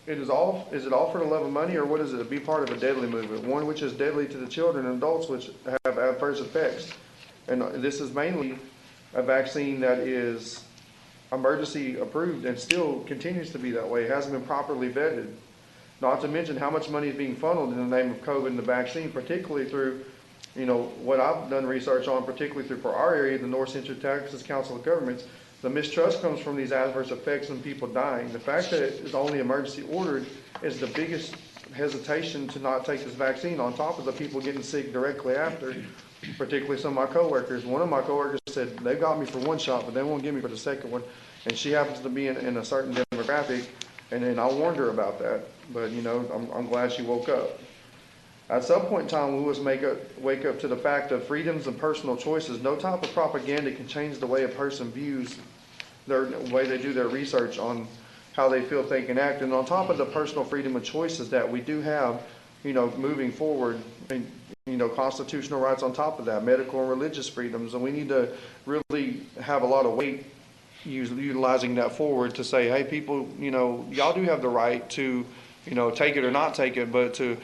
is it all for the love of money, or what is it? To be part of a deadly movement, one which is deadly to the children and adults, which have adverse effects. And this is mainly a vaccine that is emergency approved and still continues to be that way. It hasn't been properly vetted. Not to mention how much money is being funneled in the name of COVID and the vaccine, particularly through, what I've done research on, particularly through for our area, the North Central Texas Council of Governments. The mistrust comes from these adverse effects and people dying. The fact that it's only emergency ordered is the biggest hesitation to not take this vaccine, on top of the people getting sick directly after, particularly some of my coworkers. One of my coworkers said they got me for one shot, but they won't give me for the second one. And she happens to be in a certain demographic, and then I warned her about that. But, I'm glad she woke up. At some point in time, we must wake up to the fact of freedoms and personal choices. No type of propaganda can change the way a person views the way they do their research on how they feel, think, and act. And on top of the personal freedom and choices that we do have, moving forward, and, constitutional rights on top of that, medical and religious freedoms. And we need to really have a lot of weight utilizing that forward to say, hey, people, y'all do have the right to, take it or not take it, but to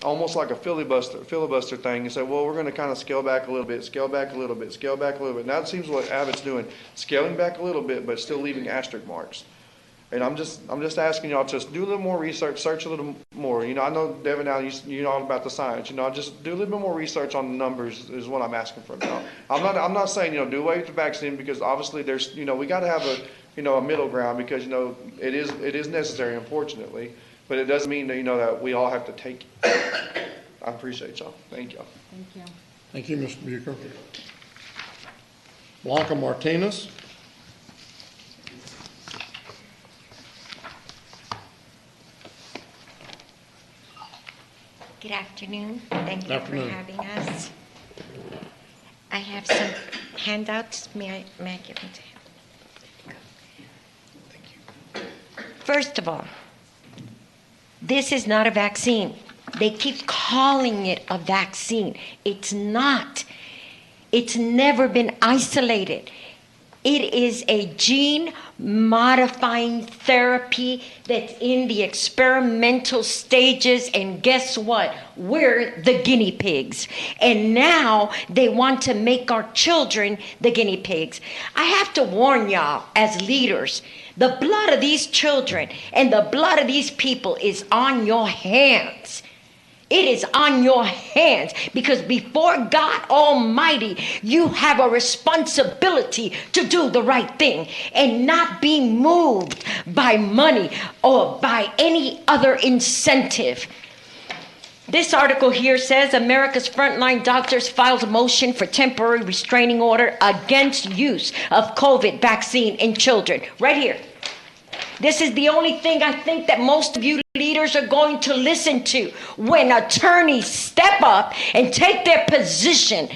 almost like a filibuster thing and say, well, we're going to kind of scale back a little bit, scale back a little bit, scale back a little bit. Now it seems what Abbott's doing, scaling back a little bit, but still leaving asterisk marks. And I'm just asking y'all to do a little more research, search a little more. I know, Devin, now you know all about the science. Just do a little bit more research on the numbers is what I'm asking for now. I'm not saying, do away with the vaccine, because obviously there's, we got to have a middle ground, because, it is necessary, unfortunately. But it doesn't mean that, that we all have to take it. I appreciate y'all. Thank y'all. Thank you. Thank you, Mr. Bucher. Blanca Martinez. Good afternoon. Thank you Afternoon. for having us. I have some handouts. May I give them to him? Thank you. First of all, this is not a vaccine. They keep calling it a vaccine. It's not. It's never been isolated. It is a gene-modifying therapy that's in the experimental stages, and guess what? We're the guinea pigs. And now they want to make our children the guinea pigs. I have to warn y'all as leaders, the blood of these children and the blood of these people is on your hands. It is on your hands, because before God Almighty, you have a responsibility to do the right thing and not be moved by money or by any other incentive. This article here says America's frontline doctors filed a motion for temporary restraining order against use of COVID vaccine in children. Right here. This is the only thing I think that most of you leaders are going to listen to when attorneys step up and take their position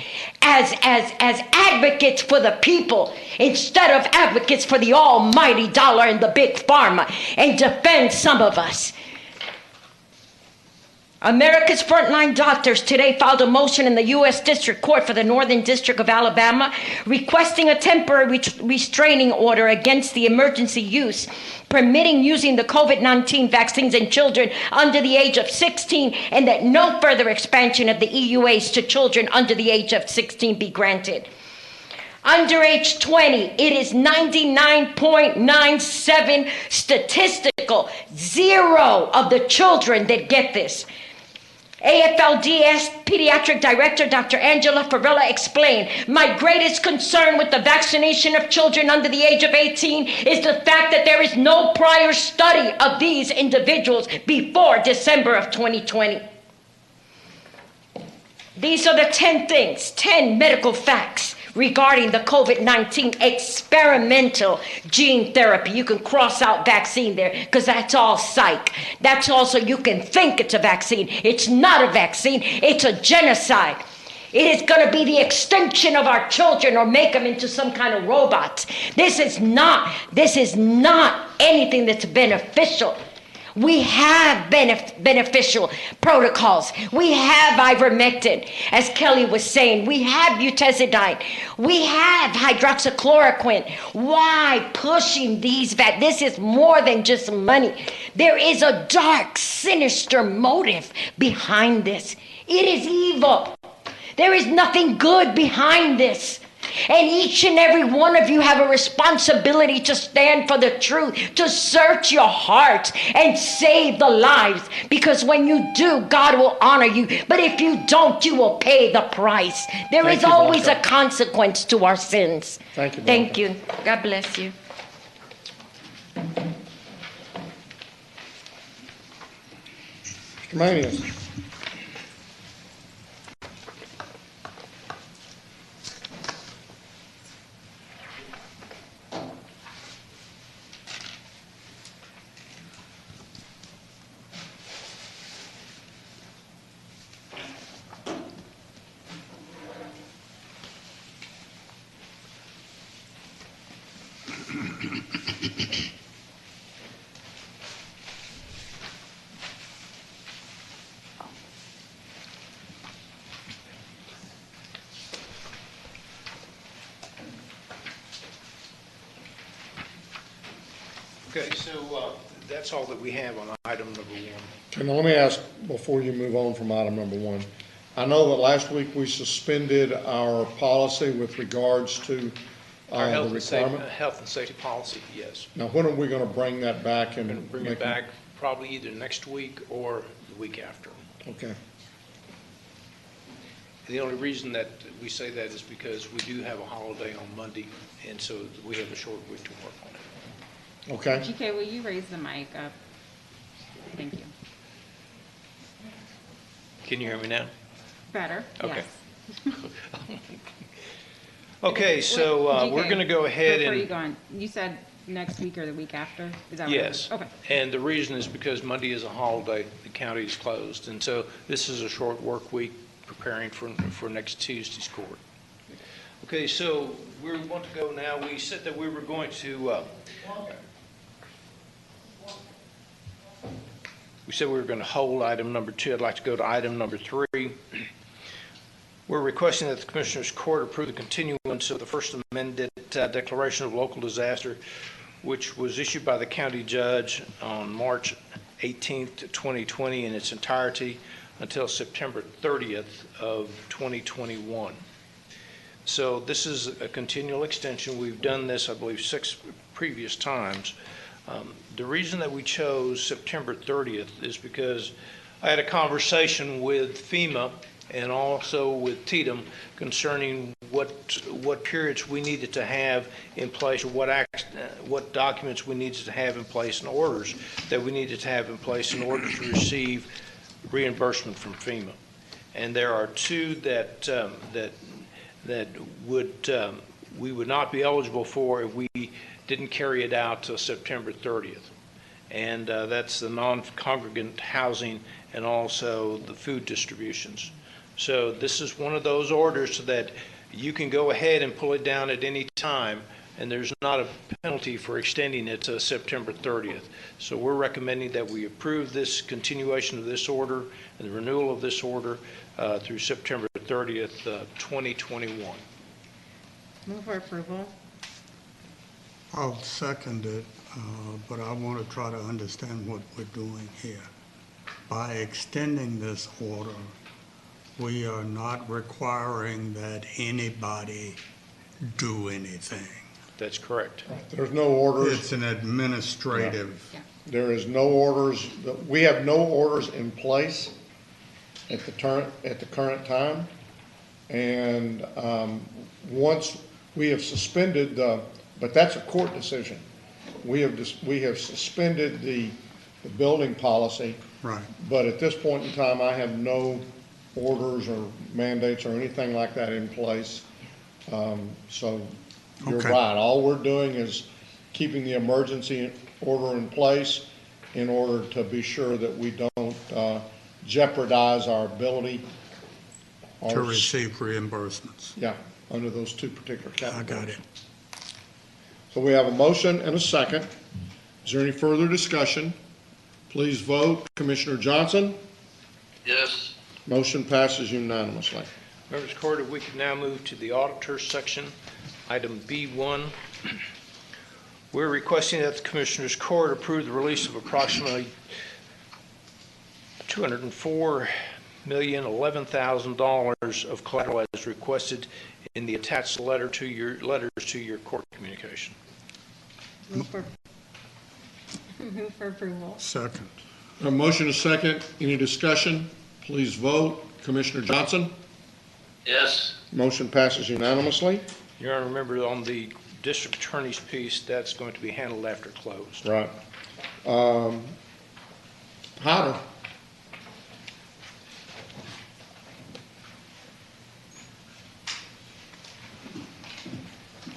as advocates for the people instead of advocates for the almighty dollar and the big pharma, and defend some of us. America's frontline doctors today filed a motion in the U.S. District Court for the Northern District of Alabama requesting a temporary restraining order against the emergency use permitting using the COVID-19 vaccines in children under the age of 16, and that no further expansion of the EUAs to children under the age of 16 be granted. Under age 20, it is 99.97 statistical, zero of the children that get this. AFLDS Pediatric Director Dr. Angela Farella explained, my greatest concern with the vaccination of children under the age of 18 is the fact that there is no prior study of these individuals before December of 2020. These are the 10 things, 10 medical facts regarding the COVID-19 experimental gene therapy. You can cross out vaccine there because that's all psych. That's also, you can think it's a vaccine. It's not a vaccine. It's a genocide. It is going to be the extension of our children or make them into some kind of robots. This is not anything that's beneficial. We have beneficial protocols. We have ivermectin, as Kelly was saying. We have butazidine. We have hydroxychloroquine. Why pushing these This is more than just money. There is a dark, sinister motive behind this. It is evil. There is nothing good behind this. And each and every one of you have a responsibility to stand for the truth, to search your heart and save the lives. Because when you do, God will honor you. But if you don't, you will pay the price. There is always a consequence to our sins. Thank you, Thank you. God bless you. Mr. Manius. Okay, so that's all that we have on item number 1. Okay, now let me ask, before you move on from item number 1, I know that last week we suspended our policy with regards to Our the health requirement. and safety policy, yes. Now, when are we going to bring that back and Bring it back probably either next week or the week after. Okay. The only reason that we say that is because we do have a holiday on Monday, and so we have a short week to work on it. Okay. GK, will you raise the mic up? Thank you. Can you hear me now? Better, Okay. yes. Okay, so we're GK, going to go ahead Before and... you go on, you said next week or the week after? Is that what? Yes. Okay. And the reason is because Monday is a holiday, the county is closed, and so this is a short work week preparing for next Tuesday's court. Okay, so we want to go now. We said that we were going to... We said we were going to hold item number 2. I'd like to go to item number 3. We're requesting that the Commissioners Court approve the continuance of the first amended declaration of local disaster, which was issued by the county judge on March 18th, 2020 in its entirety until September 30th of 2021. So this is a continual extension. We've done this, I believe, 6 previous times. The reason that we chose September 30th is because I had a conversation with FEMA and also with TDM concerning what periods we needed to have in place, or what documents we needed to have in place, and orders that we needed to have in place in order to receive reimbursement from FEMA. And there are 2 that we would not be eligible for if we didn't carry it out till September 30th. And that's the non-congregant housing and also the food distributions. So this is one of those orders that you can go ahead and pull it down at any time, and there's not a penalty for extending it to September 30th. So we're recommending that we approve this continuation of this order and the renewal of this order through September 30th, 2021. Move for approval. I'll second it, but I want to try to understand what we're doing here. By extending this order, we are not requiring that anybody do anything. That's correct. There's no orders. It's an administrative. Yeah. There is no orders, we have no orders in place at the current time. And once we have suspended but that's a court decision. We have suspended the building policy. Right. But at this point in time, I have no orders or mandates or anything like that in place. So you're Okay. right. All we're doing is keeping the emergency order in place in order to be sure that we don't jeopardize our ability to receive reimbursements. Yeah, under those two particular categories. I got it. So we have a motion and a second. Is there any further discussion? Please vote. Commissioner Johnson? Yes. Motion passes unanimously. Members of the court, if we could now move to the auditor section, item B1. We're requesting that the Commissioners Court approve the release of approximately $204,011,000 of collateral as requested in the attached letters to your court communication. Move for approval. Second. A motion is second. Any discussion? Please vote. Commissioner Johnson? Yes. Motion passes unanimously. Your Honor, remember on the district attorney's piece, that's going to be handled after closed. Right. Hyder?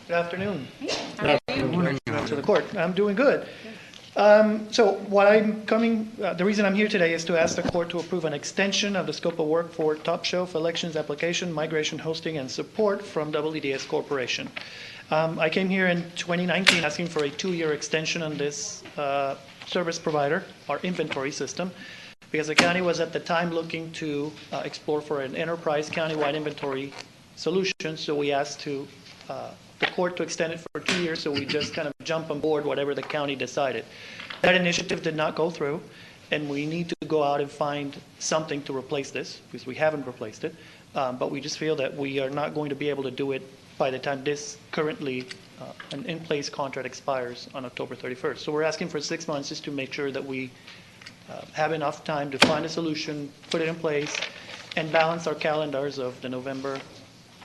Good afternoon. How are you? To the court. I'm doing good. So what I'm coming, the reason I'm here today is to ask the court to approve an extension of the scope of work for Top Shelf Elections application, migration, hosting, and support from EEDS Corporation. I came here in 2019 asking for a 2-year extension on this service provider, our inventory system, because the county was at the time looking to explore for an enterprise countywide inventory solution. So we asked the court to extend it for 2 years, so we just kind of jump on board whatever the county decided. That initiative did not go through, and we need to go out and find something to replace this, because we haven't replaced it. But we just feel that we are not going to be able to do it by the time this currently an in-place contract expires on October 31st. So we're asking for 6 months just to make sure that we have enough time to find a solution, put it in place, and balance our calendars of the November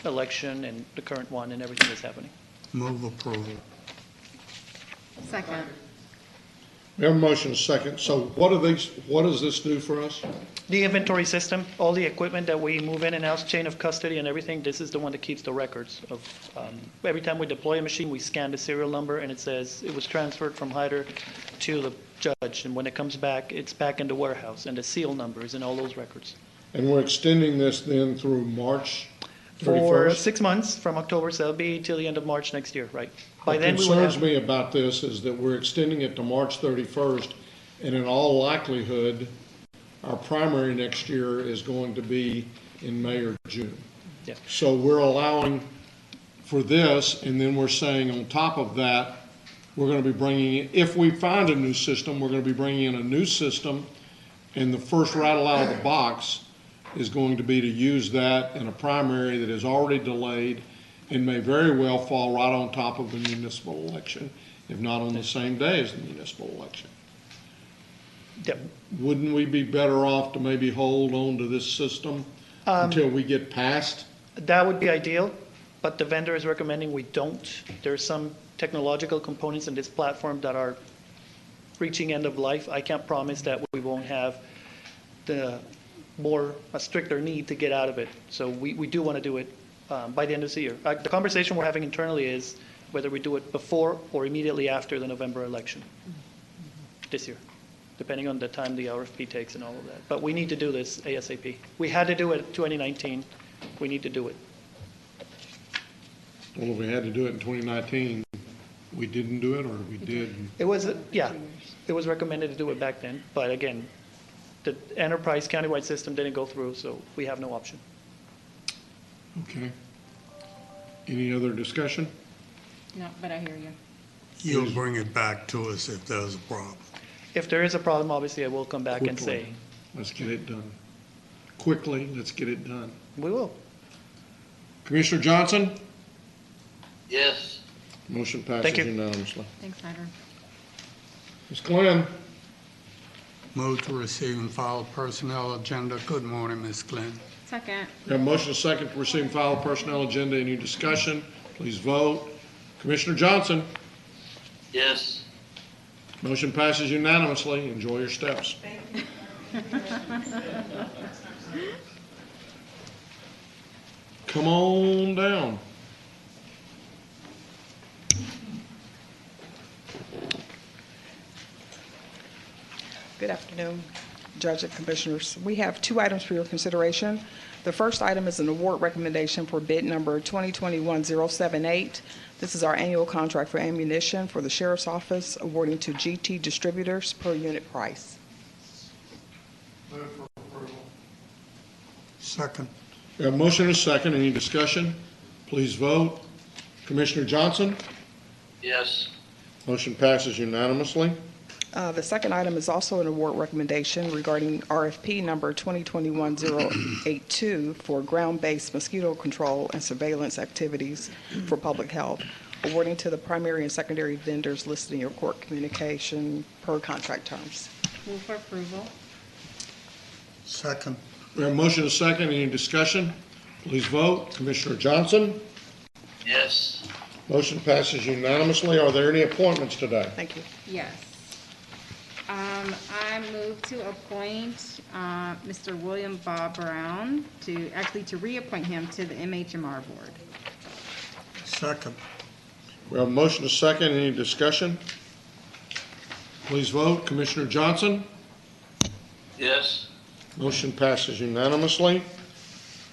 election and the current one and everything that's happening. Move approval. Second. We have a motion and a second. So what does this do for us? The inventory system, all the equipment that we move in and out, chain of custody and everything, this is the one that keeps the records of, every time we deploy a machine, we scan the serial number and it says it was transferred from Hyder to the judge. And when it comes back, it's back in the warehouse and the seal numbers and all those records. And we're extending this then through March 31st? For 6 months from October, so that'll be till the end of March next year, right? By What then we will concerns have, me about this is that we're extending it to March 31st, and in all likelihood, our primary next year is going to be in May or June. Yeah. So we're allowing for this, and then we're saying on top of that, we're going to be bringing in, if we find a new system, we're going to be bringing in a new system, and the first rattle out of the box is going to be to use that in a primary that is already delayed and may very well fall right on top of the municipal election, if not on the same day as the municipal election. Yep. Wouldn't we be better off to maybe hold on to this system until we get past? that would be ideal, but the vendor is recommending we don't. There's some technological components in this platform that are reaching end of life. I can't promise that we won't have a stricter need to get out of it. So we do want to do it by the end of the year. The conversation we're having internally is whether we do it before or immediately after the November election this year, depending on the time the RFP takes and all of that. But we need to do this ASAP. We had to do it in 2019. We need to do it. Well, if we had to do it in 2019, we didn't do it, or we did? It was, it was recommended to do it back then, but again, the enterprise countywide system didn't go through, so we have no option. Okay. Any other discussion? No, but I hear you. You'll bring it back to us if there's a problem. If there is a problem, obviously, I will come back and say. Quickly. Let's get it done. Quickly, let's get it done. We will. Commissioner Johnson? Yes. Motion passes Thank you. unanimously. Thanks, Hyder. Ms. Glenn? Move to receive and file personnel agenda. Good morning, Ms. Glenn. Second. We have a motion and a second to receive and file personnel agenda. Any discussion? Please vote. Commissioner Johnson? Yes. Motion passes unanimously. Enjoy your steps. Come on down. Good afternoon. Judge and Commissioners. We have two items for your consideration. The first item is an award recommendation for bid number 2021-078. This is our annual contract for ammunition for the Sheriff's Office, awarding to GT Distributors per unit price. Move for approval. Second. We have a motion and a second. Any discussion? Please vote. Commissioner Johnson? Yes. Motion passes unanimously. The second item is also an award recommendation regarding RFP number 2021-082 for ground-based mosquito control and surveillance activities for public health, awarding to the primary and secondary vendors listed in your court communication per contract terms. Move for approval. Second. We have a motion and a second. Any discussion? Please vote. Commissioner Johnson? Yes. Motion passes unanimously. Are there any appointments today? Thank you. Yes. I move to appoint Mr. William Bob Brown to reappoint him to the MHMR Board. Second. We have a motion and a second. Any discussion? Please vote. Commissioner Johnson? Yes. Motion passes unanimously.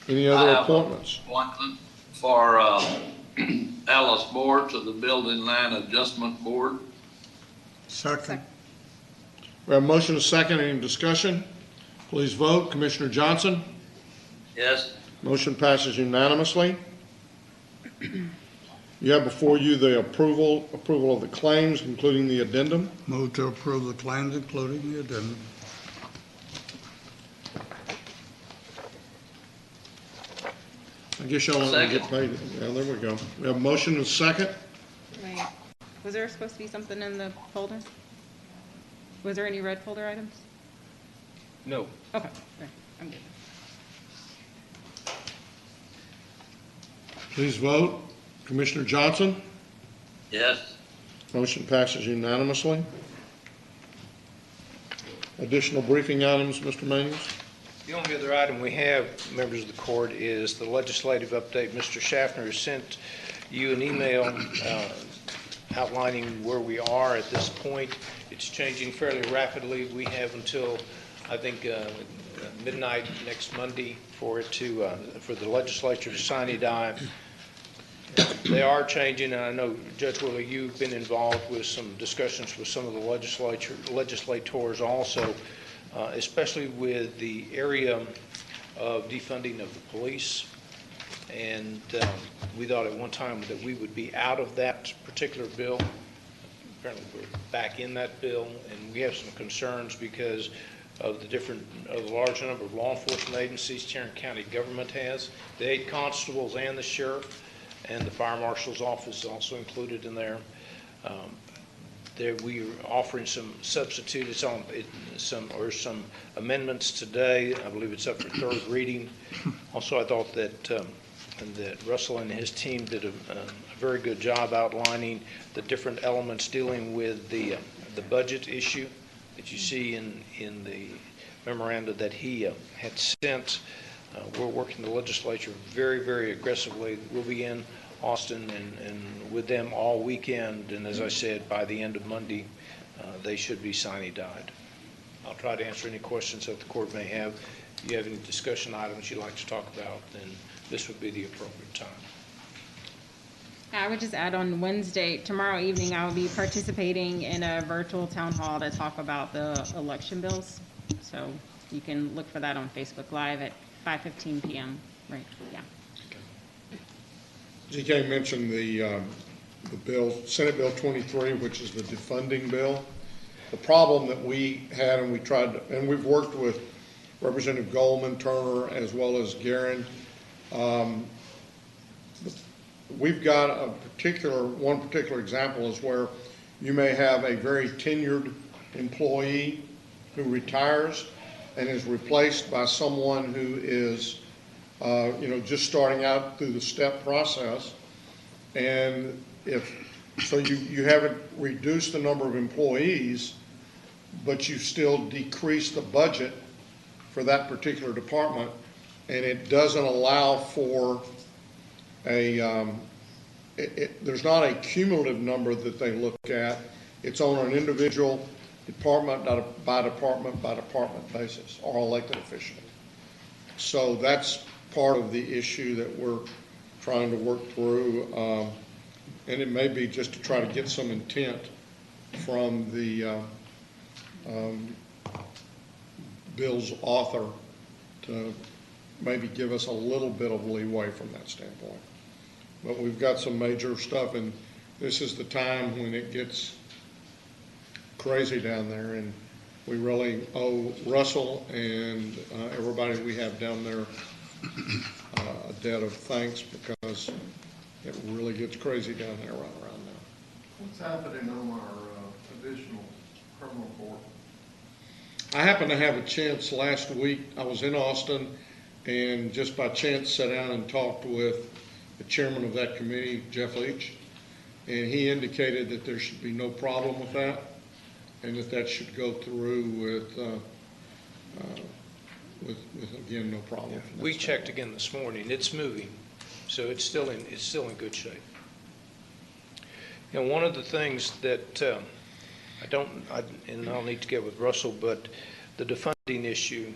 Any other appointments? Appointment for Alice Moore to the Building Line Adjustment Board. Second. We have a motion and a second. Any discussion? Please vote. Commissioner Johnson? Yes. Motion passes unanimously. You have before you the approval of the claims, including the addendum. Move to approve the claims, including the addendum. I guess y'all want to get paid. Yeah, there we go. We have a motion and a second. Wait, was there supposed to be something in the folder? Was there any red folder items? No. Okay, great. I'm good. Please vote. Commissioner Johnson? Yes. Motion passes unanimously. Additional briefing items, Mr. Mangus? The only other item we have, members of the court, is the legislative update. Mr. Schaffner has sent you an email outlining where we are at this point. It's changing fairly rapidly. We have until, I think, midnight next Monday for it to, for the legislature to sine die. They are changing, and I know, Judge Willie, you've been involved with some discussions with some of the legislators also, especially with the area of defunding of the police. And we thought at one time that we would be out of that particular bill. Apparently we're back in that bill, and we have some concerns because of the large number of law enforcement agencies Tarrant County government has. The 8 constables and the sheriff and the fire marshal's office is also included in there. We are offering some substituted, some amendments today. I believe it's up for third reading. Also, I thought that Russell and his team did a very good job outlining the different elements dealing with the budget issue that you see in the memoranda that he had sent. We're working the legislature very, very aggressively. We'll be in Austin and with them all weekend, and as I said, by the end of Monday, they should be sine died. I'll try to answer any questions that the court may have. If you have any discussion items you'd like to talk about, then this would be the appropriate time. I would just add on Wednesday, tomorrow evening, I will be participating in a virtual town hall to talk about the election bills. So you can look for that on Facebook Live at 5:15 p.m. Right, yeah. GK mentioned the bill, Senate Bill 23, which is the defunding bill. The problem that we had, and we tried to, and we've worked with Representative Goldman, Turner, as well as Guerin. We've got one particular example is where you may have a very tenured employee who retires and is replaced by someone who is just starting out through the step process. And so you haven't reduced the number of employees, but you still decrease the budget for that particular department, and it doesn't allow for there's not a cumulative number that they look at. It's on an individual department by department basis, or elected official. So that's part of the issue that we're trying to work through. And it may be just to try to get some intent from the bill's author to maybe give us a little bit of leeway from that standpoint. But we've got some major stuff, and this is the time when it gets crazy down there, and we really owe Russell and everybody we have down there a debt of thanks, because it really gets crazy down there right around now. What's happening on our additional criminal court? I happened to have a chance last week. I was in Austin, and just by chance sat down and talked with the chairman of that committee, Jeff Leach, and he indicated that there should be no problem with that, and that should go through with again, no problem. We checked again this morning. It's moving, so it's still in good shape. And one of the things that and I'll need to get with Russell, but the defunding issue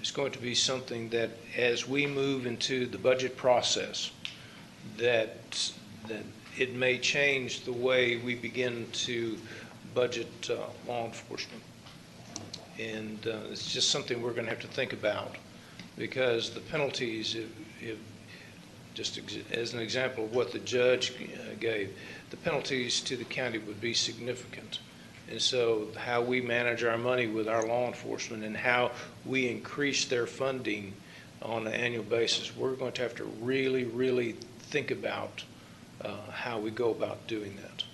is going to be something that, as we move into the budget process, that it may change the way we begin to budget law enforcement. And it's just something we're going to have to think about, because the penalties, just as an example of what the judge gave, the penalties to the county would be significant. And so how we manage our money with our law enforcement and how we increase their funding on an annual basis, we're going to have to really, really think about how we go about doing that.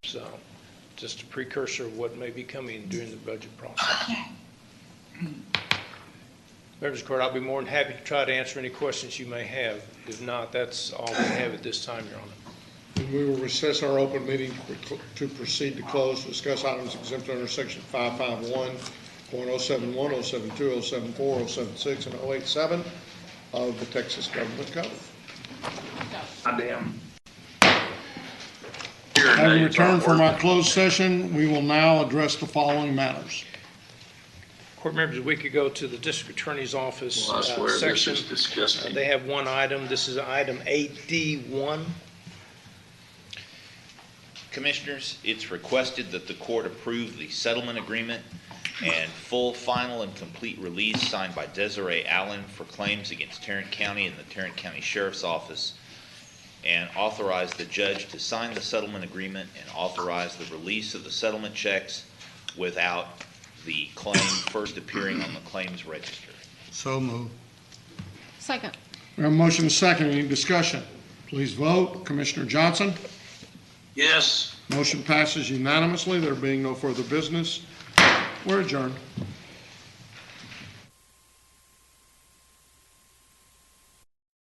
So just a precursor of what may be coming during the budget process. Members of the court, I'll be more than happy to try to answer any questions you may have. If not, that's all we have at this time, Your Honor. And we will recess our open meeting to proceed to close, to discuss items exempt under section 551.071, 072, 074, 076, and 087 of the Texas Government Code. Goddamn. Having returned from our closed session, we will now address the following matters. Court members, a week ago to the district attorney's office Well, I swear this section. is disgusting. They have one item. This is item 8D1. Commissioners, it's requested that the court approve the settlement agreement and full, final, and complete release signed by Desiree Allen for claims against Tarrant County and the Tarrant County Sheriff's Office, and authorize the judge to sign the settlement agreement and authorize the release of the settlement checks without the claim first appearing on the claims register. So moved. Second. We have a motion and a second. Any discussion? Please vote. Commissioner Johnson? Yes. Motion passes unanimously. There being no further business, we're adjourned.